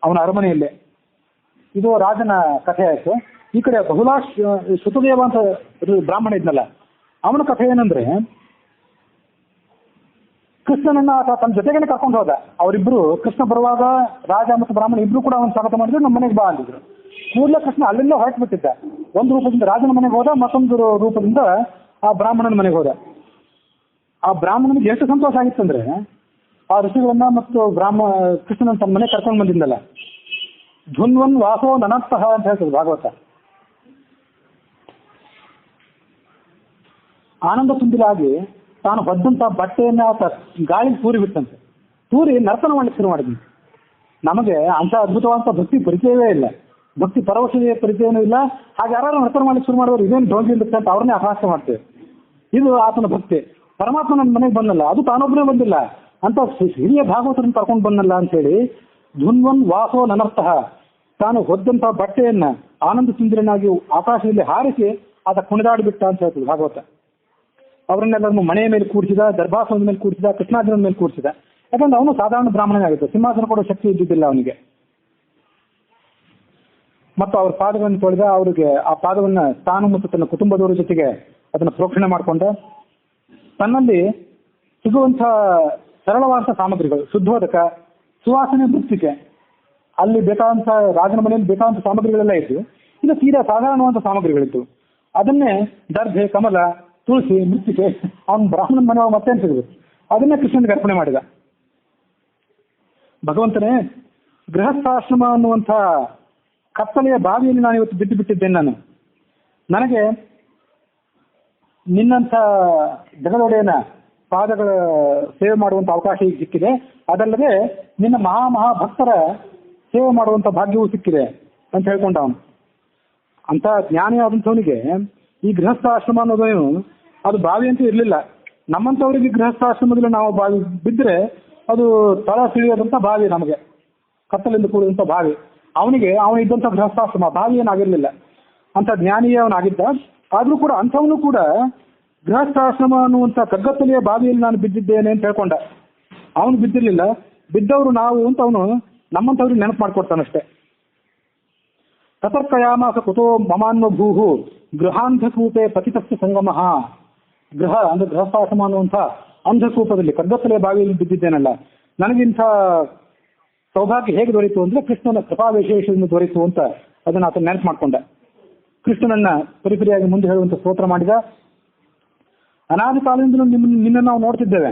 ಅವನ ಅರಮನೆಯಲ್ಲೇ. ಇದು ರಾಜನ ಕಥೆ ಆಯ್ತು. ಈ ಕಡೆ ಬಹುಲಾಶ್ ಸುತದೇವ ಅಂತ ಬ್ರಾಹ್ಮಣ ಇದ್ನಲ್ಲ, ಅವನ ಕಥೆ ಏನಂದ್ರೆ, ಕೃಷ್ಣನನ್ನ ತನ್ನ ಜೊತೆಗೇನೆ ಕರ್ಕೊಂಡು ಹೋದ. ಅವರಿಬ್ರು ಕೃಷ್ಣ ಬರುವಾಗ ರಾಜ ಮತ್ತು ಬ್ರಾಹ್ಮಣ ಇಬ್ರು ಕೂಡ ಅವನು ಸ್ವಾಗತ ಮಾಡಿದ್ರು, ನಮ್ಮ ಮನೆಗೆ ಬಾ ಅಂದಿದ್ರು. ಕೂಡಲೇ ಕೃಷ್ಣ ಅಲ್ಲೆಲ್ಲ ಹೊರಟು ಬಿಟ್ಟಿದ್ದ. ಒಂದು ರೂಪದಿಂದ ರಾಜನ ಮನೆಗೆ ಹೋದ, ಮತ್ತೊಂದು ರೂಪದಿಂದ ಆ ಬ್ರಾಹ್ಮಣನ ಮನೆಗೆ ಹೋದ. ಆ ಬ್ರಾಹ್ಮಣನಿಗೆ ಎಷ್ಟು ಸಂತೋಷ ಆಗಿತ್ತಂದ್ರೆ, ಆ ಋಷಿಗಳನ್ನ ಮತ್ತು ಕೃಷ್ಣನ ತನ್ನ ಮನೆ ಕರ್ಕೊಂಡು ಬಂದಿದ್ದಲ್ಲ. ಧುನ್ವನ್ ವಾಸೋ ನನತ್ತಃ ಅಂತ ಹೇಳ್ತದೆ ಭಾಗವತ. ಆನಂದ ತುಂಬಿಲಾಗಿ ತಾನು ಹೊದ್ದಂತ ಬಟ್ಟೆಯನ್ನ ಗಾಳಿಗೆ ತೂರಿ ಬಿಟ್ಟಂತೆ. ತೂರಿ ನರ್ತನ ಮಾಡಲಿಕ್ಕೆ ಶುರು ಮಾಡಿದ್ವಿ. ನಮಗೆ ಅಂತ ಅದ್ಭುತವಾದಂಥ ಭಕ್ತಿ ಪರಿಚಯವೇ ಇಲ್ಲ, ಭಕ್ತಿ ಪರವಶದ ಪರಿಚಯವೂ ಇಲ್ಲ. ಹಾಗೆ ಯಾರು ನರ್ತನ ಮಾಡ್ಲಿಕ್ಕೆ ಶುರು ಮಾಡುವರು, ಇದೇನು ಢೋಂಗಿ ಇರುತ್ತೆ ಅಂತ ಅವ್ರನ್ನೇ ಅಪಹಾಸ್ಯ ಮಾಡ್ತೇವೆ. ಇದು ಆತನ ಭಕ್ತಿ. ಪರಮಾತ್ಮ ನನ್ನ ಮನೆಗೆ ಬಂದಲ್ಲ, ಅದು ತಾನೊಬ್ಬನೇ ಬಂದಿಲ್ಲ ಅಂತ ಹಿರಿಯ ಭಾಗವತರನ್ನು ಕರ್ಕೊಂಡು ಬಂದಲ್ಲ ಅಂತೇಳಿ ಧುನ್ವನ್ ವಾಸೋ ನನರ್ತಃ, ತಾನು ಹೊದ್ದಂತ ಬಟ್ಟೆಯನ್ನ ಆನಂದ ಸುಂದರನಾಗಿ ಆಕಾಶದಲ್ಲಿ ಹಾರಿಸಿ ಆತ ಕುಣಿದಾಡಿಬಿಟ್ಟ ಅಂತ ಹೇಳ್ತದೆ ಭಾಗವತ. ಅವರನ್ನೆಲ್ಲರನ್ನು ಮನೆಯ ಮೇಲೆ ಕೂಡಿಸಿದ, ದರ್ಭಾಸನದ ಮೇಲೆ ಕೂಡಿಸಿದ, ಕೃಷ್ಣಾರ್ಜುನನ ಮೇಲೆ ಕೂಡಿಸಿದ. ಯಾಕಂದ್ರೆ ಅವನು ಸಾಧಾರಣ ಬ್ರಾಹ್ಮಣನೇ ಆಗಿತ್ತು, ಸಿಂಹಾಸನ ಕೊಡೋ ಶಕ್ತಿ ಇದ್ದಿದ್ದಿಲ್ಲ ಅವನಿಗೆ. ಮತ್ತು ಅವ್ರ ಪಾದಗಳನ್ನು ತೊಳೆದ. ಅವರಿಗೆ ಆ ಪಾದವನ್ನ ತಾನು ಮತ್ತು ತನ್ನ ಕುಟುಂಬದವರ ಜೊತೆಗೆ ಅದನ್ನು ಪ್ರೋಕ್ಷಣೆ ಮಾಡಿಕೊಂಡ. ತನ್ನಲ್ಲಿ ಸಿಗುವಂತಹ ಸರಳವಾದ ಸಾಮಗ್ರಿಗಳು, ಶುದ್ಧೋದಕ, ಸುವಾಸನೆ, ಮೃತ್ತಿಕೆ, ಅಲ್ಲಿ ಬೇಕಾದಂಥ ರಾಜನ ಮನೆಯಲ್ಲಿ ಬೇಕಾದಂಥ ಸಾಮಗ್ರಿಗಳೆಲ್ಲ ಇತ್ತು. ಇದು ತೀರಾ ಸಾಧಾರಣವಾದ ಸಾಮಗ್ರಿಗಳಿತ್ತು. ಅದನ್ನೇ ದರ್ಭೆ, ಕಮಲ, ತುಳಸಿ, ಮೃತ್ತಿಕೆ, ಅವನ ಬ್ರಾಹ್ಮಣನ ಮನೆ ಮತ್ತೇನು ಸಿಗಬೇಕು, ಅದನ್ನೇ ಕೃಷ್ಣನಿಗೆ ಅರ್ಪಣೆ ಮಾಡಿದ. ಭಗವಂತನೇ, ಗೃಹಸ್ಥಾಶ್ರಮ ಅನ್ನುವಂಥ ಕತ್ತಲೆಯ ಬಾವಿಯಲ್ಲಿ ನಾನು ಇವತ್ತು ಬಿಟ್ಟಿದ್ದೇನೆ. ನನಗೆ ನಿನ್ನಂಥ ಜಗದೊಡೆಯನ ಪಾದಗಳ ಸೇವೆ ಮಾಡುವಂಥ ಅವಕಾಶ ಈಗ ಸಿಕ್ಕಿದೆ. ಅದಲ್ಲದೆ ನಿನ್ನ ಮಹಾಭಕ್ತರ ಸೇವೆ ಮಾಡುವಂಥ ಭಾಗ್ಯವೂ ಸಿಕ್ಕಿದೆ ಅಂತ ಹೇಳ್ಕೊಂಡ ಅವನು. ಅಂತ ಜ್ಞಾನಿ ಆದಂಥವನಿಗೆ ಈ ಗೃಹಸ್ಥಾಶ್ರಮ ಅನ್ನೋದೇನು ಅದು ಬಾವಿ ಅಂತೂ ಇರಲಿಲ್ಲ. ನಮ್ಮಂಥವರಿಗೆ ಗೃಹಸ್ಥಾಶ್ರಮದಲ್ಲಿ ನಾವು ಬಾವಿ ಬಿದ್ದರೆ ಅದು ತಳ ಸಿಳಿಯೋದಂಥ ಬಾವಿ, ನಮಗೆ ಕತ್ತಲಿಂದ ಕೂಡಿದಂಥ ಬಾವಿ. ಅವನು ಇದ್ದಂಥ ಗೃಹಸ್ಥಾಶ್ರಮ ಬಾವಿ ಏನಾಗಿರಲಿಲ್ಲ. ಅಂತ ಜ್ಞಾನಿಯೇ ಅವನಾಗಿದ್ದ. ಆದರೂ ಕೂಡ ಅಂಥವನು ಕೂಡ ಗೃಹಸ್ಥಾಶ್ರಮ ಅನ್ನುವಂಥ ಕಗ್ಗತ್ತಲೆಯ ಬಾವಿಯಲ್ಲಿ ನಾನು ಬಿದ್ದಿದ್ದೇನೆ ಅಂತ ಹೇಳ್ಕೊಂಡ. ಅವನು ಬಿದ್ದಿರಲಿಲ್ಲ, ಬಿದ್ದವರು ನಾವು ಅಂತ ಅವನು ನಮ್ಮಂಥವ್ರಿಗೆ ನೆನಪು ಮಾಡ್ಕೊಡ್ತಾನಷ್ಟೇ. ತತರ್ಕಯಾಮಾಸ ಕುತೋ ಮಮಾನ್ವ ಭೂಹು ಗೃಹಾಂಧಕೂಪೆ ಪತಿತಸ್ಯ ಸಂಗಮಃ. ಗೃಹ ಅಂದ್ರೆ ಗೃಹಸ್ಥಾಶ್ರಮ ಅನ್ನುವಂಥ ಅಂಧಕೂಪದಲ್ಲಿ ಕಗ್ಗತ್ತಲೆಯ ಬಾವಿಯಲ್ಲಿ ಬಿದ್ದಿದ್ದೇನಲ್ಲ, ನನಗಿಂಥ ಸೌಭಾಗ್ಯ ಹೇಗೆ ದೊರೆಯಿತು ಅಂದ್ರೆ ಕೃಷ್ಣನ ಕೃಪಾ ವಿಶೇಷದಿಂದ ದೊರೆಯಿತು ಅಂತ ಅದನ್ನು ಆತ ನೆನಪು ಮಾಡ್ಕೊಂಡ. ಕೃಷ್ಣನನ್ನ ಪರಿಪರಿಯಾಗಿ ಮುಂದೆ ಹೇಳುವಂತ ಸ್ತೋತ್ರ ಮಾಡಿದ. ಅನಾದಿ ಕಾಲದಿಂದಲೂ ನಿನ್ನನ್ನು ನಾವು ನೋಡ್ತಿದ್ದೇವೆ.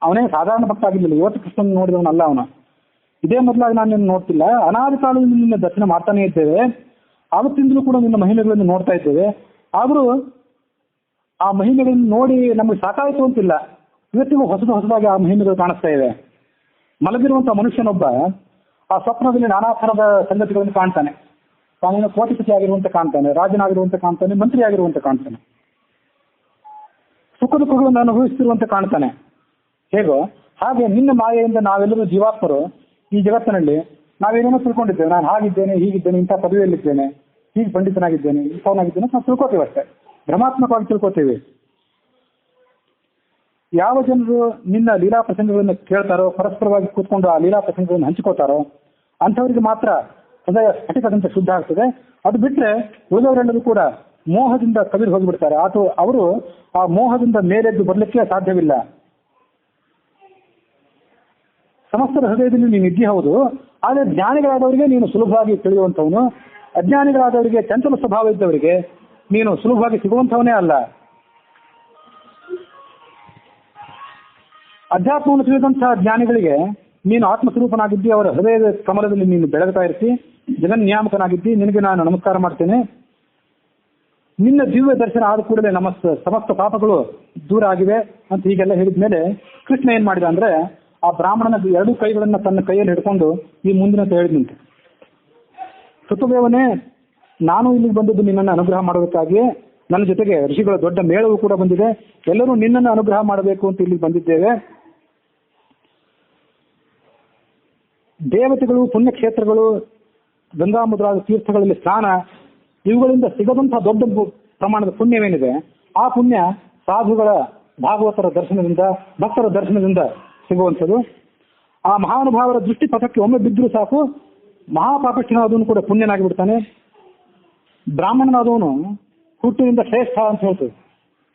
ಅವನೇ ಸಾಧಾರಣ ಭಕ್ತ ಆಗಿರಲಿಲ್ಲ, ಇವತ್ತು ಕೃಷ್ಣನ ನೋಡಿದವನಲ್ಲ ಅವನು. ಇದೇ ಮೊದಲಾಗಿ ನಾನು ನಿನ್ನ ನೋಡ್ತಿಲ್ಲ, ಅನಾದಿ ಕಾಲದಿಂದ ನಿನ್ನ ದರ್ಶನ ಮಾಡ್ತಾನೆ ಇದ್ದೇವೆ. ಆವತ್ತಿಂದಲೂ ಕೂಡ ನಿನ್ನ ಮಹಿಮೆಗಳನ್ನು ನೋಡ್ತಾ ಇದ್ದೇವೆ. ಆದರೂ ಆ ಮಹಿಮೆಗಳನ್ನು ನೋಡಿ ನಮಗೆ ಸಾಕಾಯಿತು ಅಂತಿಲ್ಲ, ಇವತ್ತಿಗೂ ಹೊಸದಾಗಿ ಆ ಮಹಿಮೆಗಳು ಕಾಣಿಸ್ತಾ ಇವೆ. ಮಲಗಿರುವಂತಹ ಮನುಷ್ಯನೊಬ್ಬ ಆ ಸ್ವಪ್ನದಲ್ಲಿ ನಾನಾ ಥರದ ಸಂಗತಿಗಳನ್ನು ಕಾಣ್ತಾನೆ. ತಾನೇನು ಕೋಟಿಪತಿ ಆಗಿರುವಂತೆ ಕಾಣ್ತಾನೆ, ರಾಜನಾಗಿರುವಂತೆ ಕಾಣ್ತಾನೆ, ಮಂತ್ರಿ ಆಗಿರುವಂತೆ ಕಾಣ್ತಾನೆ, ಸುಖ ದುಃಖಗಳನ್ನು ಅನುಭವಿಸ್ತಿರುವಂತೆ ಕಾಣ್ತಾನೆ. ಹೇಗೋ ಹಾಗೆ ನಿನ್ನ ಮಾಯೆಯಿಂದ ನಾವೆಲ್ಲರೂ ಜೀವಾತ್ಮರು ಈ ಜಗತ್ತಿನಲ್ಲಿ ನಾವೇನೇನೋ ತಿಳ್ಕೊಂಡಿದ್ದೇವೆ. ನಾನು ಹಾಗಿದ್ದೇನೆ, ಹೀಗಿದ್ದೇನೆ, ಇಂಥ ಪದವಿಯಲ್ಲಿದ್ದೇನೆ, ಹೀಗೆ ಪಂಡಿತನಾಗಿದ್ದೇನೆ, ಇಂಥವನಾಗಿದ್ದೇನೆ ನಾವು ತಿಳ್ಕೊತೀವಿ ಅಷ್ಟೇ, ಭ್ರಮಾತ್ಮಕವಾಗಿ ತಿಳ್ಕೊತೀವಿ. ಯಾವ ಜನರು ನಿನ್ನ ಲೀಲಾ ಪ್ರಸಂಗಗಳನ್ನು ಕೇಳ್ತಾರೋ, ಪರಸ್ಪರವಾಗಿ ಕೂತ್ಕೊಂಡು ಆ ಲೀಲಾ ಪ್ರಸಂಗಗಳನ್ನು ಹಂಚಿಕೋತಾರೋ ಅಂಥವರಿಗೆ ಮಾತ್ರ ಹೃದಯ ಸ್ಫಟಿಕದಂತೆ ಶುದ್ಧ ಆಗ್ತದೆ. ಅದು ಬಿಟ್ಟರೆ ಉಳಿದವರೆಲ್ಲರೂ ಕೂಡ ಮೋಹದಿಂದ ಕವಿದು ಹೋಗಿಬಿಡ್ತಾರೆ. ಅವರು ಆ ಮೋಹದಿಂದ ಮೇಲೆದ್ದು ಬರಲಿಕ್ಕೆ ಸಾಧ್ಯವಿಲ್ಲ. ಸಮಸ್ತರ ಹೃದಯದಲ್ಲಿ ನೀನು ಇದ್ದೇ ಹೌದು, ಆದರೆ ಜ್ಞಾನಿಗಳಾದವರಿಗೆ ನೀನು ಸುಲಭವಾಗಿ ತಿಳಿಯುವಂಥವನು, ಅಜ್ಞಾನಿಗಳಾದವರಿಗೆ ಚಂಚಲ ಸ್ವಭಾವ ಇದ್ದವರಿಗೆ ನೀನು ಸುಲಭವಾಗಿ ಸಿಗುವಂಥವನೇ ಅಲ್ಲ. ಅಧ್ಯಾತ್ಮವನ್ನು ತಿಳಿದಂತಹ ಜ್ಞಾನಿಗಳಿಗೆ ನೀನು ಆತ್ಮಸ್ವರೂಪನಾಗಿದ್ದಿ, ಅವರ ಹೃದಯದ ಕಮಲದಲ್ಲಿ ನೀನು ಬೆಳಗ್ತಾ ಇರ್ತಿ, ಜಗನ್ನಿಯಾಮಕನಾಗಿದ್ದಿ. ನಿನಗೆ ನಾನು ನಮಸ್ಕಾರ ಮಾಡ್ತೇನೆ. ನಿನ್ನ ದಿವ್ಯ ದರ್ಶನ ಆದ ಕೂಡಲೇ ನಮ್ಮ ಸಮಸ್ತ ಪಾಪಗಳು ದೂರ ಆಗಿವೆ ಅಂತ ಹೀಗೆಲ್ಲ ಹೇಳಿದ ಮೇಲೆ ಕೃಷ್ಣ ಏನ್ ಮಾಡಿದ ಅಂದ್ರೆ ಆ ಬ್ರಾಹ್ಮಣನ ಎರಡು ಕೈಗಳನ್ನ ತನ್ನ ಕೈಯಲ್ಲಿ ಹಿಡ್ಕೊಂಡು ಈ ಮುಂದಿನ ಹೇಳಿದಂತೆ, ಕೃತವ್ಯವನೇ, ನಾನು ಇಲ್ಲಿಗೆ ಬಂದದ್ದು ನಿನ್ನನ್ನು ಅನುಗ್ರಹ ಮಾಡೋದಕ್ಕಾಗಿ. ನನ್ನ ಜೊತೆಗೆ ಋಷಿಗಳ ದೊಡ್ಡ ಮೇಳವೂ ಕೂಡ ಬಂದಿದೆ. ಎಲ್ಲರೂ ನಿನ್ನನ್ನು ಅನುಗ್ರಹ ಮಾಡಬೇಕು ಅಂತ ಇಲ್ಲಿಗೆ ಬಂದಿದ್ದೇವೆ. ದೇವತೆಗಳು, ಪುಣ್ಯಕ್ಷೇತ್ರಗಳು, ಗಂಗಾ ಮುದ್ರಾದ ತೀರ್ಥಗಳಲ್ಲಿ ಸ್ನಾನ, ಇವುಗಳಿಂದ ಸಿಗದಂತಹ ದೊಡ್ಡ ಪ್ರಮಾಣದ ಪುಣ್ಯವೇನಿದೆ ಆ ಪುಣ್ಯ ಸಾಧುಗಳ ಭಾಗವತರ ದರ್ಶನದಿಂದ, ಭಕ್ತರ ದರ್ಶನದಿಂದ ಸಿಗುವಂಥದ್ದು. ಆ ಮಹಾನುಭಾವರ ದೃಷ್ಟಿ ಪಥಕ್ಕೆ ಒಮ್ಮೆ ಬಿದ್ದರೂ ಸಾಕು, ಮಹಾಪಾಪಸ್ಥನಾದವನು ಕೂಡ ಪುಣ್ಯನಾಗಿ ಬಿಡ್ತಾನೆ. ಬ್ರಾಹ್ಮಣನಾದವನು ಹುಟ್ಟಿನಿಂದ ಶ್ರೇಷ್ಠ ಅಂತ ಹೇಳ್ತದೆ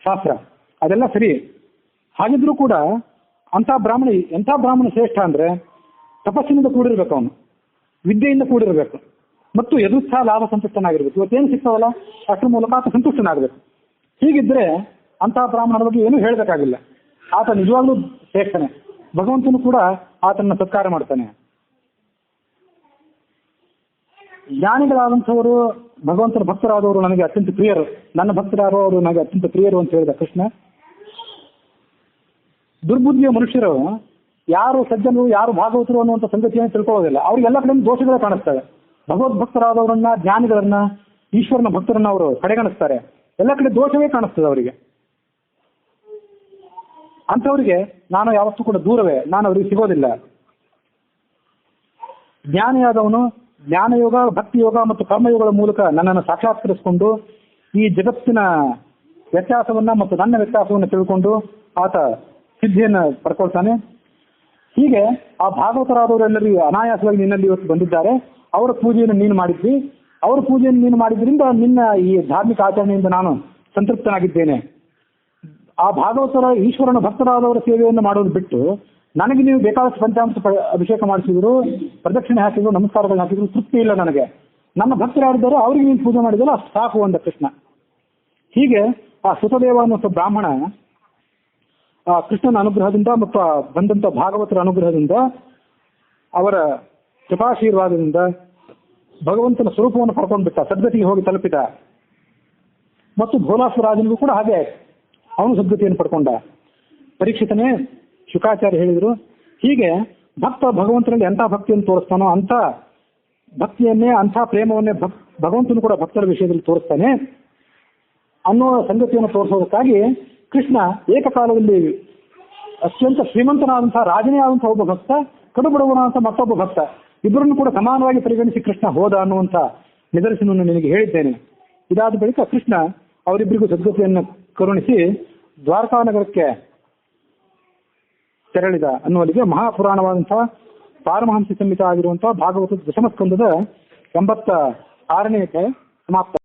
ಶಾಸ್ತ್ರ, ಅದೆಲ್ಲ ಸರಿ. ಹಾಗಿದ್ರೂ ಕೂಡ ಎಂಥ ಬ್ರಾಹ್ಮಣ ಶ್ರೇಷ್ಠ ಅಂದ್ರೆ ತಪಸ್ಸಿನಿಂದ ಕೂಡಿರ್ಬೇಕು, ಅವನು ವಿದ್ಯೆಯಿಂದ ಕೂಡಿರಬೇಕು ಮತ್ತು ಎದುರ್ಥ ಲಾಭ ಸಂತುಷ್ಟನಾಗಿರ್ಬೇಕು. ಇವತ್ತೇನು ಸಿಗ್ತಾವಲ್ಲ ಅಷ್ಟರ ಮೂಲಕ ಆತ ಸಂತುಷ್ಟನಾಗಬೇಕು. ಹೀಗಿದ್ರೆ ಅಂತಹ ಬ್ರಾಹ್ಮಣರ ಬಗ್ಗೆ ಏನೂ ಹೇಳಬೇಕಾಗಿಲ್ಲ. ಆತ ನಿಜವಾಗ್ಲೂ ಶ್ರೇಷ್ಠನೇ. ಭಗವಂತನು ಕೂಡ ಆತನ ಸತ್ಕಾರ ಮಾಡ್ತಾನೆ. ಜ್ಞಾನಿಗಳಾದಂಥವರು, ಭಗವಂತನ ಭಕ್ತರಾದವರು ನನಗೆ ಅತ್ಯಂತ ಪ್ರಿಯರು, ನನ್ನ ಭಕ್ತರಾದವರು ನನಗೆ ಅತ್ಯಂತ ಪ್ರಿಯರು ಅಂತ ಹೇಳಿದ ಕೃಷ್ಣ. ದುರ್ಬುದ್ಧಿಯ ಮನುಷ್ಯರು ಯಾರು ಸಜ್ಜನರು, ಯಾರು ಭಾಗವತರು ಅನ್ನುವಂಥ ಸಂಗತಿಯನ್ನು ತಿಳ್ಕೊಳ್ಳೋದಿಲ್ಲ. ಅವ್ರಿಗೆಲ್ಲ ಕಡೆ ದೋಷಗಳೇ ಕಾಣಿಸ್ತವೆ. ಭಗವದ್ಭಕ್ತರಾದವರನ್ನ, ಜ್ಞಾನಿಗಳನ್ನ, ಈಶ್ವರನ ಭಕ್ತರನ್ನ ಅವರು ಕಡೆಗಣಿಸ್ತಾರೆ. ಎಲ್ಲ ಕಡೆ ದೋಷವೇ ಕಾಣಿಸ್ತದೆ ಅವರಿಗೆ. ಅಂಥವರಿಗೆ ನಾನು ಯಾವತ್ತೂ ಕೂಡ ದೂರವೇ, ನಾನು ಅವರಿಗೆ ಸಿಗೋದಿಲ್ಲ. ಜ್ಞಾನಿಯಾದವನು ಜ್ಞಾನಯೋಗ, ಭಕ್ತಿಯೋಗ ಮತ್ತು ಕರ್ಮಯೋಗಗಳ ಮೂಲಕ ನನ್ನನ್ನು ಸಾಕ್ಷಾತ್ಕರಿಸಿಕೊಂಡು ಈ ಜಗತ್ತಿನ ವ್ಯತ್ಯಾಸವನ್ನ ಮತ್ತು ನನ್ನ ವ್ಯತ್ಯಾಸವನ್ನು ತಿಳ್ಕೊಂಡು ಆತ ಸಿದ್ಧಿಯನ್ನು ಪಡ್ಕೊಳ್ತಾನೆ. ಹೀಗೆ ಆ ಭಾಗವತರಾದವರೆಲ್ಲರಿಗೂ ಅನಾಯಾಸವಾಗಿ ನಿನ್ನಲ್ಲಿ ಇವತ್ತು ಬಂದಿದ್ದಾರೆ. ಅವರ ಪೂಜೆಯನ್ನು ನೀನು ಮಾಡಿದ್ದಿ. ಅವರ ಪೂಜೆಯನ್ನು ನೀನು ಮಾಡಿದ್ರಿಂದ ನಿನ್ನ ಈ ಧಾರ್ಮಿಕ ಆಚರಣೆಯಿಂದ ನಾನು ಸಂತೃಪ್ತನಾಗಿದ್ದೇನೆ. ಆ ಭಾಗವತರ ಈಶ್ವರನ ಭಕ್ತರಾದವರ ಸೇವೆಯನ್ನು ಮಾಡೋದು ಬಿಟ್ಟು ನನಗೆ ನೀವು ಬೇಕಾದಷ್ಟು ಪಂಚಾಮೃತ ಅಭಿಷೇಕ ಮಾಡಿಸಿದ್ರು, ಪ್ರದಕ್ಷಿಣೆ ಹಾಕಿದ್ರು, ನಮಸ್ಕಾರಗಳನ್ನ ಹಾಕಿದ್ರು, ತೃಪ್ತಿ ಇಲ್ಲ ನನಗೆ. ನನ್ನ ಭಕ್ತರು ಯಾರಿದ್ದಾರೋ ಅವ್ರಿಗೆ ನೀನು ಪೂಜೆ ಮಾಡಿದಲ್ಲ ಅಷ್ಟು ಸಾಕು ಅಂದ ಕೃಷ್ಣ. ಹೀಗೆ ಆ ಸುತದೇವ ಅನ್ನುವಂಥ ಬ್ರಾಹ್ಮಣ ಆ ಕೃಷ್ಣನ ಅನುಗ್ರಹದಿಂದ ಮತ್ತು ಬಂದಂಥ ಭಾಗವತರ ಅನುಗ್ರಹದಿಂದ, ಅವರ ಕೃಪಾಶೀರ್ವಾದದಿಂದ ಭಗವಂತನ ಸ್ವರೂಪವನ್ನು ಪಡ್ಕೊಂಡ್ಬಿಟ್ಟ, ಸದ್ಗತಿಗೆ ಹೋಗಿ ತಲುಪಿದ. ಮತ್ತು ಭೋಲಾಸುರಾಜನಿಗೂ ಕೂಡ ಹಾಗೆ ಅವನು ಸದ್ಗತಿಯನ್ನು ಪಡ್ಕೊಂಡ. ಪರೀಕ್ಷಿತನೇ ಶುಕಾಚಾರ್ಯ ಹೇಳಿದರು, ಹೀಗೆ ಭಕ್ತ ಭಗವಂತನಲ್ಲಿ ಎಂಥ ಭಕ್ತಿಯನ್ನು ತೋರಿಸ್ತಾನೋ ಅಂಥ ಭಕ್ತಿಯನ್ನೇ, ಅಂಥ ಪ್ರೇಮವನ್ನೇ ಭಗವಂತನು ಕೂಡ ಭಕ್ತರ ವಿಷಯದಲ್ಲಿ ತೋರಿಸ್ತಾನೆ ಅನ್ನೋ ಸಂಗತಿಯನ್ನು ತೋರಿಸೋದಕ್ಕಾಗಿ ಕೃಷ್ಣ ಏಕಕಾಲದಲ್ಲಿ ಅತ್ಯಂತ ಶ್ರೀಮಂತನಾದಂಥ ರಾಜನೇ ಆದಂಥ ಒಬ್ಬ ಭಕ್ತ, ಕಡುಬಡವನಾದಂಥ ಮತ್ತೊಬ್ಬ ಭಕ್ತ, ಇಬ್ಬರನ್ನು ಕೂಡ ಸಮಾನವಾಗಿ ಪರಿಗಣಿಸಿ ಕೃಷ್ಣ ಹೋದ ಅನ್ನುವಂಥ ನಿದರ್ಶನವನ್ನು ನಿನಗೆ ಹೇಳಿದ್ದೇನೆ. ಇದಾದ ಬಳಿಕ ಕೃಷ್ಣ ಅವರಿಬ್ಬರಿಗೂ ಸದ್ಗತಿಯನ್ನು ಕರುಣಿಸಿ ದ್ವಾರಕಾನಗರಕ್ಕೆ ತೆರಳಿದ ಅನ್ನುವಲ್ಲಿಗೆ ಮಹಾಪುರಾಣವಾದಂತಹ ಪಾರಮಹಂಸ ಸಂಹಿತ ಆಗಿರುವಂತಹ ಭಾಗವತ ದಶಮಸ್ಕಂದದ 86ನೇ ಅಧ್ಯಾಯ ಸಮಾಪ್ತ.